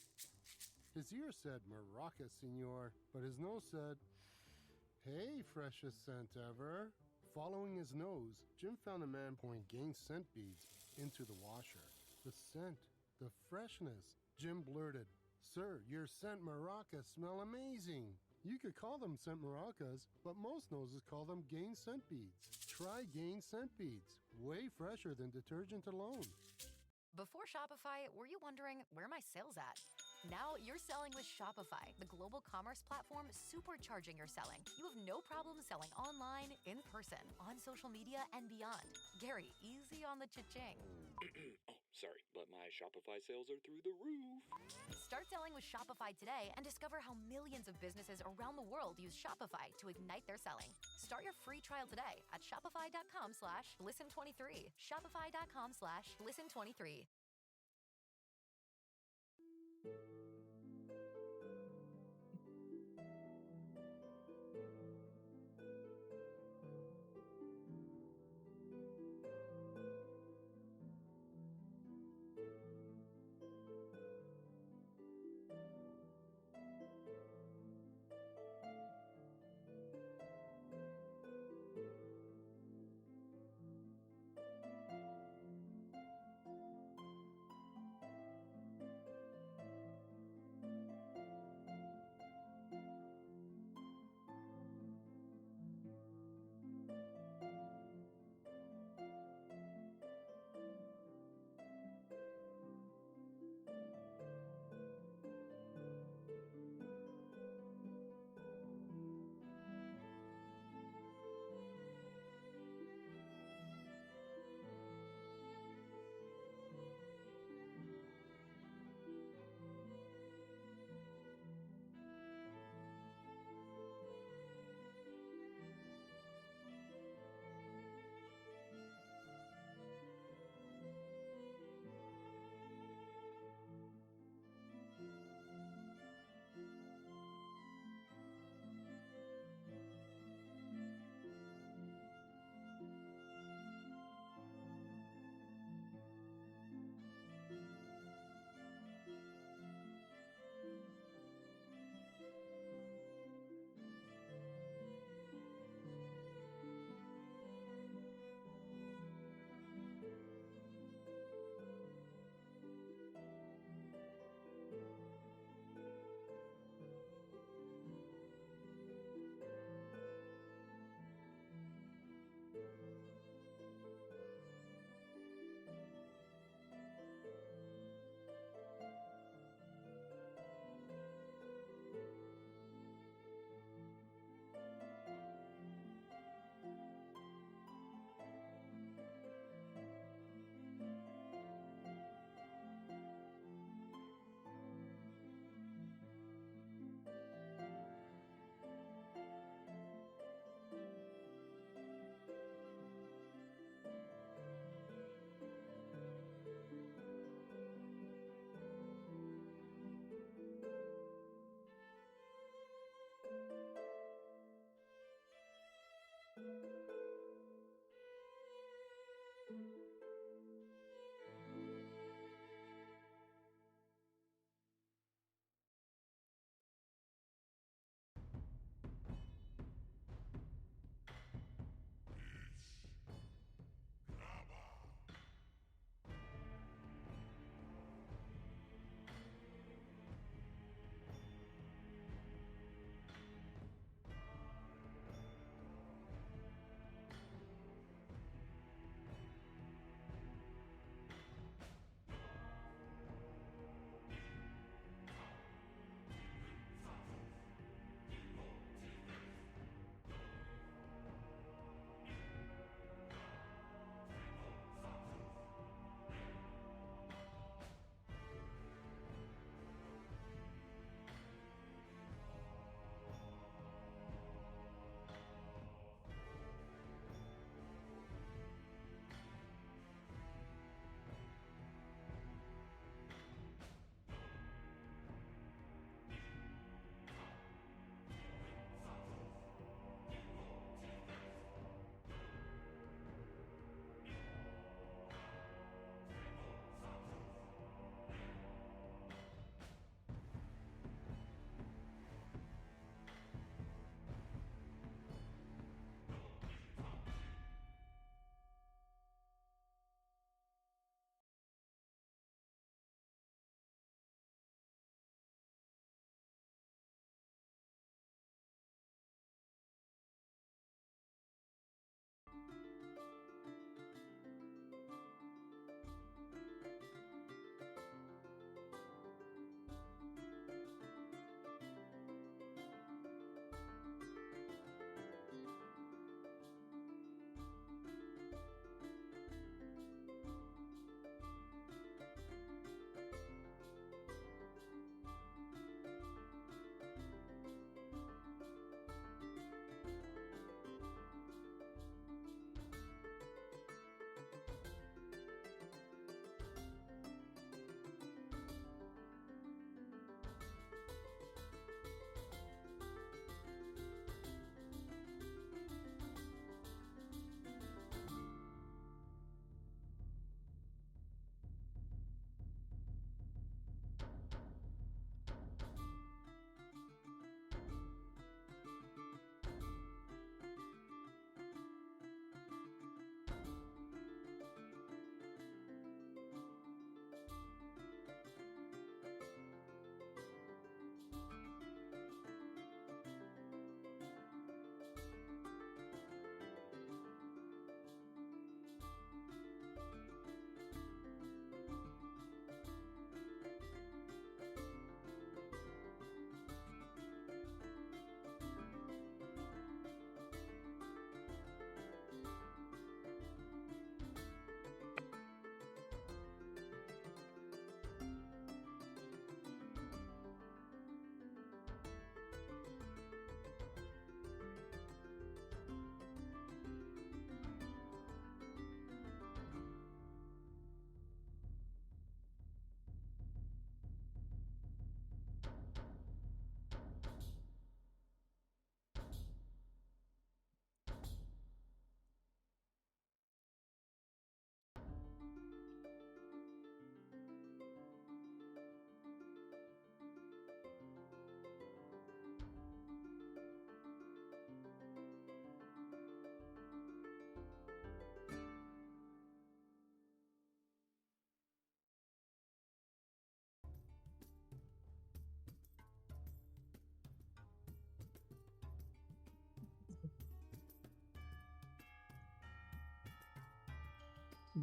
His ear said, Maraca, senor, but his nose said, Hey, freshest scent ever. Following his nose, Jim found a man pouring Gain scent beads into the washer. The scent, the freshness. Jim blurted, "Sir, your scent maracas smell amazing." You could call them scent maracas, but most noses call them Gain scent beads. Try Gain scent beads. Way fresher than detergent alone. Before Shopify, were you wondering, where are my sales at? Now you're selling with Shopify, the global commerce platform supercharging your selling. You have no problem selling online, in person, on social media, and beyond. Gary, easy on the cha-ching. Oh, sorry, but my Shopify sales are through the roof. Start selling with Shopify today and discover how millions of businesses around the world use Shopify to ignite their selling. Start your free trial today at shopify.com/listen23. Shopify.com/listen23.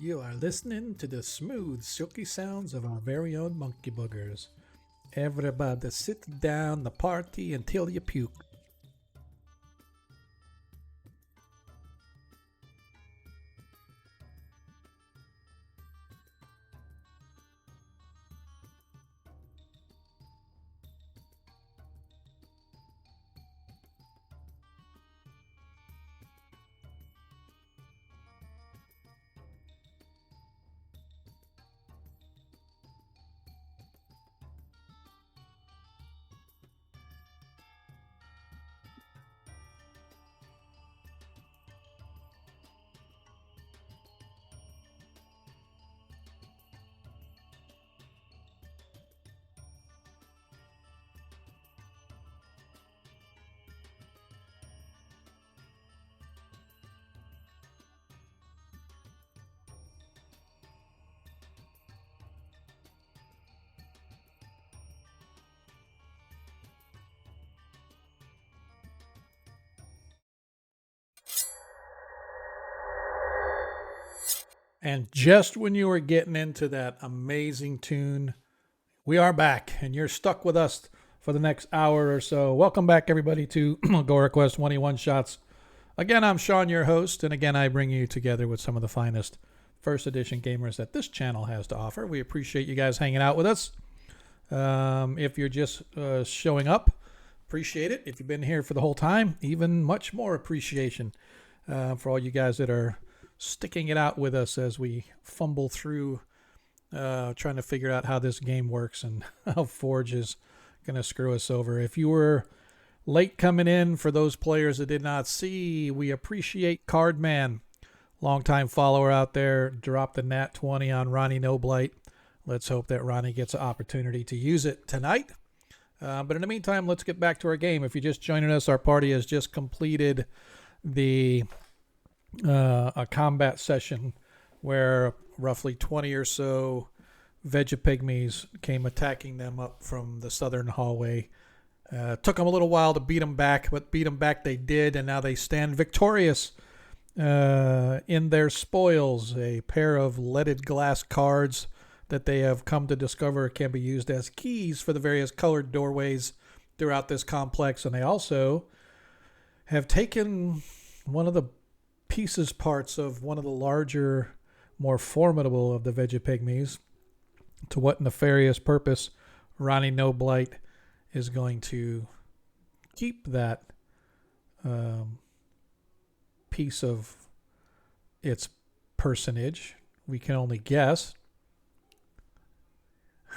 You are listening to the smooth, silky sounds of our very own monkey boogers. Everybody sit down the party until you puke. And just when you were getting into that amazing tune, we are back, and you're stuck with us for the next hour or so. Welcome back, everybody, to Agora Quest 21 Shots. Again, I'm Sean, your host, and again, I bring you together with some of the finest first edition gamers that this channel has to offer. We appreciate you guys hanging out with us. If you're just showing up, appreciate it. If you've been here for the whole time, even much more appreciation for all you guys that are sticking it out with us as we fumble through trying to figure out how this game works and how Forge is going to screw us over. If you were late coming in, for those players that did not see, we appreciate Cardman, longtime follower out there, dropped the nat 20 on Ronnie Noblight. Let's hope that Ronnie gets an opportunity to use it tonight. But in the meantime, let's get back to our game. If you're just joining us, our party has just completed a combat session where roughly 20 or so Vegapygmies came attacking them up from the southern hallway. Took them a little while to beat them back, but beat them back they did, and now they stand victorious in their spoils, a pair of leaded glass cards that they have come to discover can be used as keys for the various colored doorways throughout this complex. And they also have taken one of the parts of one of the larger, more formidable of the Vegapygmies. To what nefarious purpose Ronnie Noblight is going to keep that piece of its personage, we can only guess.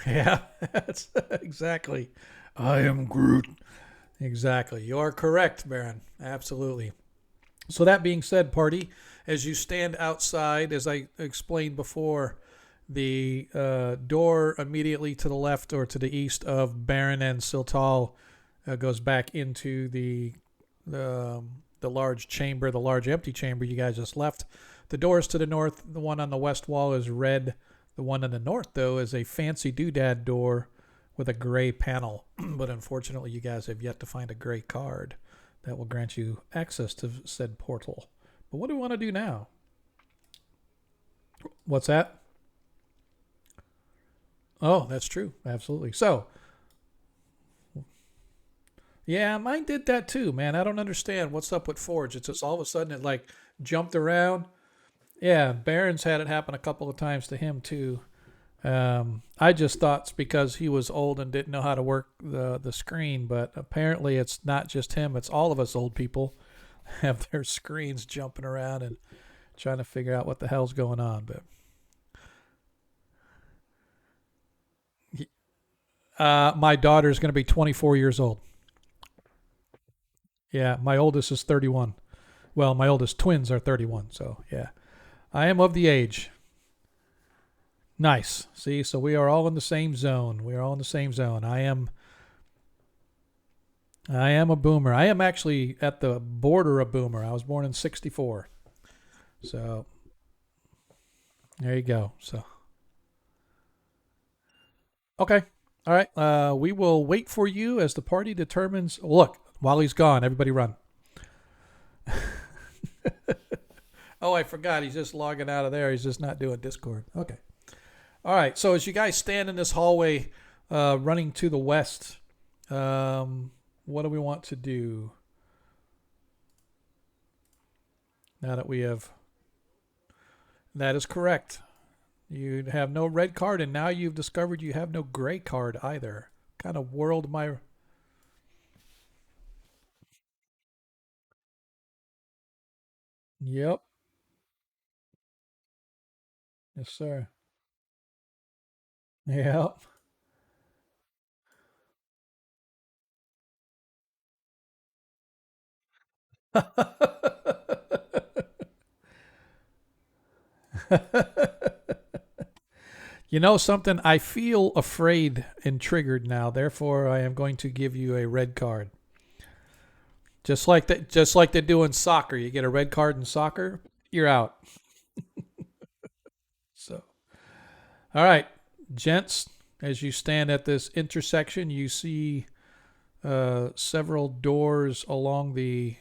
Yeah, that's exactly. I am Groot. Exactly. You are correct, Baron. Absolutely. So that being said, party, as you stand outside, as I explained before, the door immediately to the left or to the east of Baron and Siltal goes back into the large chamber, the large empty chamber you guys just left. The doors to the north, the one on the west wall is red. The one on the north, though, is a fancy doodad door with a gray panel. But unfortunately, you guys have yet to find a gray card that will grant you access to said portal. But what do we want to do now? What's that? Oh, that's true. Absolutely. So, yeah, mine did that too, man. I don't understand what's up with Forge. It's just all of a sudden it like jumped around. Yeah, Baron's had it happen a couple of times to him too. I just thought it's because he was old and didn't know how to work the screen, but apparently it's not just him. It's all of us old people have their screens jumping around and trying to figure out what the hell's going on. But my daughter's going to be 24 years old. Yeah, my oldest is 31. Well, my oldest twins are 31, so yeah. I am of the age. Nice. See, so we are all in the same zone. We are all in the same zone. I am a boomer. I am actually at the border of boomer. I was born in 64. So there you go. So okay. All right. We will wait for you as the party determines. Look, while he's gone, everybody run. Oh, I forgot. He's just logging out of there. He's just not doing Discord. Okay. All right. So as you guys stand in this hallway, running to the west, what do we want to do now that we have? That is correct. You have no red card, and now you've discovered you have no gray card either. Kind of world my. Yep. Yes, sir. Yep. You know something? I feel afraid and triggered now. Therefore, I am going to give you a red card. Just like that. Just like they do in soccer. You get a red card in soccer, you're out. So, all right, gents. As you stand at this intersection, you see several doors along the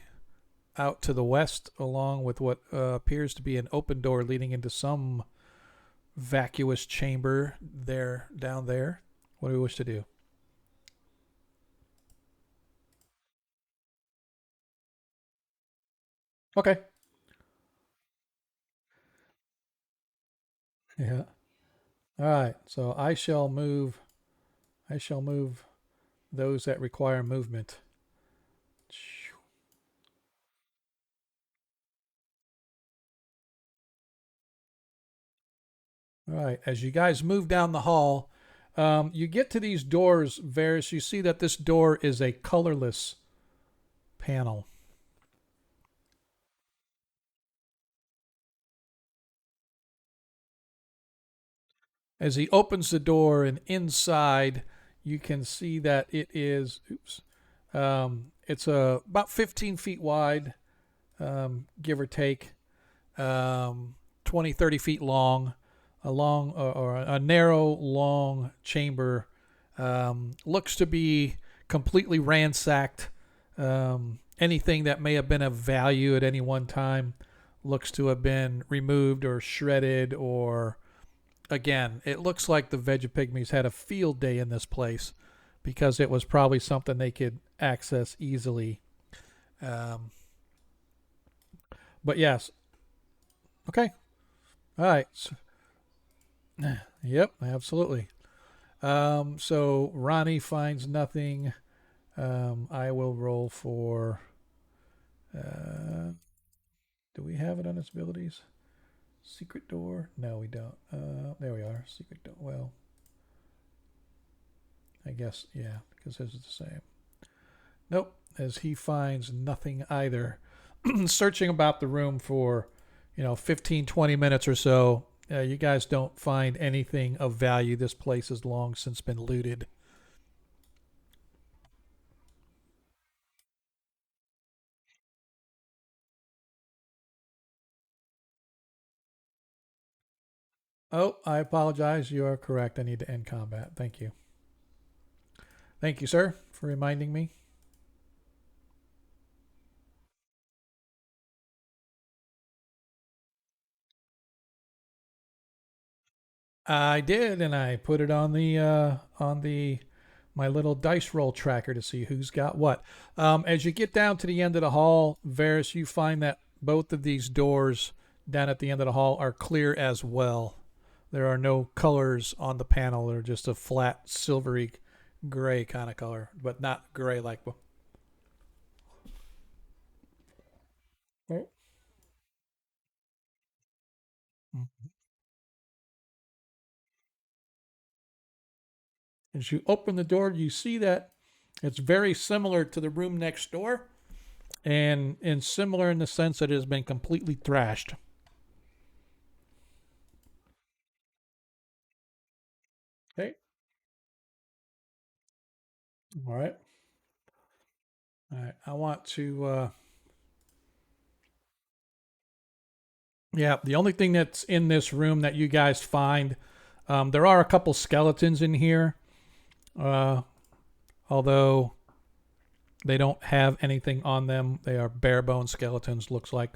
out to the west, along with what appears to be an open door leading into some vacuous chamber there down there. What do we wish to do? Okay. Yeah. All right. So I shall move those that require movement. All right. As you guys move down the hall, you get to these doors, Varys. You see that this door is a colorless panel. As he opens the door and inside, you can see that it is, oops, it's about 15 feet wide, give or take, 20, 30 feet long, a long or a narrow, long chamber. Looks to be completely ransacked. Anything that may have been of value at any one time looks to have been removed or shredded, or again, it looks like the Vegapygmies had a field day in this place because it was probably something they could access easily. Um, but yes, okay, all right. Yep, absolutely. So Ronnie finds nothing. I will roll for. Uh, do we have it on its abilities? Secret door? No, we don't. There we are. Secret door. Well, I guess, yeah, because his is the same. Nope, as he finds nothing either. Searching about the room for, 15, 20 minutes or so. You guys don't find anything of value. This place has long since been looted. Oh, I apologize. You are correct. I need to end combat. Thank you. Thank you, sir, for reminding me. I did, and I put it on the my little dice roll tracker to see who's got what. As you get down to the end of the hall, Varys, you find that both of these doors down at the end of the hall are clear as well. There are no colors on the panel. They're just a flat silvery gray kind of color, but not gray like. Oh. As you open the door, you see that it's very similar to the room next door, and similar in the sense that it has been completely thrashed. Okay. All right. All right. I want to. Yeah. The only thing that's in this room that you guys find, there are a couple skeletons in here, uh, although they don't have anything on them. They are bare bone skeletons. Looks like,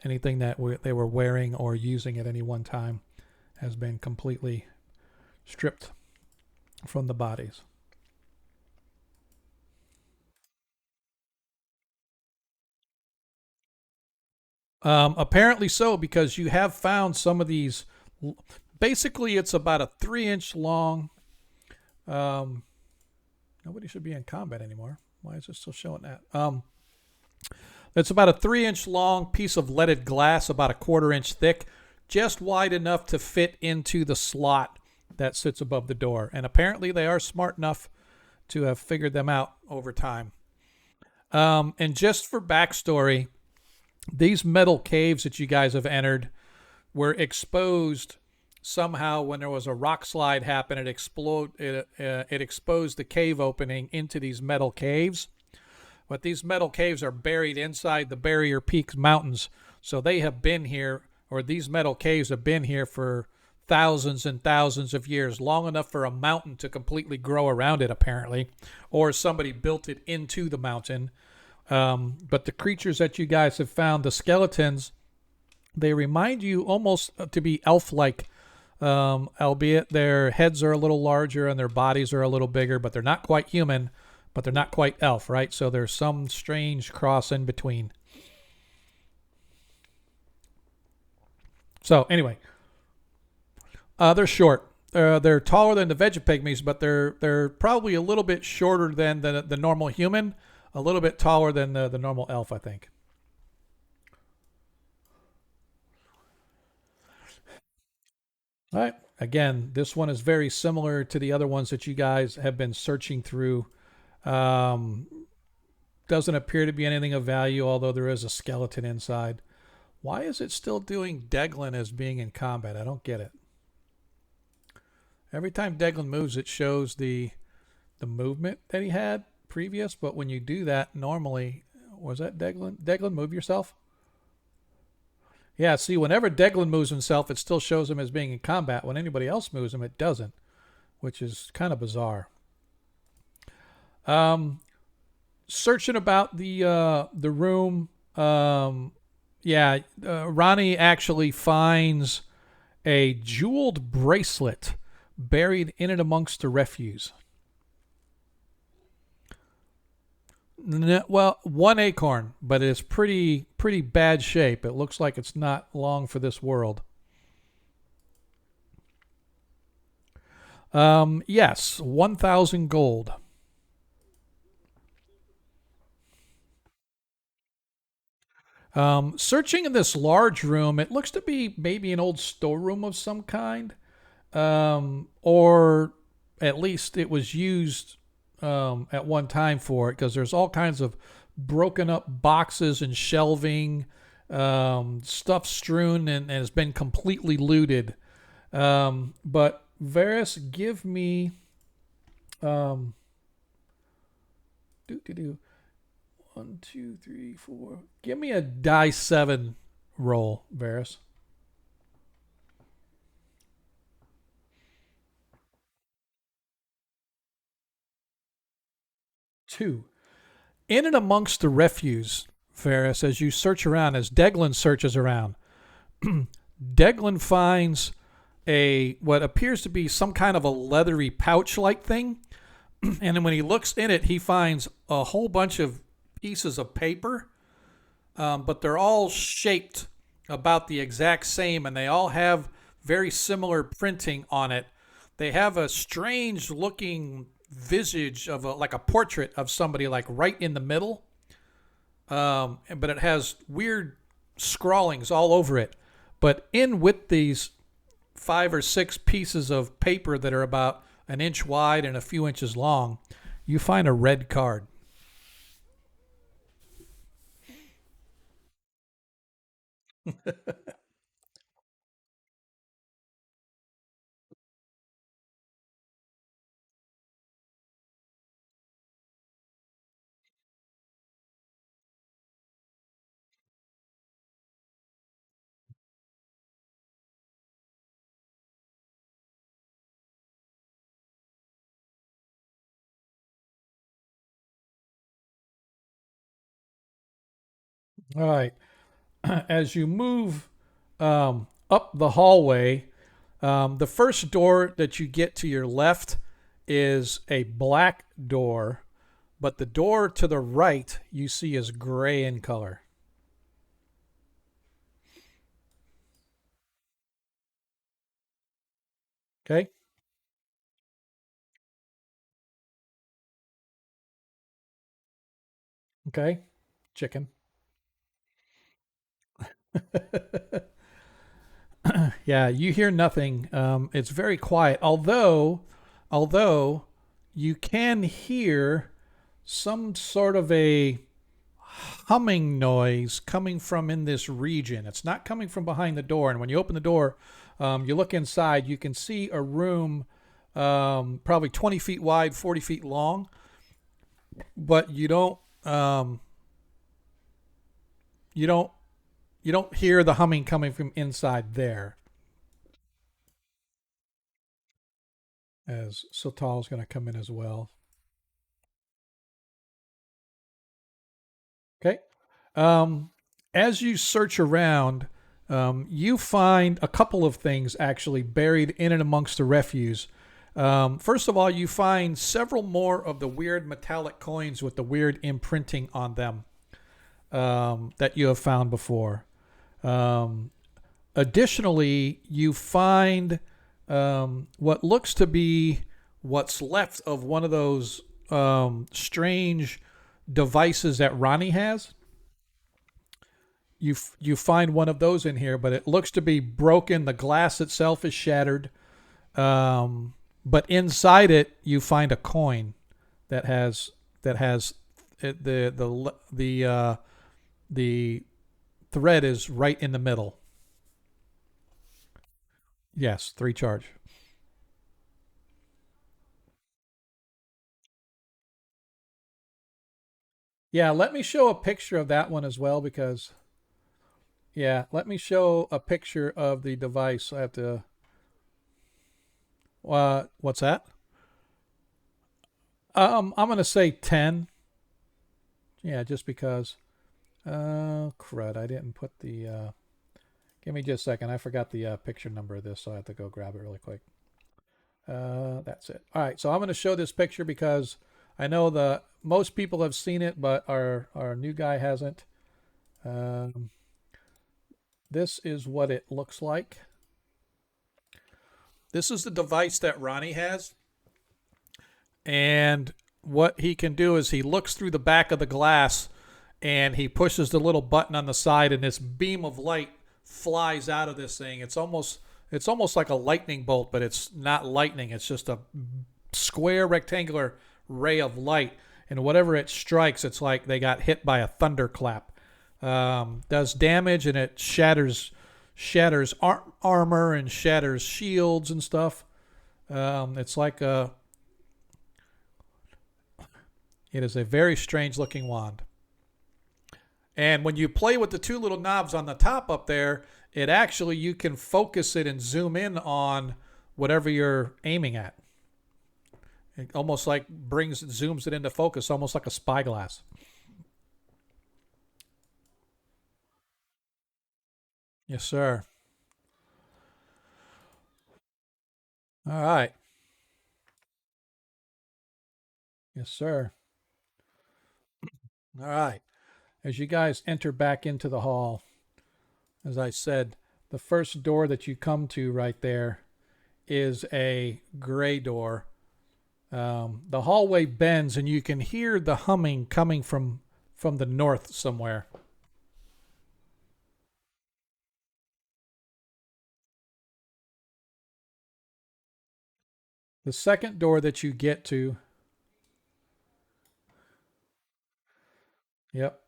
Anything that they were wearing or using at any one time has been completely stripped from the bodies. Apparently so, because you have found some of these. Basically, it's about a 3 inch long. Um, Nobody should be in combat anymore. Why is it still showing that? It's about a 3 inch long piece of leaded glass, about a 1/4 inch thick, just wide enough to fit into the slot that sits above the door. And apparently, they are smart enough to have figured them out over time. And just for backstory, these metal caves that you guys have entered were exposed somehow when there was a rock slide happen. It exposed the cave opening into these metal caves. But these metal caves are buried inside the Barrier Peaks Mountains, so they have been here, or these metal caves have been here for thousands and thousands of years, long enough for a mountain to completely grow around it, apparently, or somebody built it into the mountain. But the creatures that you guys have found, the skeletons, they remind you almost to be elf-like, albeit their heads are a little larger and their bodies are a little bigger, but they're not quite human, but they're not quite elf, right? So there's some strange cross in between. So anyway, they're short. They're taller than the Vegapygmies, but they're probably a little bit shorter than the normal human, a little bit taller than the normal elf, I think. All right. Again, this one is very similar to the other ones that you guys have been searching through. Um, doesn't appear to be anything of value, although there is a skeleton inside. Why is it still doing Deglin as being in combat? I don't get it. Every time Deglin moves, it shows the movement that he had previous, but when you do that, normally, was that Deglin? Deglin, move yourself? Yeah, see, whenever Deglin moves himself, it still shows him as being in combat. When anybody else moves him, it doesn't, which is kind of bizarre. Um, Searching about the room, yeah, Ronnie actually finds a jeweled bracelet buried in and amongst the refuse. Well, one acorn, but it's pretty bad shape. It looks like it's not long for this world. Yes, 1,000 gold. Searching in this large room, it looks to be maybe an old storeroom of some kind, or at least it was used at one time for it, because there's all kinds of broken up boxes and shelving, stuff strewn and has been completely looted. But Varys, give me um, do do do 1, 2, 3, 4. Give me a die 7 roll, Varys. 2. In and amongst the refuse, Varys, as you search around, as Deglin searches around, Deglin finds a what appears to be some kind of a leathery pouch-like thing, and then when he looks in it, he finds a whole bunch of pieces of paper, but they're all shaped about the exact same, and they all have very similar printing on it. They have a strange looking visage of like a portrait of somebody like right in the middle, but it has weird scrawlings all over it. But in with these 5 or 6 pieces of paper that are about an inch wide and a few inches long, you find a red card. All right. As you move up the hallway, the first door that you get to your left is a black door, but the door to the right you see is gray in color. Okay? Okay? Chicken. Yeah, you hear nothing. It's very quiet. Although you can hear some sort of a humming noise coming from in this region. It's not coming from behind the door. And when you open the door, you look inside, you can see a room probably 20 feet wide, 40 feet long, but um, you don't you don't hear the humming coming from inside there. As Sotal is going to come in as well. Okay. Um, as you search around, you find a couple of things actually buried in and amongst the refuse. First of all, you find several more of the weird metallic coins with the weird imprinting on them that you have found before. Um, Additionally, you find what looks to be what's left of one of those strange devices that Ronnie has. You find one of those in here, but it looks to be broken. The glass itself is shattered, but inside it you find a coin that has the thread is right in the middle. Yes, three charge. Yeah, let me show a picture of that one as well because yeah, let me show a picture of the device. I have to. What's that? I'm gonna say 10. Yeah, just because. Crud! I didn't put the. Give me just a second. I forgot the picture number of this, so I have to go grab it really quick. That's it. All right, so I'm gonna show this picture because I know the most people have seen it, but our new guy hasn't. Um, this is what it looks like. This is the device that Ronnie has. And what he can do is he looks through the back of the glass and he pushes the little button on the side and this beam of light flies out of this thing. It's almost like a lightning bolt, but it's not lightning. It's just a square rectangular ray of light. And whatever it strikes, it's like they got hit by a thunderclap. Does damage and it shatters armor and shatters shields and stuff. It's like a It is a very strange looking wand. And when you play with the two little knobs on the top up there, it actually you can focus it and zoom in on whatever you're aiming at. It almost like zooms it into focus, almost like a spyglass. Yes, sir. All right. Yes, sir. All right. As you guys enter back into the hall, as I said, the first door that you come to right there is a gray door. The hallway bends, and you can hear the humming coming from the north somewhere. The second door that you get to, yep,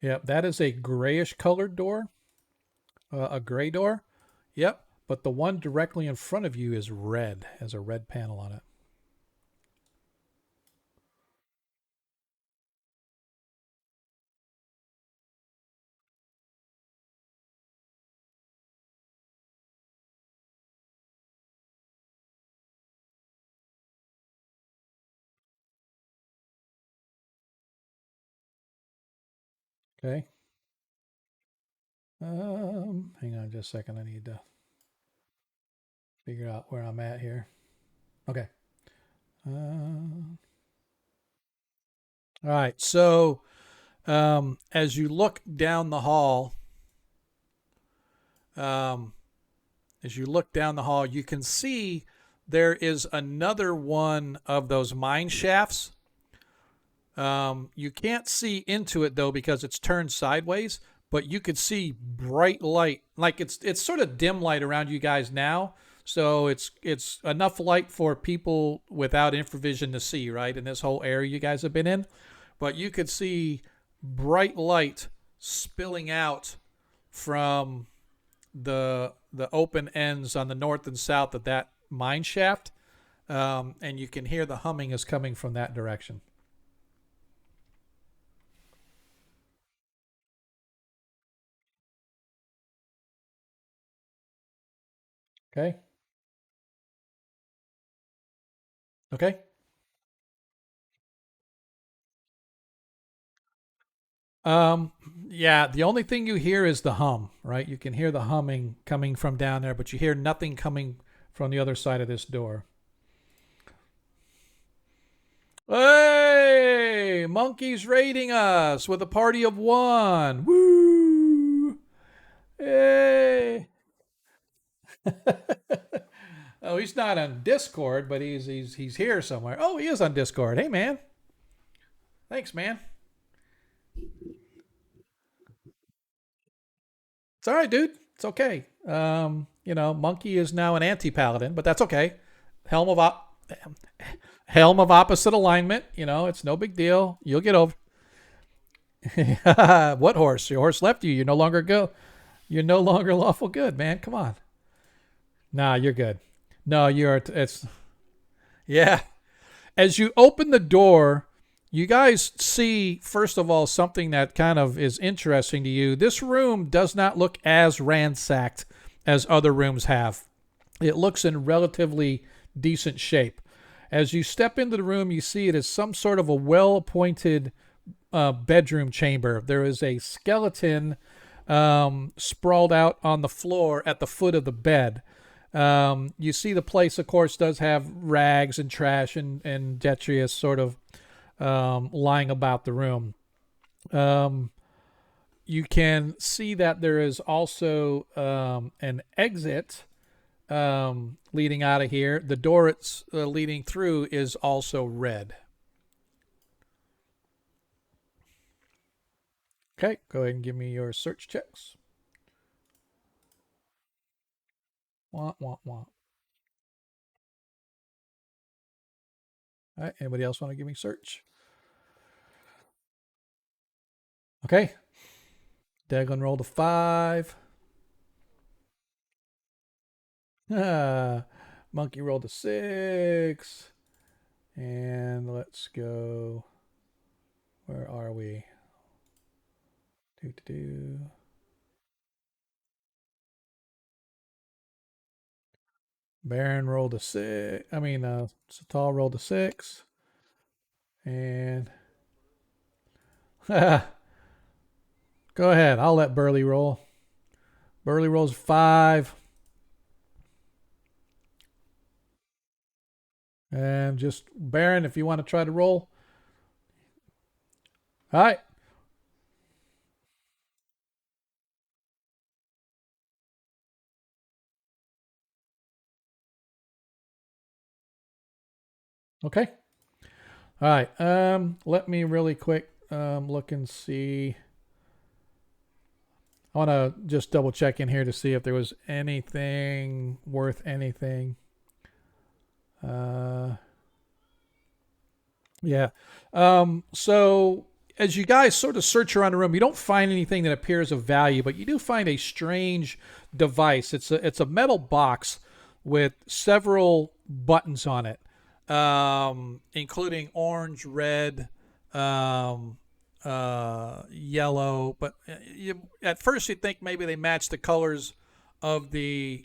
yep, that is a grayish colored door, a gray door. Yep, but the one directly in front of you is red, has a red panel on it. Okay. Hang on just a second. I need to figure out where I'm at here. Okay. All right. So as you look down the hall, um, you can see there is another one of those mine shafts. You can't see into it though because it's turned sideways, but you could see bright light. Like it's sort of dim light around you guys now, so it's enough light for people without infravision to see, right? In this whole area you guys have been in, but you could see bright light spilling out from the open ends on the north and south of that mine shaft, and you can hear the humming is coming from that direction. Okay. Okay. Um, yeah, the only thing you hear is the hum, right? You can hear the humming coming from down there, but you hear nothing coming from the other side of this door. Hey, monkey's raiding us with a party of one. Woo! Hey. Oh, he's not on Discord, but he's here somewhere. Oh, he is on Discord. Hey, man. Thanks, man. It's all right, dude. It's okay. Monkey is now an anti-paladin, but that's okay. Helm of op- Helm of opposite alignment. It's no big deal. You'll get over. What horse? Your horse left you. You're no longer go. You're no longer lawful good, man. Come on. Nah, you're good. No, you're. It's yeah. As you open the door, you guys see, first of all, something that kind of is interesting to you. This room does not look as ransacked as other rooms have. It looks in relatively decent shape. As you step into the room, you see it as some sort of a well-appointed bedroom chamber. There is a skeleton sprawled out on the floor at the foot of the bed. You see the place, of course, does have rags and trash and detritus sort of lying about the room. You can see that there is also an exit leading out of here. The door it's leading through is also red. Okay, go ahead and give me your search checks. Wah, wah, wah. All right, anybody else want to give me search? Okay, Dagon rolled a 5. Monkey rolled a 6. And let's go. Where are we? Do do do. Baron rolled a 6. Satal rolled a 6. And go ahead. I'll let Burley roll. Burley rolls 5. And just Baron, if you want to try to roll. All right. Okay. All right. Let me really quick look and see. I want to just double check in here to see if there was anything worth anything. Yeah. So as you guys sort of search around the room, you don't find anything that appears of value, but you do find a strange device. It's a metal box with several buttons on it, including orange, red, yellow. But at first you think maybe they match the colors of the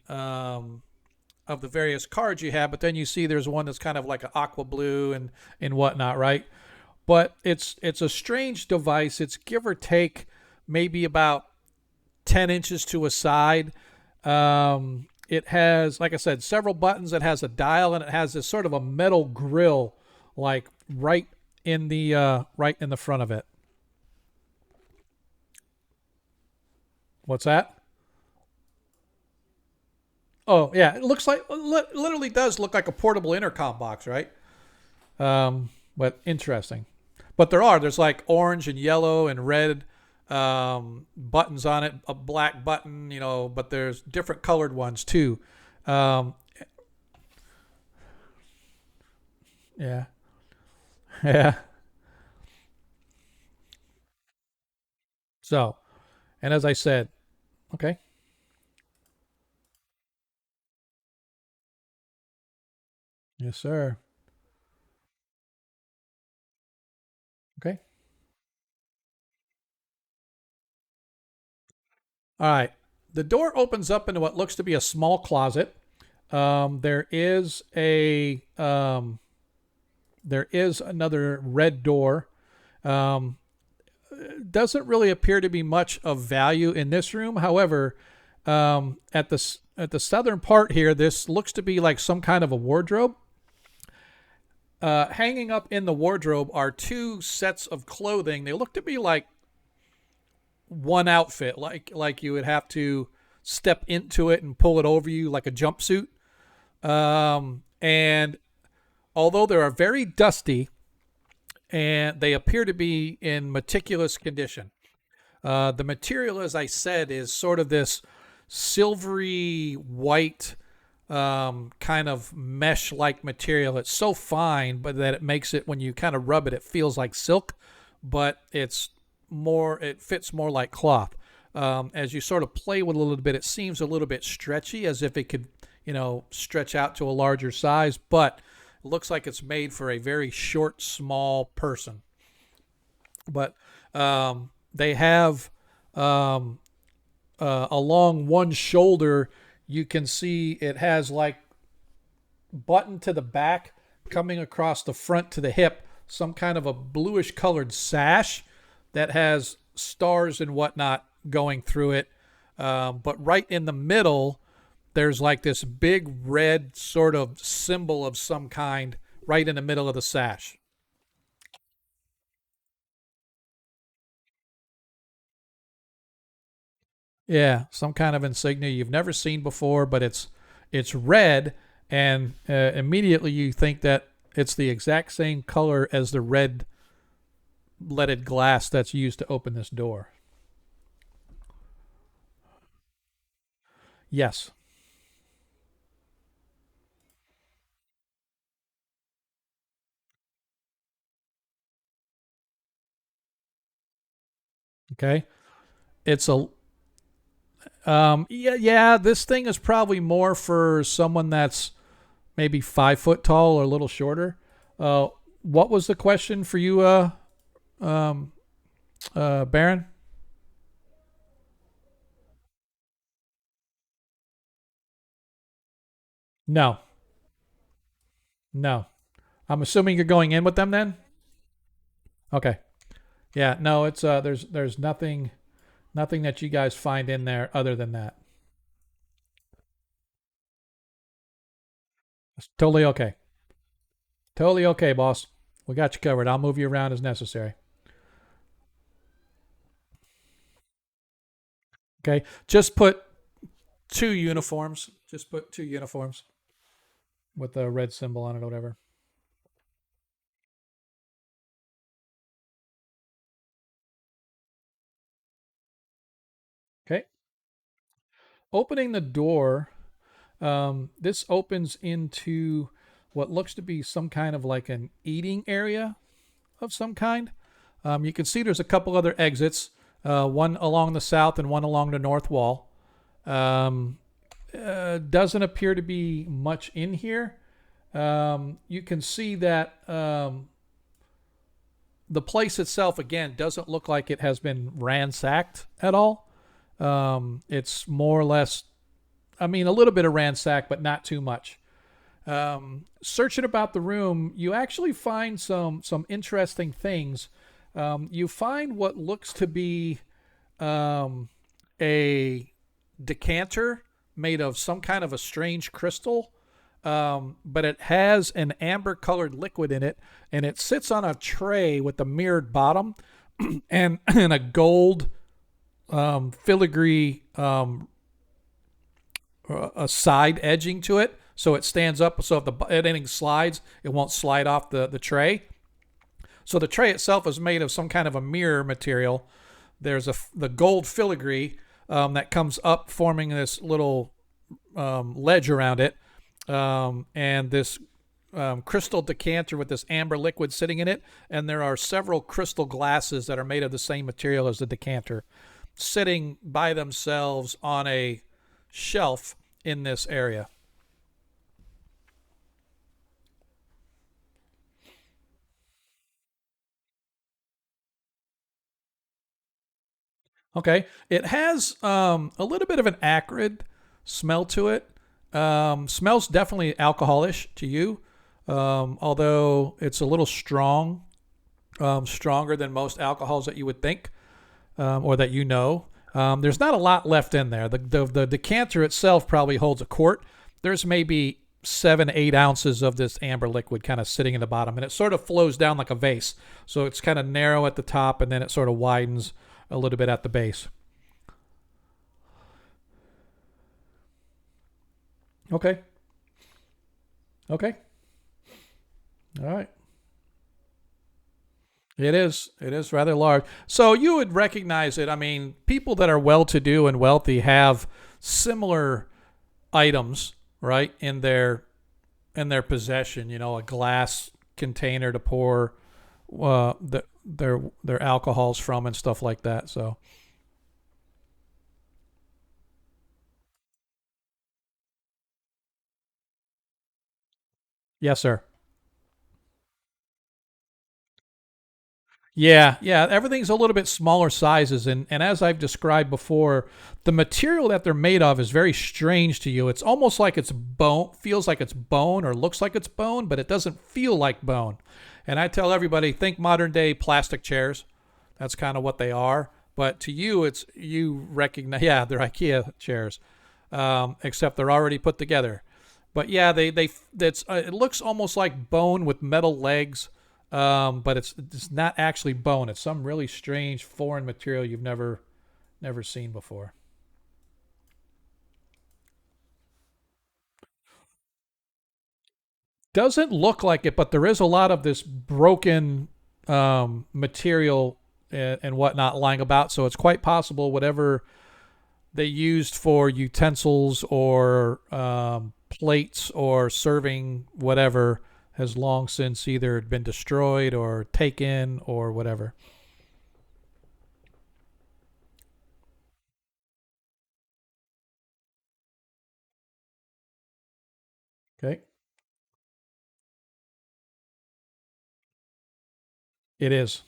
various cards you have, but then you see there's one that's kind of like an aqua blue and whatnot, right? But it's a strange device. It's give or take maybe about 10 inches to a side. It has, like I said, several buttons. It has a dial, and it has this sort of a metal grill, like right in the front of it. What's that? Oh yeah, it looks like literally does look like a portable intercom box, right? But interesting. But there's like orange and yellow and red buttons on it, a black button, but there's different colored ones too. Um, yeah, yeah. So, and as I said, okay, yes, sir. Okay, all right. The door opens up into what looks to be a small closet. There is a there is another red door. Um, doesn't really appear to be much of value in this room. However, at the southern part here, this looks to be like some kind of a wardrobe. Hanging up in the wardrobe are two sets of clothing. They look to be like one outfit, like you would have to step into it and pull it over you like a jumpsuit. And although they are very dusty and they appear to be in meticulous condition, the material, as I said, is sort of this silvery white kind of mesh like material. It's so fine, but that it makes it, when you kind of rub it, it feels like silk, but it fits more like cloth. As you sort of play with it a little bit, it seems a little bit stretchy, as if it could, stretch out to a larger size, but it looks like it's made for a very short, small person. But they have along one shoulder, you can see it has like button to the back coming across the front to the hip, some kind of a bluish colored sash that has stars and whatnot going through it. But right in the middle, there's like this big red sort of symbol of some kind right in the middle of the sash. Yeah, some kind of insignia you've never seen before, but it's red, and immediately you think that it's the exact same color as the red leaded glass that's used to open this door. Yes. Okay. It's a yeah. This thing is probably more for someone that's maybe 5 foot tall or a little shorter. Uh, what was the question for you, um, Baron? No, no. I'm assuming you're going in with them then. Okay. Yeah. No. It's there's nothing that you guys find in there other than that. It's totally okay. Totally okay, boss. We got you covered. I'll move you around as necessary. Okay. Just put two uniforms. Just put two uniforms with a red symbol on it or whatever. Okay. Opening the door, this opens into what looks to be some kind of like an eating area of some kind. You can see there's a couple other exits, one along the south and one along the north wall. Um, doesn't appear to be much in here. You can see that the place itself, again, doesn't look like it has been ransacked at all. It's more or less, I mean, a little bit of ransack, but not too much. Searching about the room, you actually find some interesting things. You find what looks to be a decanter made of some kind of a strange crystal, but it has an amber colored liquid in it, and it sits on a tray with a mirrored bottom and a gold filigree a side edging to it, so it stands up. So if anything slides, it won't slide off the tray. So the tray itself is made of some kind of a mirror material. There's the gold filigree that comes up, forming this little ledge around it, and this crystal decanter with this amber liquid sitting in it. And there are several crystal glasses that are made of the same material as the decanter, sitting by themselves on a shelf in this area. Okay. It has a little bit of an acrid smell to it. Smells definitely alcoholish to you, although it's a little strong, stronger than most alcohols that you would think, or that you know. There's not a lot left in there. The decanter itself probably holds a quart. There's maybe 7-8 ounces of this amber liquid kind of sitting in the bottom, and it sort of flows down like a vase. So it's kind of narrow at the top, and then it sort of widens a little bit at the base. Okay. Okay. All right. It is. It is rather large. So you would recognize it. I mean, people that are well-to-do and wealthy have similar items, right, in their possession. You know, a glass container to pour their alcohols from and stuff like that. So yes, sir. Yeah, yeah. Everything's a little bit smaller sizes, and as I've described before, the material that they're made of is very strange to you. It's almost like it's bone, feels like it's bone, or looks like it's bone, but it doesn't feel like bone. And I tell everybody, think modern day plastic chairs. That's kind of what they are. But to you, it's you recognize. Yeah, they're IKEA chairs, except they're already put together. But yeah, they that's it looks almost like bone with metal legs, but it's not actually bone. It's some really strange foreign material you've never seen before. Doesn't look like it, but there is a lot of this broken material and whatnot lying about. So it's quite possible whatever they used for utensils or plates or serving whatever has long since either been destroyed or taken or whatever. Okay. It is,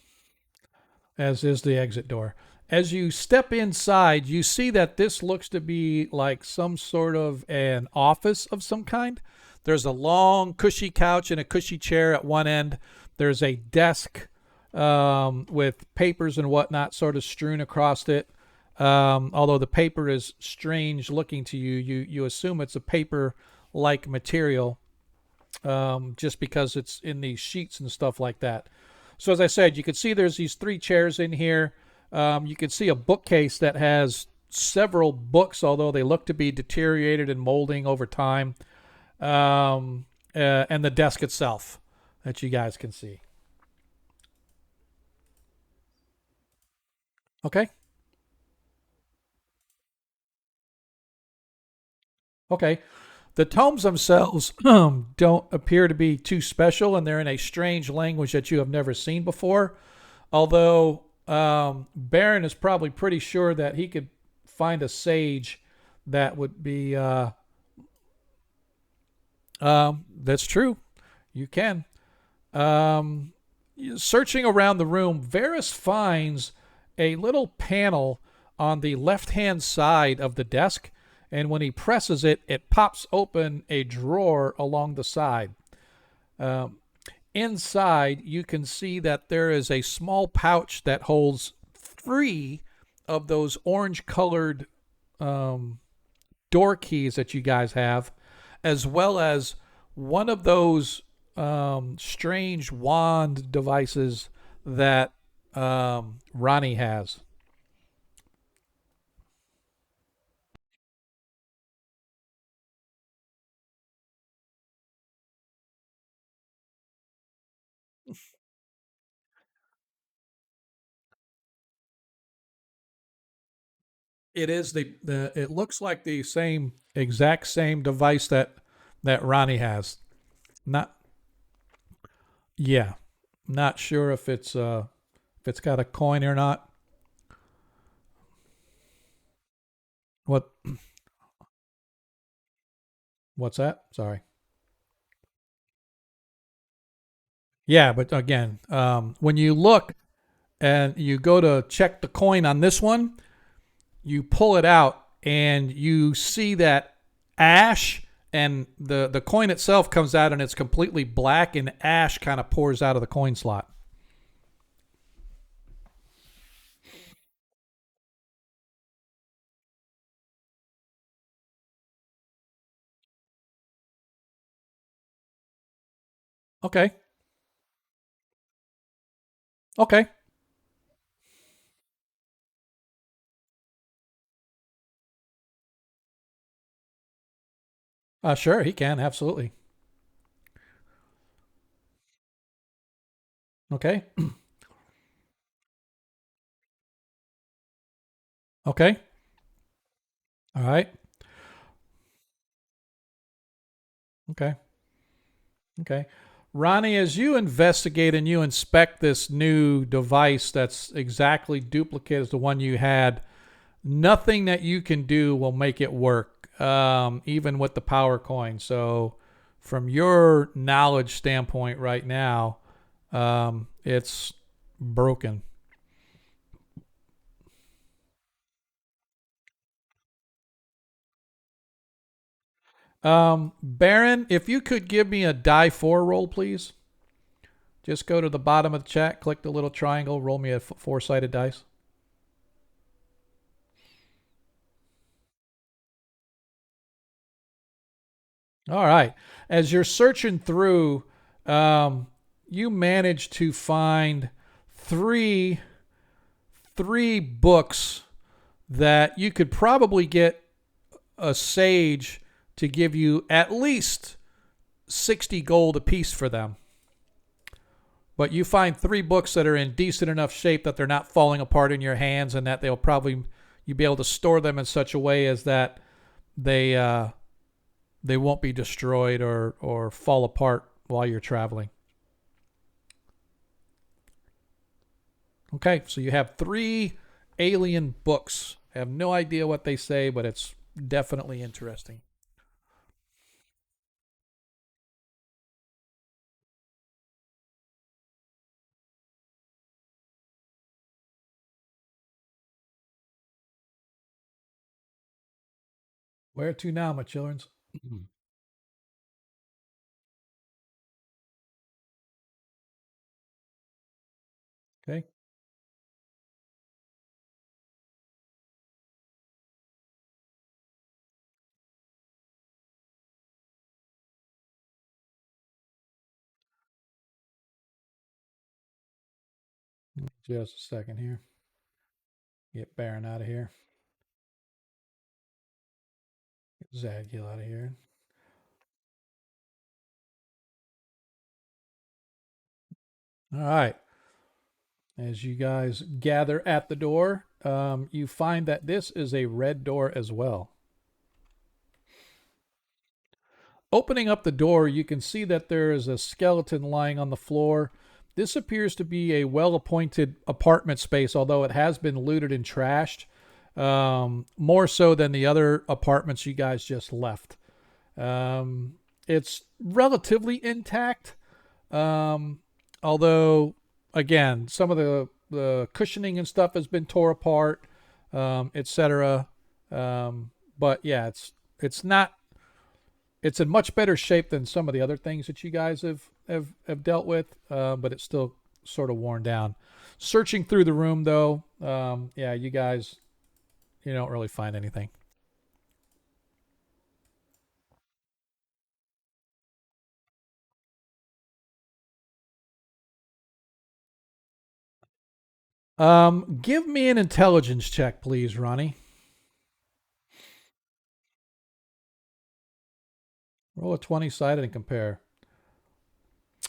as is the exit door. As you step inside, you see that this looks to be like some sort of an office of some kind. There's a long, cushy couch and a cushy chair at one end. There's a desk with papers and whatnot sort of strewn across it. Although the paper is strange looking to you, you assume it's a paper like material, just because it's in these sheets and stuff like that. So as I said, you can see there's these three chairs in here. You can see a bookcase that has several books, although they look to be deteriorated and molding over time. And the desk itself that you guys can see. Okay. Okay. The tomes themselves don't appear to be too special, and they're in a strange language that you have never seen before. Although Baron is probably pretty sure that he could find a sage that would be. That's true. You can. Um, Searching around the room, Varys finds a little panel on the left hand side of the desk, and when he presses it, it pops open a drawer along the side. Um, Inside, you can see that there is a small pouch that holds three of those orange colored door keys that you guys have, as well as one of those strange wand devices that Ronnie has. It is the it looks like the same exact same device that Ronnie has. Not yeah, not sure if it's got a coin or not. What what's that? Sorry. Yeah, but again, when you look and you go to check the coin on this one, you pull it out and you see that ash, and the coin itself comes out and it's completely black, and ash kind of pours out of the coin slot. Okay. Okay. Sure, he can. Absolutely. Okay. Okay. All right. Okay. Okay. Ronnie, as you investigate and you inspect this new device that's exactly duplicate as the one you had, nothing that you can do will make it work, even with the power coin. So, from your knowledge standpoint right now, it's broken. Baron, if you could give me a die four roll, please. Just go to the bottom of the chat, click the little triangle, roll me a four sided dice. All right. As you're searching through, um, you manage to find three three books that you could probably get a sage to give you at least 60 gold apiece for them. But you find three books that are in decent enough shape that they're not falling apart in your hands, and that they'll probably you'll be able to store them in such a way as that they they won't be destroyed or fall apart while you're traveling. Okay, so you have three alien books. I have no idea what they say, but it's definitely interesting. Where to now, my childrens? Okay, just a second here. Get Baron out of here. Get Zadkiel out of here. All right. As you guys gather at the door, you find that this is a red door as well. Opening up the door, you can see that there is a skeleton lying on the floor. This appears to be a well appointed apartment space, although it has been looted and trashed, more so than the other apartments you guys just left. It's relatively intact, although, again, some of the cushioning and stuff has been tore apart, etc. But yeah, it's not it's in much better shape than some of the other things that you guys have dealt with, but it's still sort of worn down. Searching through the room, though, Yeah, you guys, you don't really find anything. Give me an intelligence check, please, Ronnie. Roll a 20 sided and compare.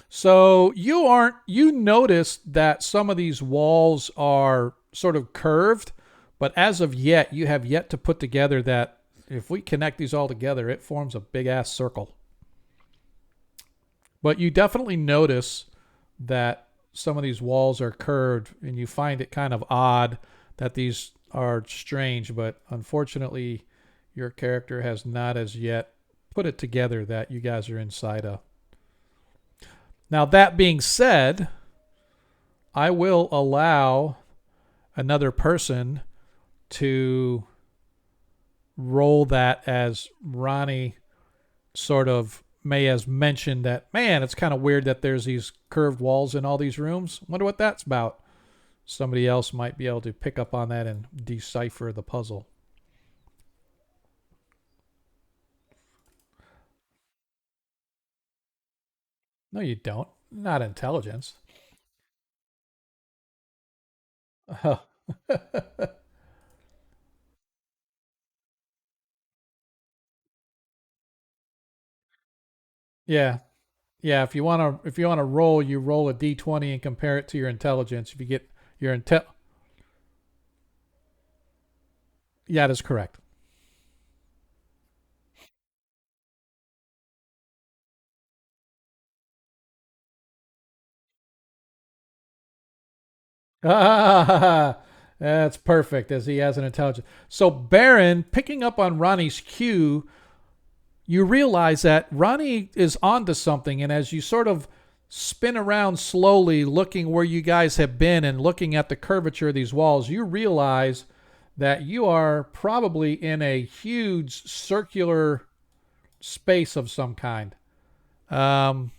So you noticed that some of these walls are sort of curved, but as of yet, you have yet to put together that if we connect these all together, it forms a big ass circle. But you definitely notice that some of these walls are curved, and you find it kind of odd that these are strange, but unfortunately, your character has not as yet put it together that you guys are inside a. Now, that being said, I will allow another person to roll that as Ronnie sort of may has mentioned that, man, it's kind of weird that there's these curved walls in all these rooms. Wonder what that's about. Somebody else might be able to pick up on that and decipher the puzzle. No, you don't. Not intelligence. Oh. Yeah. Yeah, if you want to roll, you roll a d20 and compare it to your intelligence. If you get your intel. Yeah, that is correct. Ah, that's perfect as he has an intelligence. So Baron, picking up on Ronnie's cue, you realize that Ronnie is onto something, and as you sort of spin around slowly, looking where you guys have been and looking at the curvature of these walls, you realize that you are probably in a huge circular space of some kind. Um,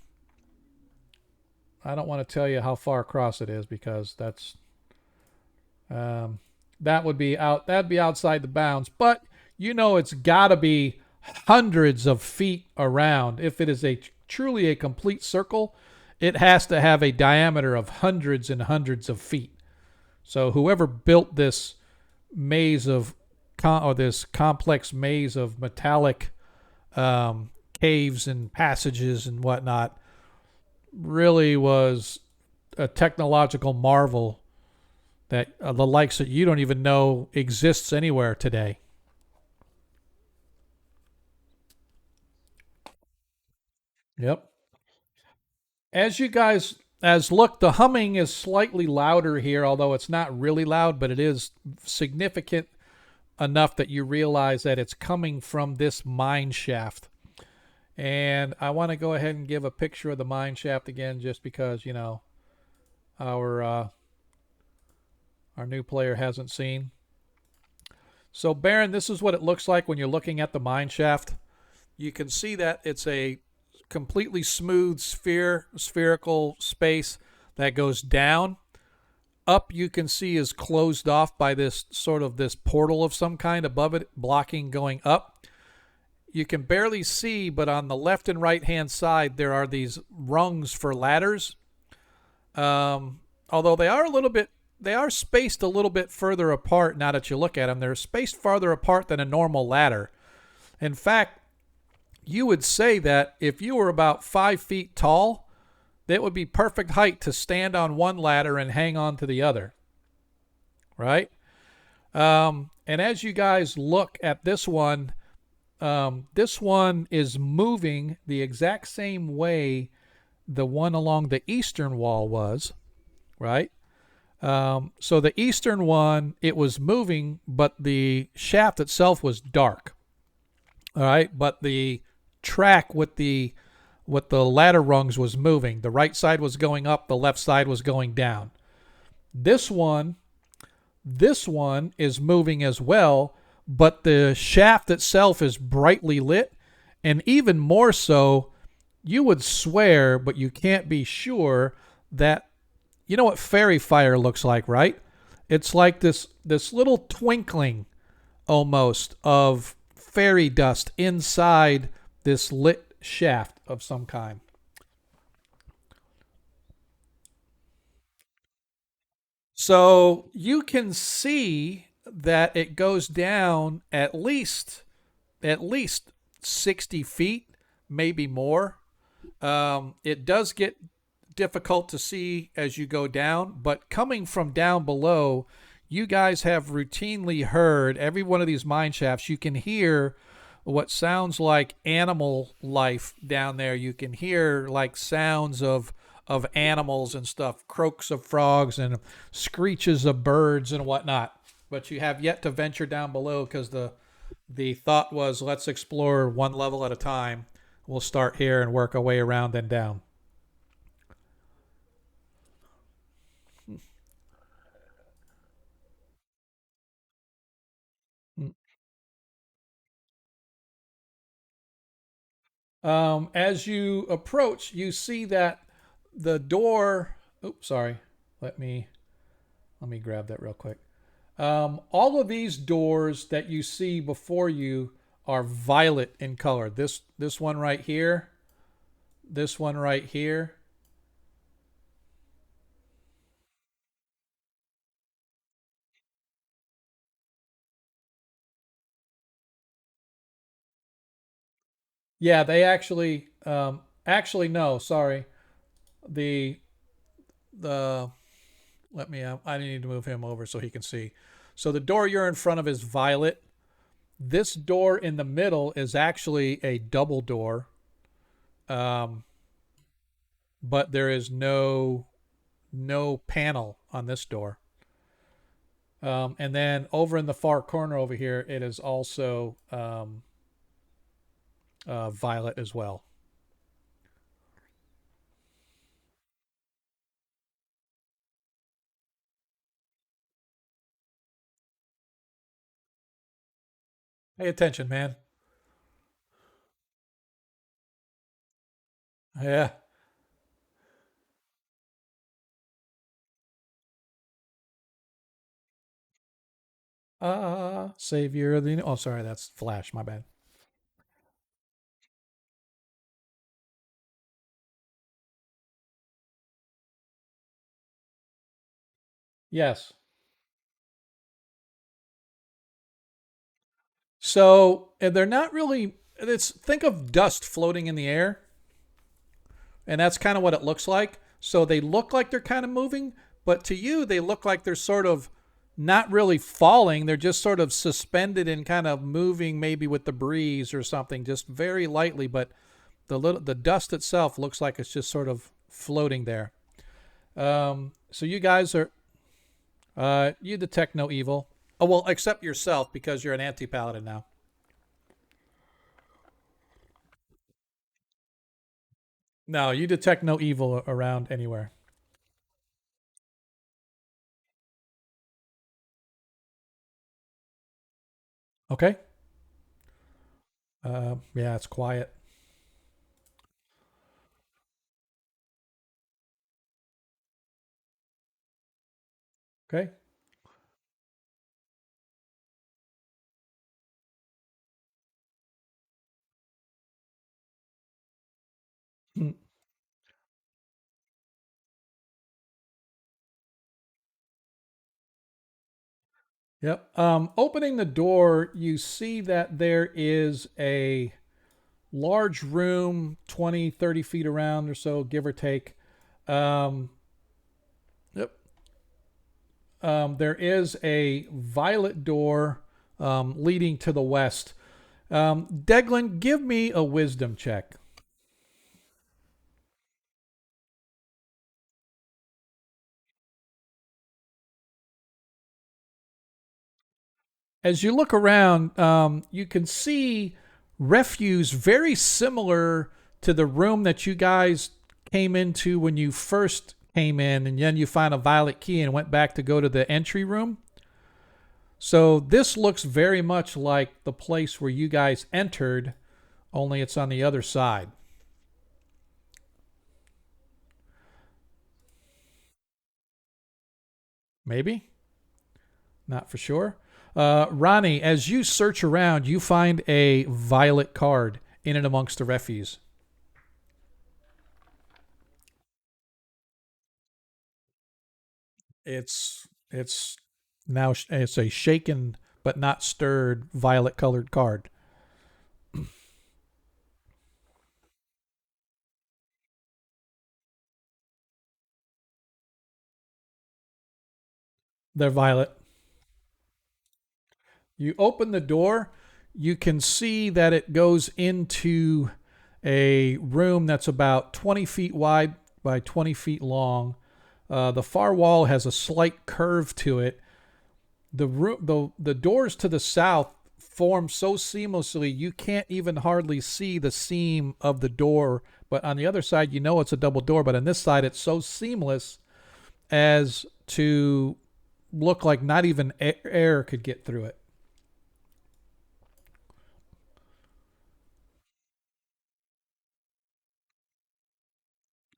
I don't want to tell you how far across it is because um, that would be out. That'd be outside the bounds. But you know, it's got to be hundreds of feet around. If it is a truly a complete circle, it has to have a diameter of hundreds and hundreds of feet. So whoever built this maze of or this complex maze of metallic caves and passages and whatnot really was a technological marvel that the likes that you don't even know exists anywhere today. Yep. As you guys as look, the humming is slightly louder here, although it's not really loud, but it is significant enough that you realize that it's coming from this mine shaft. And I want to go ahead and give a picture of the mine shaft again, just because our our new player hasn't seen. So, Baron, this is what it looks like when you're looking at the mine shaft. You can see that it's a completely smooth spherical space that goes down. Up, you can see, is closed off by this sort of this portal of some kind above it, blocking going up. You can barely see, but on the left and right hand side, there are these rungs for ladders. Although they are spaced a little bit further apart now that you look at them. They're spaced farther apart than a normal ladder. In fact, you would say that if you were about 5 feet tall, that would be perfect height to stand on one ladder and hang on to the other. Right? And as you guys look at this one is moving the exact same way the one along the eastern wall was, right? So the eastern one, it was moving, but the shaft itself was dark. All right, but the track with the ladder rungs was moving. The right side was going up, the left side was going down. This one, this one is moving as well, but the shaft itself is brightly lit, and even more so, you would swear, but you can't be sure, that you know what fairy fire looks like, right? It's like this little twinkling almost of fairy dust inside this lit shaft of some kind. So you can see that it goes down at least 60 feet, maybe more. It does get difficult to see as you go down, but coming from down below, you guys have routinely heard every one of these mine shafts. You can hear what sounds like animal life down there. You can hear like sounds of animals and stuff, croaks of frogs and screeches of birds and whatnot. But you have yet to venture down below because the thought was let's explore one level at a time. We'll start here and work our way around and down. As you approach, you see that the door. Oops, sorry. Let me let me grab that real quick. All of these doors that you see before you are violet in color. This one right here, this one right here. Yeah, they actually no, sorry. The the let me I need to move him over so he can see. So the door you're in front of is violet. This door in the middle is actually a double door, um, but there is no panel on this door. And then over in the far corner over here, it is also violet as well. Pay attention, man. Yeah. Savior of the. Oh, sorry, that's Flash. My bad. Yes. So they're not really. It's think of dust floating in the air, and that's kind of what it looks like. So they look like they're kind of moving, but to you, they look like they're sort of not really falling. They're just sort of suspended and kind of moving, maybe with the breeze or something, just very lightly. But the dust itself looks like it's just sort of floating there. So you guys are you detect no evil. Oh well, except yourself because you're an anti-paladin now. No, you detect no evil around anywhere. Okay. Yeah, it's quiet. Okay. Hmm. Yep. Opening the door, you see that there is a large room, 20, 30 feet around or so, give or take. Um, yep. There is a violet door leading to the west. Deglin, give me a wisdom check. As you look around, you can see refuse very similar to the room that you guys came into when you first came in, and then you found a violet key and went back to go to the entry room. So this looks very much like the place where you guys entered, only it's on the other side. Maybe? Not for sure. Ronnie, as you search around, you find a violet card in and amongst the refuse. It's now it's a shaken but not stirred violet colored card. They're violet. You open the door, you can see that it goes into a room that's about 20 feet wide by 20 feet long. The far wall has a slight curve to it. The doors to the south form so seamlessly you can't even hardly see the seam of the door. But on the other side, you know it's a double door. But on this side, it's so seamless as to look like not even air could get through it.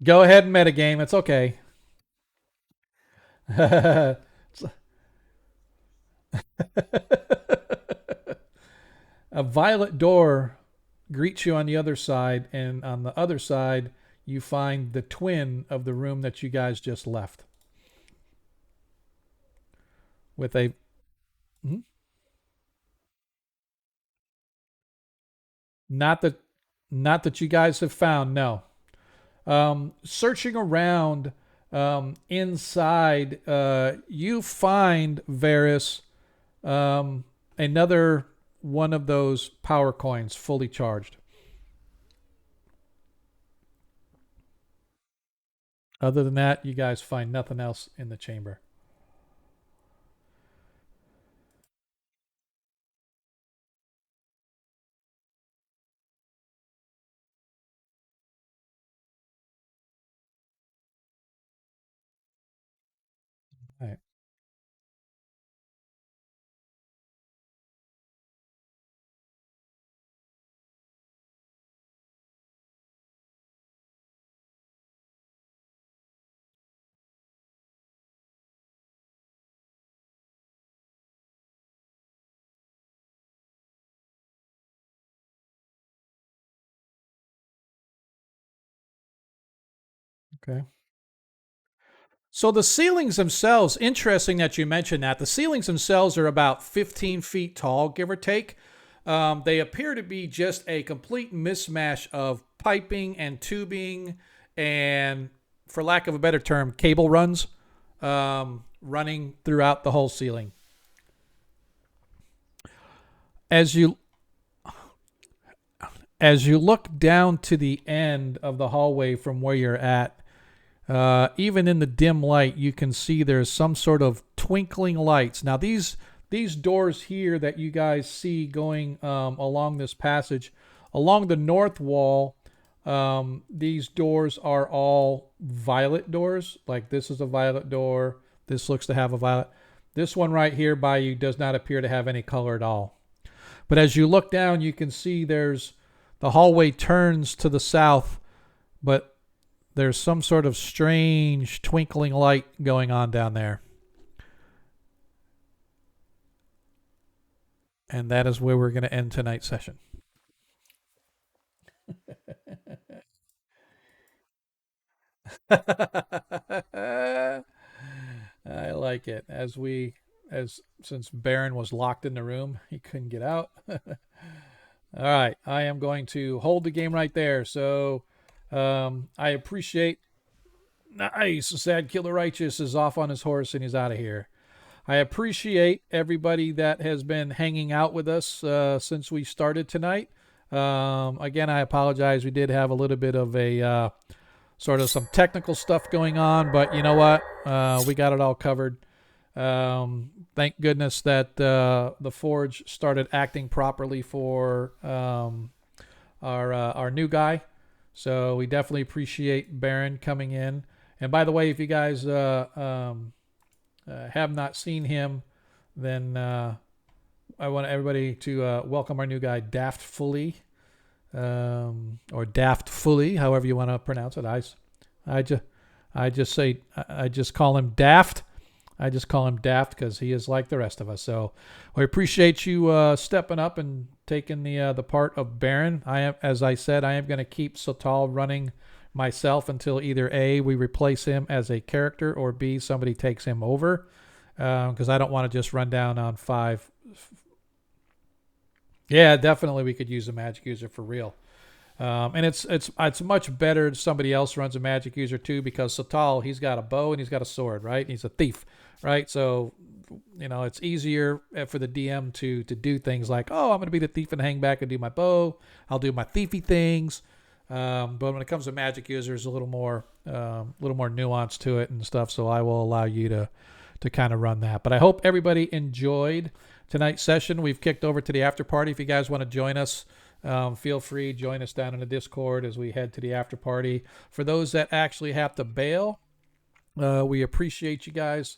Go ahead and metagame. It's okay. A violet door greets you on the other side, and on the other side, you find the twin of the room that you guys just left. With a hmm? not that not that you guys have found. No, searching around inside, you find Varys another one of those power coins fully charged. Other than that, you guys find nothing else in the chamber. All right. Okay. So the ceilings themselves, interesting that you mentioned that. The ceilings themselves are about 15 feet tall, give or take. They appear to be just a complete mismatch of piping and tubing and, for lack of a better term, cable runs running throughout the whole ceiling. As you as you look down to the end of the hallway from where you're at, even in the dim light, you can see there's some sort of twinkling lights. Now, these doors here that you guys see going along this passage, along the north wall, these doors are all violet doors. Like this is a violet door. This looks to have a violet. This one right here by you does not appear to have any color at all. But as you look down, you can see there's the hallway turns to the south, but there's some sort of strange twinkling light going on down there. And that is where we're going to end tonight's session. I like it. As since Baron was locked in the room, he couldn't get out. All right, I am going to hold the game right there. So I appreciate. Nice. Sad Killer Righteous is off on his horse and he's out of here. I appreciate everybody that has been hanging out with us since we started tonight. Again, I apologize. We did have a little bit of a sort of some technical stuff going on, but you know what? We got it all covered. Thank goodness that the Forge started acting properly for our new guy. So we definitely appreciate Baron coming in. And by the way, if you guys have not seen him, then I want everybody to welcome our new guy, Daft Fully, or Daft Fully, however you want to pronounce it. I just call him Daft. I just call him Daft because he is like the rest of us. So we appreciate you stepping up and taking the part of Baron. I am, as I said, I am going to keep Sotal running myself until either A, we replace him as a character, or B, somebody takes him over, because I don't want to just run down on 5. Yeah, definitely we could use a magic user for real. And it's much better if somebody else runs a magic user too, because Sotal, he's got a bow and he's got a sword, right? He's a thief, right? So, it's easier for the DM to do things like, oh, I'm going to be the thief and hang back and do my bow. I'll do my thiefy things. But when it comes to magic users, a little more nuance to it and stuff. So I will allow you to kind of run that. But I hope everybody enjoyed tonight's session. We've kicked over to the after party. If you guys want to join us, feel free, join us down in the Discord as we head to the after party. For those that actually have to bail, we appreciate you guys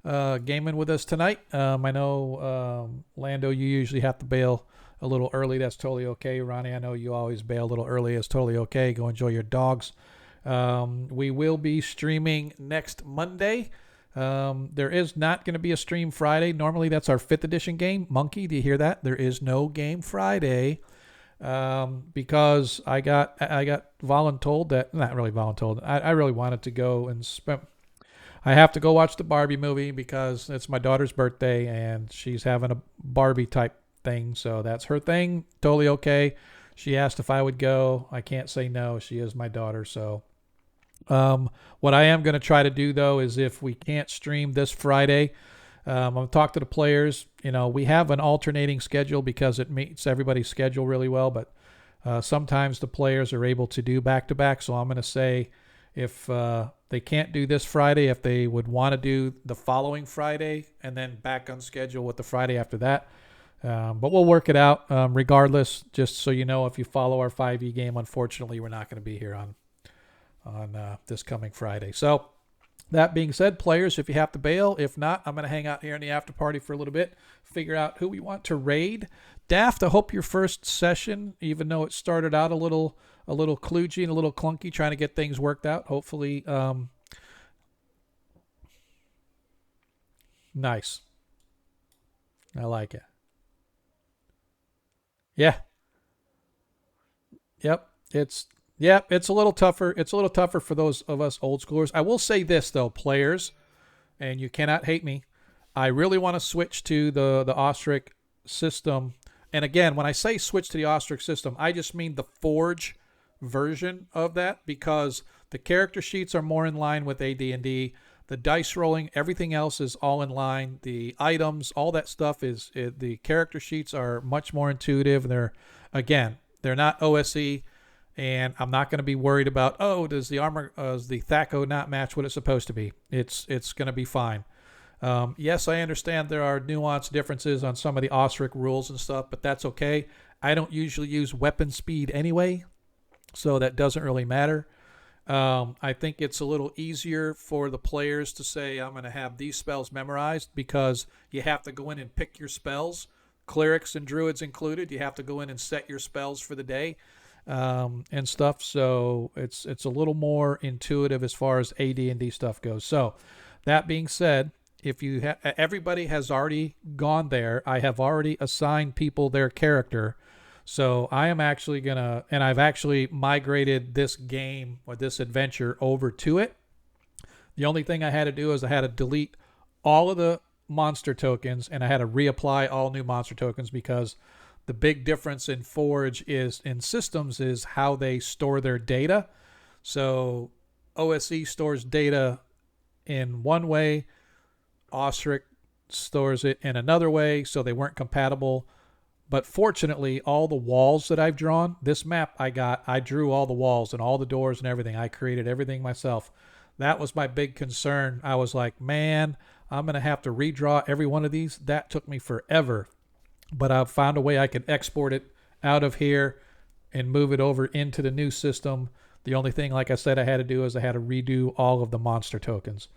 gaming with us tonight. I know, Lando, you usually have to bail a little early. That's totally okay. Ronnie, I know you always bail a little early. It's totally okay. Go enjoy your dogs. We will be streaming next Monday. There is not going to be a stream Friday. Normally that's our 5th edition game. Monkey, do you hear that? There is no game Friday. Because I got voluntold that, not really voluntold, I really wanted to go and I have to go watch the Barbie movie because it's my daughter's birthday and she's having a Barbie type thing. So that's her thing. Totally okay. She asked if I would go. I can't say no. She is my daughter. So, what I am going to try to do though, is if we can't stream this Friday, I'm going to talk to the players. We have an alternating schedule because it meets everybody's schedule really well, but sometimes the players are able to do back-to-back. So I'm going to say if they can't do this Friday, if they would want to do the following Friday and then back on schedule with the Friday after that. But we'll work it out regardless, just so you know, if you follow our 5e game, unfortunately, we're not going to be here on this coming Friday. So that being said, players, if you have to bail, if not, I'm going to hang out here in the after party for a little bit, figure out who we want to raid. Daft, I hope your first session, even though it started out a little kludgy and a little clunky, trying to get things worked out. Hopefully, nice. I like it. Yeah. Yep. It's a little tougher. It's a little tougher for those of us old schoolers. I will say this though, players, and you cannot hate me, I really want to switch to the Ostrich system. And again, when I say switch to the Ostrich system, I just mean the Forge version of that, because the character sheets are more in line with AD&D. The dice rolling, everything else is all in line. The items, all that stuff the character sheets are much more intuitive. They're not OSE. And I'm not going to be worried about, does the armor, does the THAC0 not match what it's supposed to be? It's going to be fine. Yes, I understand there are nuanced differences on some of the Ostrich rules and stuff, but that's okay. I don't usually use weapon speed anyway, so that doesn't really matter. I think it's a little easier for the players to say, I'm going to have these spells memorized, because you have to go in and pick your spells. Clerics and druids included, you have to go in and set your spells for the day. And stuff, so it's a little more intuitive as far as AD&D stuff goes. So that being said, if you everybody has already gone there, I have already assigned people their character. So I am actually gonna, and I've actually migrated this game or this adventure over to it. The only thing I had to do is I had to delete all of the monster tokens and I had to reapply all new monster tokens, because the big difference in Forge is in systems is how they store their data. So OSE stores data in one way, Ostrich stores it in another way, so they weren't compatible. But fortunately, all the walls that I've drawn, this map I drew all the walls and all the doors and everything. I created everything myself. That was my big concern. I was like, man, I'm going to have to redraw every one of these. That took me forever. But I've found a way I can export it out of here and move it over into the new system. The only thing, like I said, I had to do is I had to redo all of the monster tokens.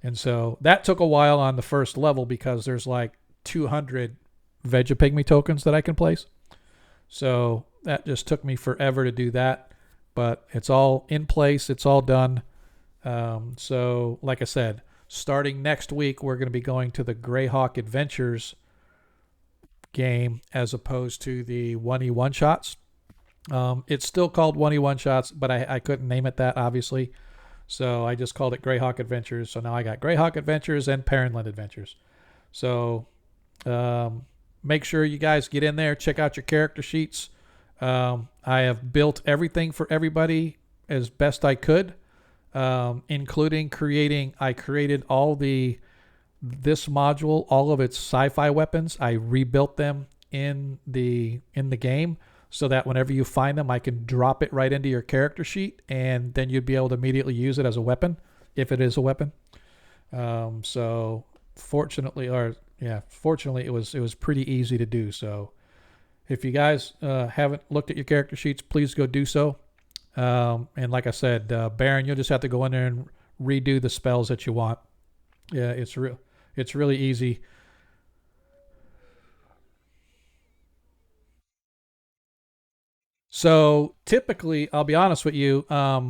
And so that took a while on the first level, because there's like 200 Vegapygmy tokens that I can place. So that just took me forever to do that. But it's all in place. It's all done. So like I said, starting next week, we're going to be going to the Greyhawk Adventures game as opposed to the 1E one shots. It's still called 1E one shots, but I couldn't name it that, obviously. So I just called it Greyhawk Adventures. So now I got Greyhawk Adventures and Parentland Adventures. So make sure you guys get in there, check out your character sheets. I have built everything for everybody as best I could, including I created this module, all of its sci-fi weapons. I rebuilt them in the game so that whenever you find them, I can drop it right into your character sheet, and then you'd be able to immediately use it as a weapon, if it is a weapon. So fortunately, it was pretty easy to do. So if you guys haven't looked at your character sheets, please go do so. And like I said, Baron, you'll just have to go in there and redo the spells that you want. Yeah, it's really easy. So typically, I'll be honest with you, I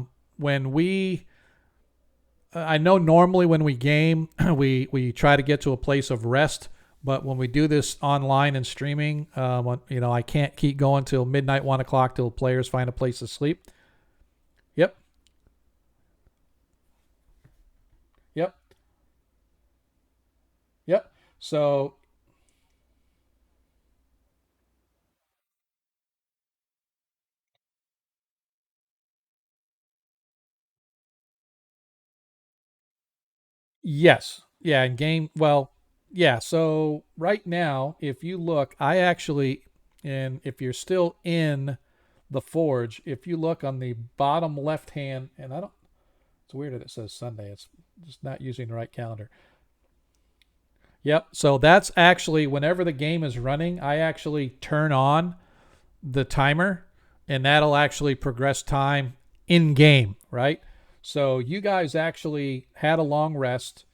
know normally when we game, we try to get to a place of rest. But when we do this online and streaming, I can't keep going till midnight, 1 o'clock till players find a place to sleep. Yep. Yep. Yep. So yes. Yeah, in game, well, yeah. So right now, if you look, and if you're still in the Forge, if you look on the bottom left hand, and it's weird that it says Sunday. It's just not using the right calendar. Yep. So that's actually whenever the game is running, I actually turn on the timer, and that'll actually progress time in game, right? So you guys actually had a long rest.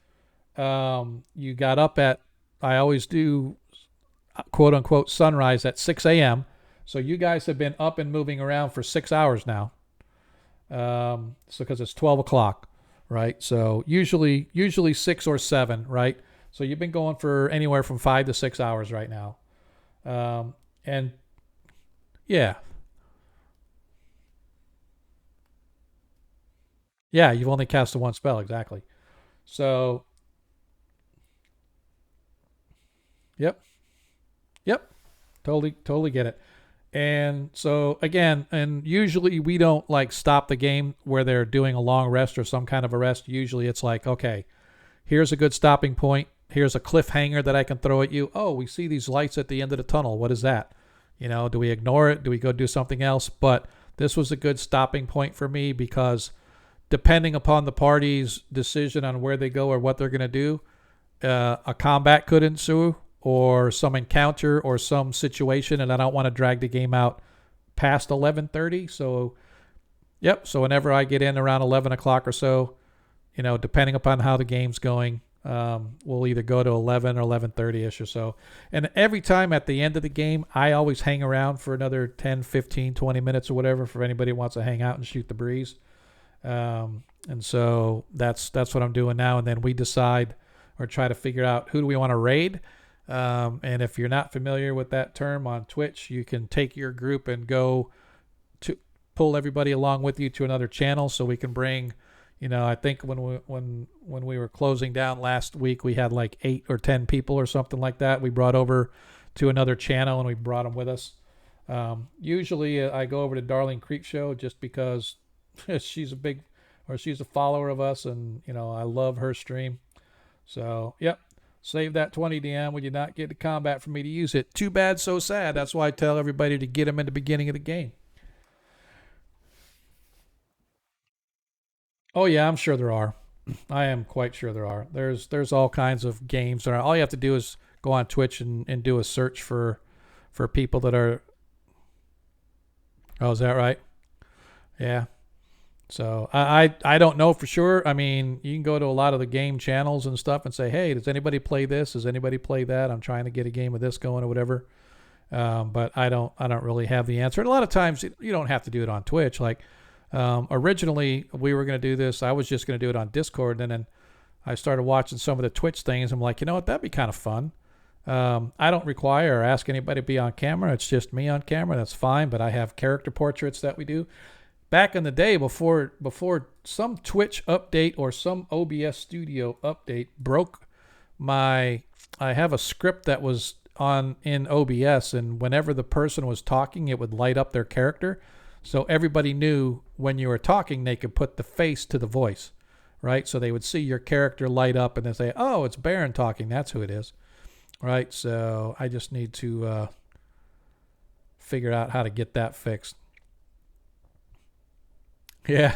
You got up I always do quote unquote sunrise at 6 a.m. So you guys have been up and moving around for 6 hours now. So because it's 12 o'clock, right? So usually 6 or 7, right? So you've been going for anywhere from 5 to 6 hours right now. And yeah, yeah, you've only cast the one spell, exactly. So, yep, yep, totally get it. And so again, and usually we don't like stop the game where they're doing a long rest or some kind of a rest. Usually it's like, okay, here's a good stopping point. Here's a cliffhanger that I can throw at you. Oh, we see these lights at the end of the tunnel. What is that? Do we ignore it? Do we go do something else? But this was a good stopping point for me because depending upon the party's decision on where they go or what they're going to do, a combat could ensue or some encounter or some situation, and I don't want to drag the game out past 11:30. So, yep. So whenever I get in around 11 o'clock or so, depending upon how the game's going, we'll either go to 11 or 11:30ish or so. And every time at the end of the game, I always hang around for another 10, 15, 20 minutes or whatever for anybody who wants to hang out and shoot the breeze. And so that's what I'm doing now. And then we decide or try to figure out who do we want to raid. And if you're not familiar with that term on Twitch, you can take your group and go to pull everybody along with you to another channel so we can bring, I think when we were closing down last week, we had like 8 or 10 people or something like that. We brought over to another channel and we brought them with us. Usually I go over to Darling Creek Show just because she's a follower of us, and I love her stream. So yep, save that 20 DM. We did not get the combat for me to use it. Too bad, so sad. That's why I tell everybody to get them in the beginning of the game. Oh yeah, I'm sure there are. I am quite sure there are. There's all kinds of games. All you have to do is go on Twitch and do a search for people that are. Oh, is that right? Yeah. So I don't know for sure. I mean, you can go to a lot of the game channels and stuff and say, hey, does anybody play this? Does anybody play that? I'm trying to get a game of this going or whatever. But I don't really have the answer. And a lot of times you don't have to do it on Twitch. Like originally we were going to do this. I was just going to do it on Discord. And then I started watching some of the Twitch things. I'm like, you know what, that'd be kind of fun. I don't require or ask anybody to be on camera. It's just me on camera. That's fine. But I have character portraits that we do. Back in the day, before some Twitch update or some OBS Studio update broke I have a script that was on in OBS, and whenever the person was talking, it would light up their character. So everybody knew when you were talking, they could put the face to the voice, right? So they would see your character light up and they say, oh, it's Baron talking. That's who it is, right? So I just need to figure out how to get that fixed. Yeah.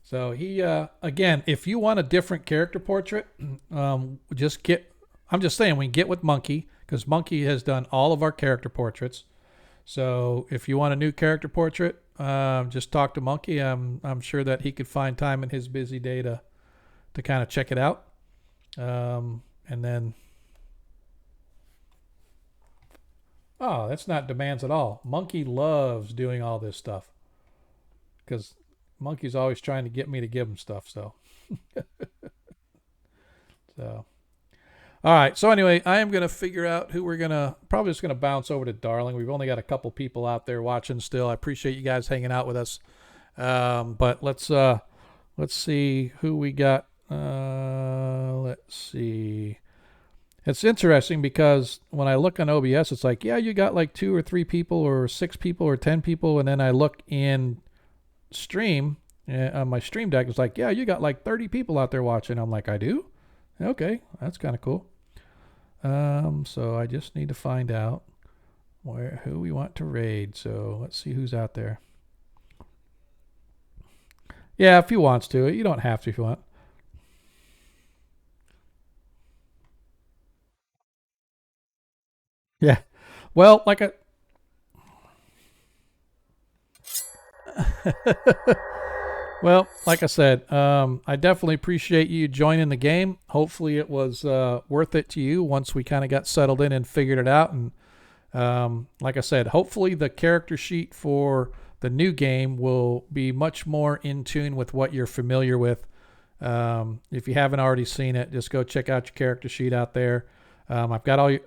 So he, again, if you want a different character portrait, I'm just saying, we can get with Monkey, because Monkey has done all of our character portraits. So if you want a new character portrait, just talk to Monkey. I'm sure that he could find time in his busy day to kind of check it out. And then, oh, that's not demands at all. Monkey loves doing all this stuff, because Monkey's always trying to get me to give him stuff. So, all right. So anyway, I am going to figure out who we're going to, probably just going to bounce over to Darling. We've only got a couple people out there watching still. I appreciate you guys hanging out with us. But let's see who we got. Let's see. It's interesting because when I look on OBS, it's like, yeah, you got like 2 or 3 people or 6 people or 10 people. And then I look in stream on my stream deck, it's like, yeah, you got like 30 people out there watching. I'm like, I do? Okay, that's kind of cool. So I just need to find out who we want to raid. So let's see who's out there. Yeah, if he wants to. You don't have to if you want. Yeah. Well, like well, like I said, I definitely appreciate you joining the game. Hopefully it was worth it to you once we kind of got settled in and figured it out. And like I said, hopefully the character sheet for the new game will be much more in tune with what you're familiar with. If you haven't already seen it, just go check out your character sheet out there. I've got all your...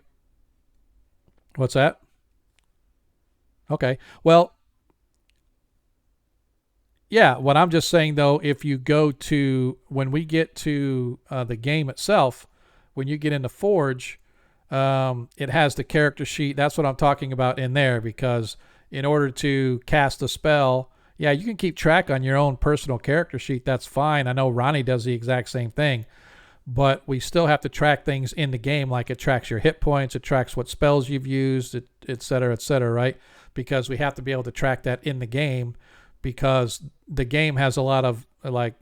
What's that? Okay. Well, yeah, what I'm just saying, though, if you go to, when we get to the game itself, when you get into Forge, it has the character sheet. That's what I'm talking about in there, because in order to cast a spell, yeah, you can keep track on your own personal character sheet. That's fine. I know Ronnie does the exact same thing, but we still have to track things in the game, like it tracks your hit points, it tracks what spells you've used, et cetera, right? Because we have to be able to track that in the game, because the game has a lot of like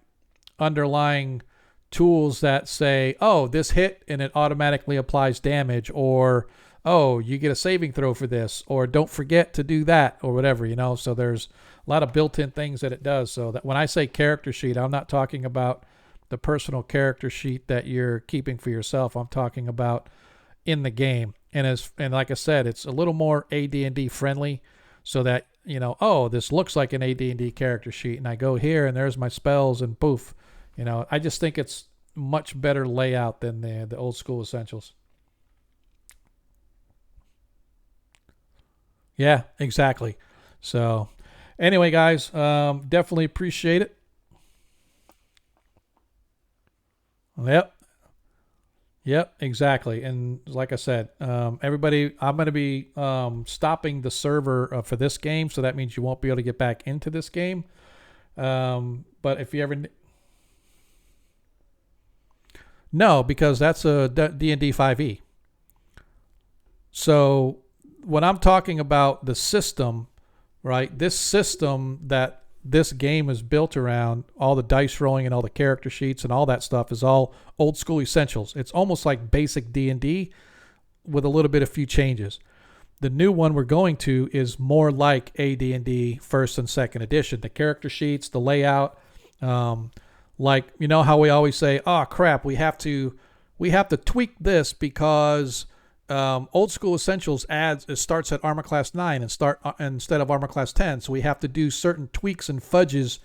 underlying tools that say, oh, this hit and it automatically applies damage, or oh, you get a saving throw for this, or don't forget to do that, or whatever, you know. So there's a lot of built-in things that it does. So that when I say character sheet, I'm not talking about the personal character sheet that you're keeping for yourself. I'm talking about in the game. And like I said, it's a little more AD&D friendly, so that, you know, oh, this looks like an AD&D character sheet, and I go here and there's my spells and poof. You know, I just think it's much better layout than the old school essentials. Yeah, exactly. So anyway, guys, definitely appreciate it. Yep, exactly. And like I said, everybody, I'm going to be stopping the server for this game, so that means you won't be able to get back into this game. But if you ever... No, because that's a D&D 5e. So when I'm talking about the system, right, this system that this game is built around, all the dice rolling and all the character sheets and all that stuff, is all old school essentials. It's almost like basic D&D with a little bit of few changes. The new one we're going to is more like AD&D first and second edition. The character sheets, the layout, like, you know how we always say, oh crap, we have to tweak this because old school essentials starts at armor class 9 instead of armor class 10, so we have to do certain tweaks and fudges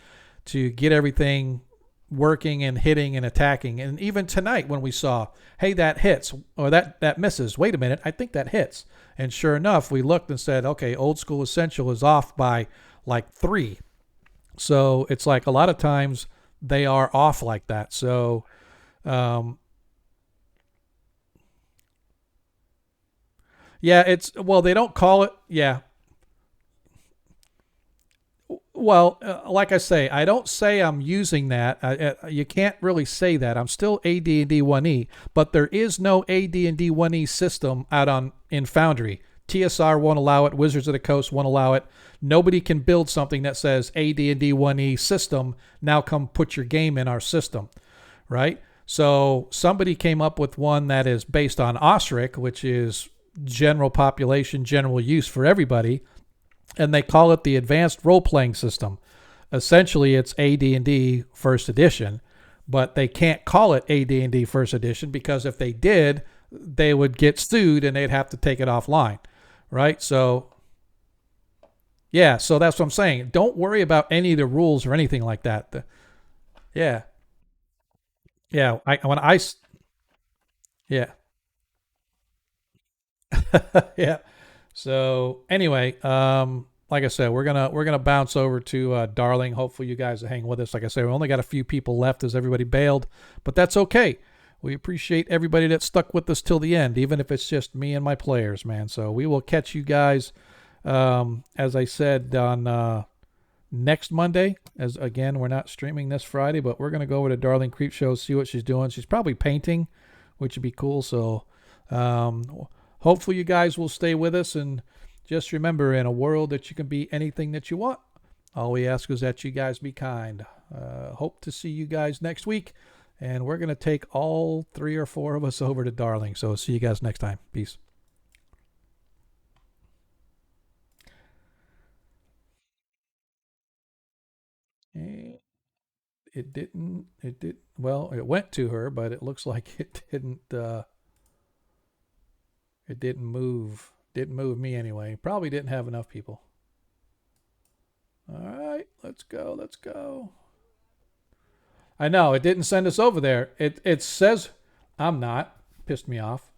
to get everything working and hitting and attacking. And even tonight when we saw, hey, that hits or that misses. Wait a minute, I think that hits. And sure enough, we looked and said, okay, Old School Essential is off by like 3. So it's like a lot of times they are off like that. So um, yeah, it's well, they don't call it. Yeah, well, like I say, I don't say I'm using that. You can't really say that. I'm still AD&D 1E, but there is no AD&D 1E system out on in Foundry. TSR won't allow it. Wizards of the Coast won't allow it. Nobody can build something that says AD&D 1E system. Now come put your game in our system, right? So somebody came up with one that is based on OSRIC, which is general population, general use for everybody, and they call it the Advanced Role Playing System. Essentially, it's AD&D First Edition, but they can't call it AD&D First Edition because if they did, they would get sued and they'd have to take it offline, right? So, yeah, so that's what I'm saying. Don't worry about any of the rules or anything like that. Yeah, yeah. Yeah, yeah. So anyway, like I said, we're gonna bounce over to Darling. Hopefully, you guys will hang with us. Like I said, we only got a few people left as everybody bailed, but that's okay. We appreciate everybody that stuck with us till the end, even if it's just me and my players, man. So we will catch you guys, as I said, on next Monday. As again, we're not streaming this Friday, but we're gonna go over to Darling Creep Show, see what she's doing. She's probably painting, which would be cool. So. Hopefully you guys will stay with us, and just remember, in a world that you can be anything that you want, all we ask is that you guys be kind. Hope to see you guys next week, and we're going to take all 3 or 4 of us over to Darling. So see you guys next time. Peace. And well, it went to her, but it looks like it didn't move. Didn't move me anyway. Probably didn't have enough people. All right, let's go. Let's go. I know it didn't send us over there. It says I'm not. Pissed me off.